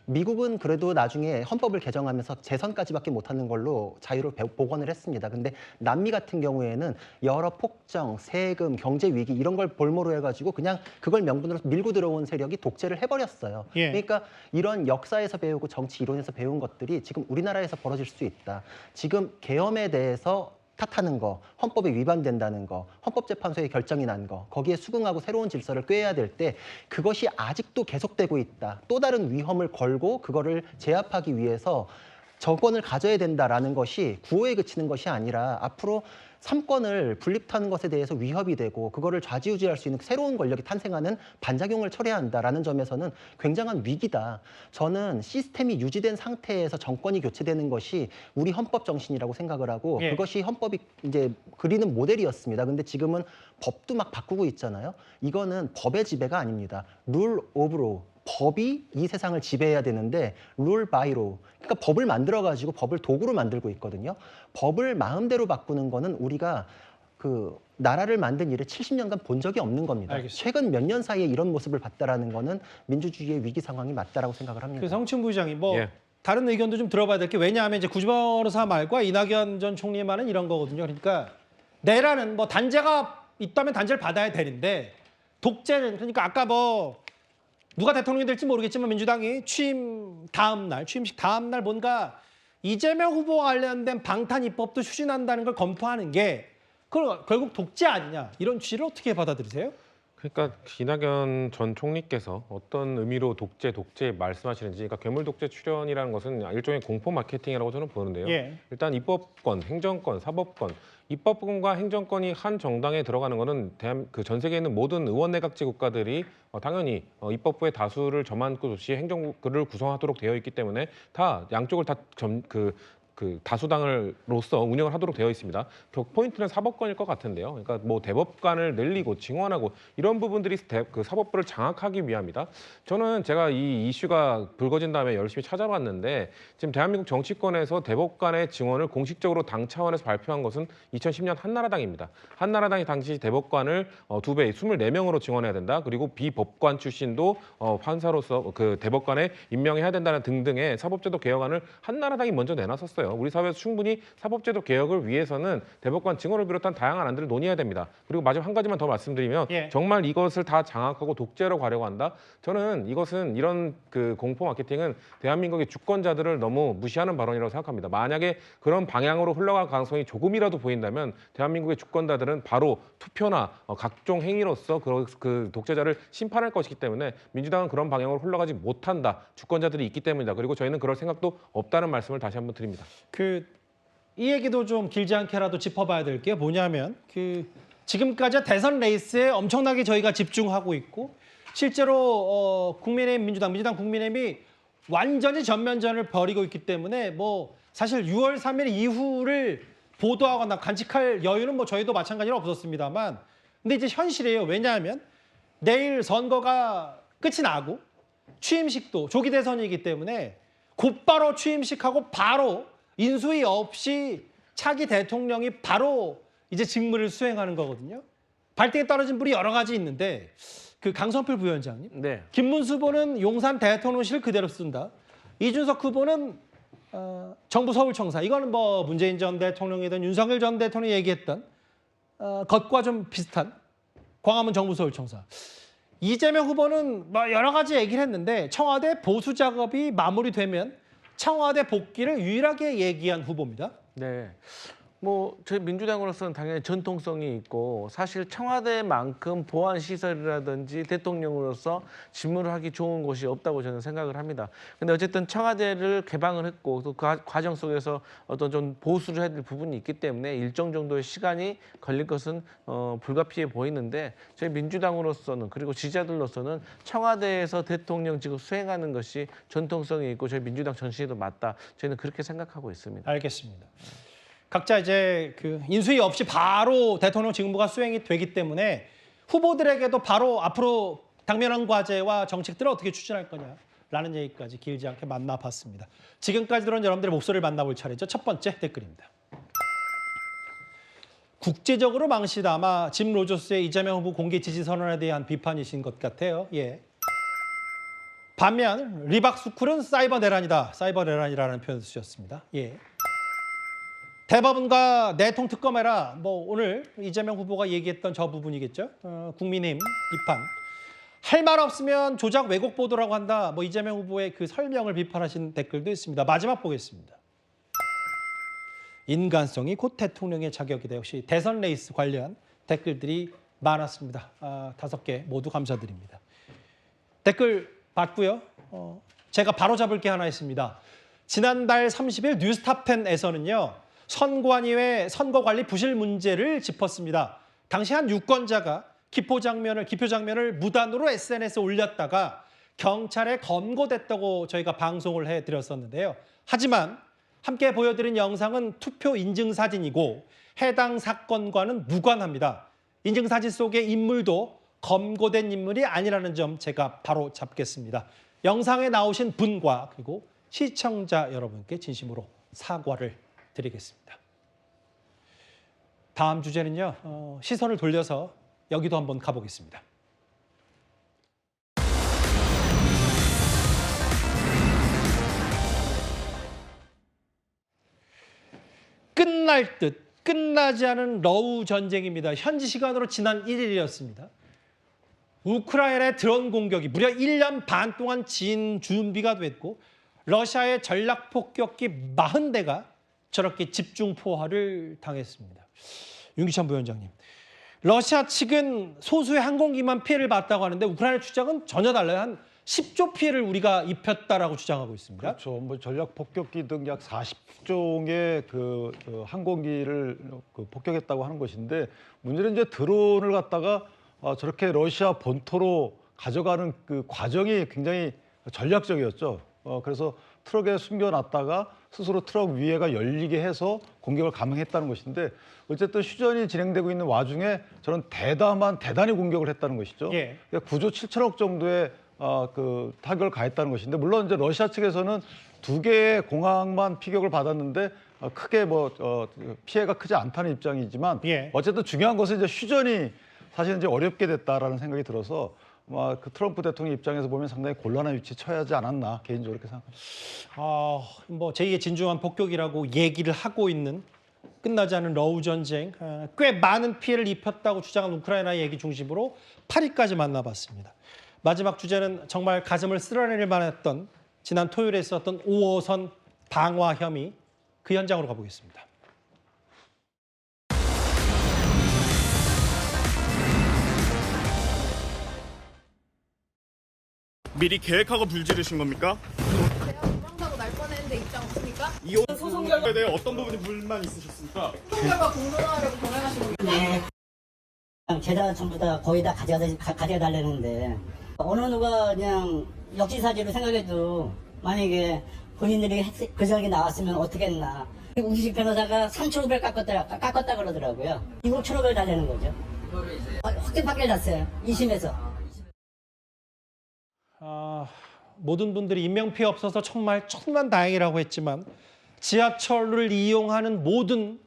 미국은 그래도 나중에 헌법을 개정하면서 재선까지밖에 못하는 걸로 자유를 복원을 했습니다. 근데 남미 같은 경우에는 여러 폭정, 세금, 경제 위기 이런 걸 볼모로 해가지고 그냥 그걸 명분으로 밀고 들어온 세력이 독재를 해버렸어요. 그러니까 이런 역사에서 배우고 정치 이론에서 배운 것들이 지금 우리나라에서 벌어질 수 있다. 지금 계엄에 대해서 탓하는 거, 헌법에 위반된다는 거, 헌법재판소의 결정이 난 거, 거기에 수긍하고 새로운 질서를 꾀해야 될 때 그것이 아직도 계속되고 있다. 또 다른 위험을 걸고 그거를 제압하기 위해서 정권을 가져야 된다라는 것이 구호에 그치는 것이 아니라 앞으로 삼권을 분립하는 것에 대해서 위협이 되고 그거를 좌지우지할 수 있는 새로운 권력이 탄생하는 반작용을 처리해야 한다라는 점에서는 굉장한 위기다. 저는 시스템이 유지된 상태에서 정권이 교체되는 것이 우리 헌법 정신이라고 생각을 하고 그것이 헌법이 이제 그리는 모델이었습니다. 근데 지금은 법도 막 바꾸고 있잖아요. 이거는 법의 지배가 아닙니다. 룰 오브 로. 법이 이 세상을 지배해야 되는데 룰 바이 로. 그러니까 법을 만들어가지고 법을 도구로 만들고 있거든요. 법을 마음대로 바꾸는 거는 우리가 그 나라를 만든 일을 70년간 본 적이 없는 겁니다. 알겠습니다. 최근 몇 년 사이에 이런 모습을 봤다라는 거는 민주주의의 위기 상황이 맞다라고 생각을 합니다. 그 성춘 부장이 뭐 다른 의견도 좀 들어봐야 될 게 왜냐하면 이제 구변호사 말과 이낙연 전 총리의 말은 이런 거거든요. 그러니까 내라는 뭐 단죄가 있다면 단죄를 받아야 되는데 독재는 그러니까 아까 뭐 누가 대통령이 될지 모르겠지만 민주당이 취임식 다음 날 뭔가 이재명 후보와 관련된 방탄 입법도 추진한다는 걸 검토하는 게 그걸 결국 독재 아니냐 이런 취지를 어떻게 받아들이세요? 그러니까 이낙연 전 총리께서 어떤 의미로 독재 말씀하시는지, 그러니까 괴물 독재 출연이라는 것은 일종의 공포 마케팅이라고 저는 보는데요. 예. 일단 입법권, 행정권, 사법권, 입법권과 행정권이 한 정당에 들어가는 것은 전 세계에 있는 모든 의원 내각제 국가들이 당연히 입법부의 다수를 점한 것이 행정부를 구성하도록 되어 있기 때문에 다 양쪽을 다 다수당으로서 운영을 하도록 되어 있습니다. 포인트는 사법권일 것 같은데요. 그러니까 뭐 대법관을 늘리고 증원하고 이런 부분들이 그 사법부를 장악하기 위함이다. 저는 제가 이 이슈가 불거진 다음에 열심히 찾아봤는데 지금 대한민국 정치권에서 대법관의 증원을 공식적으로 당 차원에서 발표한 것은 2010년 한나라당입니다. 한나라당이 당시 대법관을 2배, 24명으로 증원해야 된다. 그리고 비법관 출신도 판사로서 그 대법관에 임명해야 된다는 등등의 사법제도 개혁안을 한나라당이 먼저 내놨었어요. 우리 사회에서 충분히 사법제도 개혁을 위해서는 대법관 증언을 비롯한 다양한 안들을 논의해야 됩니다. 그리고 마지막 한 가지만 더 말씀드리면 정말 이것을 다 장악하고 독재로 가려고 한다? 저는 이것은 이런 그 공포 마케팅은 대한민국의 주권자들을 너무 무시하는 발언이라고 생각합니다. 만약에 그런 방향으로 흘러갈 가능성이 조금이라도 보인다면 대한민국의 주권자들은 바로 투표나 각종 행위로서 그 독재자를 심판할 것이기 때문에 민주당은 그런 방향으로 흘러가지 못한다. 주권자들이 있기 때문이다. 그리고 저희는 그럴 생각도 없다는 말씀을 다시 한번 드립니다. 이 얘기도 좀 길지 않게라도 짚어봐야 될 게 뭐냐면 지금까지 대선 레이스에 엄청나게 저희가 집중하고 있고 실제로 국민의힘 민주당 국민의힘이 완전히 전면전을 벌이고 있기 때문에 뭐 사실 6월 3일 이후를 보도하거나 간직할 여유는 뭐 저희도 마찬가지로 없었습니다만 근데 이제 현실이에요. 왜냐하면 내일 선거가 끝이 나고 취임식도 조기 대선이기 때문에 곧바로 취임식하고 바로 인수위 없이 차기 대통령이 바로 이제 직무를 수행하는 거거든요. 발등에 떨어진 불이 여러 가지 있는데 그 강성필 부위원장님, 네. 김문수 후보는 용산 대통령실 그대로 쓴다. 이준석 후보는 정부 서울청사. 이거는 뭐 문재인 전 대통령이든 윤석열 전 대통령이 얘기했던 것과 좀 비슷한 광화문 정부 서울청사. 이재명 후보는 뭐 여러 가지 얘기를 했는데 청와대 보수 작업이 마무리되면 청와대 복귀를 유일하게 얘기한 후보입니다. 네. 뭐 저희 민주당으로서는 당연히 전통성이 있고 사실 청와대만큼 보안 시설이라든지 대통령으로서 직무를 하기 좋은 곳이 없다고 저는 생각을 합니다. 근데 어쨌든 청와대를 개방을 했고 또 그 과정 속에서 어떤 좀 보수를 해야 될 부분이 있기 때문에 일정 정도의 시간이 걸릴 것은 불가피해 보이는데 저희 민주당으로서는 그리고 지지자들로서는 청와대에서 대통령 직을 수행하는 것이 전통성이 있고 저희 민주당 전신에도 맞다. 저희는 그렇게 생각하고 있습니다. 알겠습니다. 각자 이제 인수위 없이 바로 대통령 직무가 수행이 되기 때문에 후보들에게도 바로 앞으로 당면한 과제와 정책들을 어떻게 추진할 거냐라는 얘기까지 길지 않게 만나봤습니다. 지금까지 들은 여러분들의 목소리를 만나볼 차례죠. 첫 번째 댓글입니다. 국제적으로 망시다. 아마 짐 로저스의 이재명 후보 공개 지지 선언에 대한 비판이신 것 같아요. 예. 반면 리박스쿨은 사이버 내란이다. 사이버 내란이라는 표현을 쓰셨습니다. 예. 대법원과 내통 특검해라. 뭐 오늘 이재명 후보가 얘기했던 저 부분이겠죠. 국민의힘 비판. 할 말 없으면 조작 왜곡 보도라고 한다. 뭐 이재명 후보의 그 설명을 비판하신 댓글도 있습니다. 마지막 보겠습니다. 인간성이 곧 대통령의 자격이다. 역시 대선 레이스 관련 댓글들이 많았습니다. 5개 모두 감사드립니다. 댓글 봤고요. 제가 바로 잡을 게 하나 있습니다. 지난달 30일 뉴스탑10에서는요. 선관위의 선거관리 부실 문제를 짚었습니다. 당시 한 유권자가 기표 장면을 무단으로 SNS에 올렸다가 경찰에 검거됐다고 저희가 방송을 해드렸었는데요. 하지만 함께 보여드린 영상은 투표 인증사진이고 해당 사건과는 무관합니다. 인증사진 속의 인물도 검거된 인물이 아니라는 점 제가 바로 잡겠습니다. 영상에 나오신 분과 그리고 시청자 여러분께 진심으로 사과를 드리겠습니다. 다음 주제는요. 시선을 돌려서 여기도 한번 가보겠습니다. 끝날 듯 끝나지 않은 러우 전쟁입니다. 현지 시간으로 지난 1일이었습니다. 우크라이나의 드론 공격이 무려 1년 반 동안 진 준비가 됐고 러시아의 전략 폭격기 40대가 저렇게 집중 포화를 당했습니다. 윤기찬 부위원장님, 러시아 측은 소수의 항공기만 피해를 봤다고 하는데 우크라이나 주장은 전혀 달라요. 한 10조 피해를 우리가 입혔다라고 주장하고 있습니다. 그렇죠. 뭐 전략 폭격기 등 약 40종의 그 항공기를 폭격했다고 하는 것인데 문제는 이제 드론을 갖다가 저렇게 러시아 본토로 가져가는 그 과정이 굉장히 전략적이었죠. 그래서 트럭에 숨겨놨다가 스스로 트럭 위에가 열리게 해서 공격을 감행했다는 것인데 어쨌든 휴전이 진행되고 있는 와중에 저런 대단히 공격을 했다는 것이죠. 예. 9조 7천억 정도의 그 타격을 가했다는 것인데 물론 이제 러시아 측에서는 2개의 공항만 피격을 받았는데 크게 피해가 크지 않다는 입장이지만 예. 어쨌든 중요한 것은 이제 휴전이 사실 이제 어렵게 됐다라는 생각이 들어서 그 트럼프 대통령 입장에서 보면 상당히 곤란한 위치에 처하지 않았나 개인적으로 그렇게 생각합니다. 뭐 제2의 진중한 폭격이라고 얘기를 하고 있는 끝나지 않은 러우 전쟁, 꽤 많은 피해를 입혔다고 주장한 우크라이나 얘기 중심으로 파리까지 만나봤습니다. 마지막 주제는 정말 가슴을 쓸어내릴 만했던 지난 토요일에 있었던 5호선 방화 혐의, 그 현장으로 가보겠습니다. 미리 계획하고 불지르신 겁니까? 제가 부정사고 날 뻔했는데 입장 없습니까? 이 소송 결과에 대해 어떤 부분에 불만 있으셨습니까? 소송 결과 공론화하려고 보내가신 겁니까? 네. 계좌 전부 다 거의 다 가져달라는데 어느 누가 그냥 역지사지로 생각해도 만약에 본인들이 그 자리에 나왔으면 어떻게 했나. 우식 변호사가 3,500 깎았다 그러더라고요. 7,500을 달라는 거죠. 확대 판결 났어요. 2심에서. 모든 분들이 인명피해 없어서 정말 천만 다행이라고 했지만 지하철을 이용하는 모든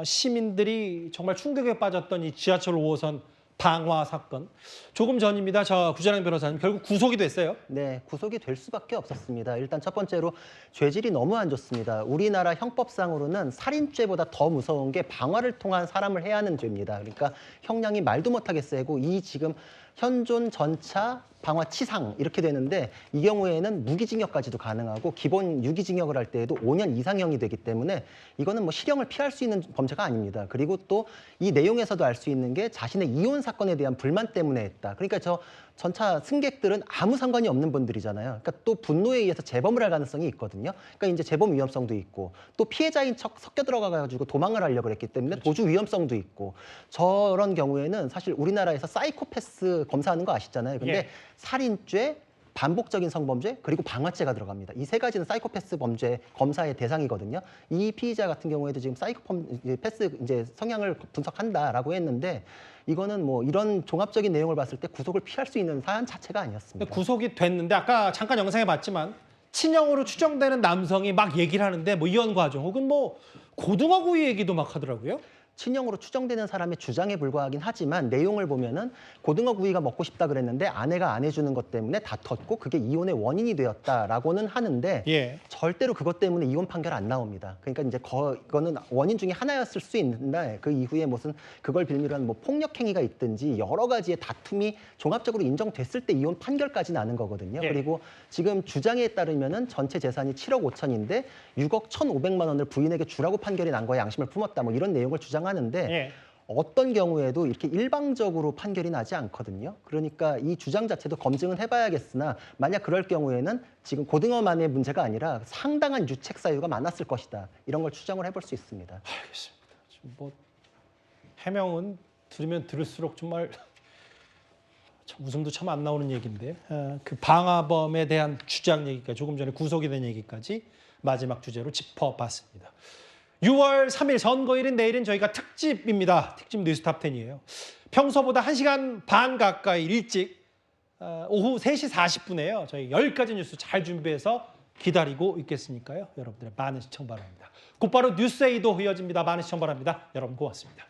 시민들이 정말 충격에 빠졌던 이 지하철 5호선 방화 사건. 조금 전입니다. 구자랑 변호사님, 결국 구속이 됐어요? 네, 구속이 될 수밖에 없었습니다. 일단 첫 번째로 죄질이 너무 안 좋습니다. 우리나라 형법상으로는 살인죄보다 더 무서운 게 방화를 통한 사람을 해야 하는 죄입니다. 그러니까 형량이 말도 못하게 세고 이 지금 현존 전차 방화치상 이렇게 되는데 이 경우에는 무기징역까지도 가능하고 기본 유기징역을 할 때에도 5년 이상형이 되기 때문에 이거는 뭐 실형을 피할 수 있는 범죄가 아닙니다. 그리고 또 이 내용에서도 알 수 있는 게 자신의 이혼 사건에 대한 불만 때문에 했다. 그러니까 저 전차 승객들은 아무 상관이 없는 분들이잖아요. 그러니까 또 분노에 의해서 재범을 할 가능성이 있거든요. 그러니까 이제 재범 위험성도 있고 또 피해자인 척 섞여 들어가가지고 도망을 하려고 했기 때문에 도주 위험성도 있고 저런 경우에는 사실 우리나라에서 사이코패스 검사하는 거 아시잖아요. 근데 예. 살인죄, 반복적인 성범죄 그리고 방화죄가 들어갑니다. 이 세 가지는 사이코패스 범죄 검사의 대상이거든요. 이 피의자 같은 경우에도 지금 사이코패스 이제 성향을 분석한다라고 했는데 이거는 뭐 이런 종합적인 내용을 봤을 때 구속을 피할 수 있는 사안 자체가 아니었습니다. 구속이 됐는데 아까 잠깐 영상에 봤지만 친형으로 추정되는 남성이 막 얘기를 하는데 뭐 이혼 과정 혹은 뭐 고등어 구이 얘기도 막 하더라고요. 친형으로 추정되는 사람의 주장에 불과하긴 하지만 내용을 보면은 고등어 구이가 먹고 싶다 그랬는데 아내가 안 해주는 것 때문에 다퉜고 그게 이혼의 원인이 되었다라고는 하는데 예. 절대로 그것 때문에 이혼 판결 안 나옵니다. 그러니까 이제 그거는 원인 중에 하나였을 수 있는데 그 이후에 무슨 그걸 빌미로 한 뭐 폭력 행위가 있든지 여러 가지의 다툼이 종합적으로 인정됐을 때 이혼 판결까지 나는 거거든요. 예. 그리고 지금 주장에 따르면은 전체 재산이 7억 5천인데 6억 1,500만 원을 부인에게 주라고 판결이 난 거에 양심을 품었다. 뭐 이런 내용을 주장하는데 예. 어떤 경우에도 이렇게 일방적으로 판결이 나지 않거든요. 그러니까 이 주장 자체도 검증은 해봐야겠으나 만약 그럴 경우에는 지금 고등어만의 문제가 아니라 상당한 유책 사유가 많았을 것이다. 이런 걸 추정을 해볼 수 있습니다. 알겠습니다. 지금 뭐 해명은 들으면 들을수록 정말 웃음도 참 안 나오는 얘기인데 그 방화범에 대한 주장 얘기까지 조금 전에 구속이 된 얘기까지 마지막 주제로 짚어봤습니다. 6월 3일 선거일인 내일은 저희가 특집입니다. 특집 뉴스탑 10이에요. 평소보다 1시간 반 가까이 일찍 오후 3시 40분에요. 저희 10가지 뉴스 잘 준비해서 기다리고 있겠으니까요. 여러분들의 많은 시청 바랍니다. 곧바로 뉴스에이도 이어집니다. 많은 시청 바랍니다. 여러분 고맙습니다.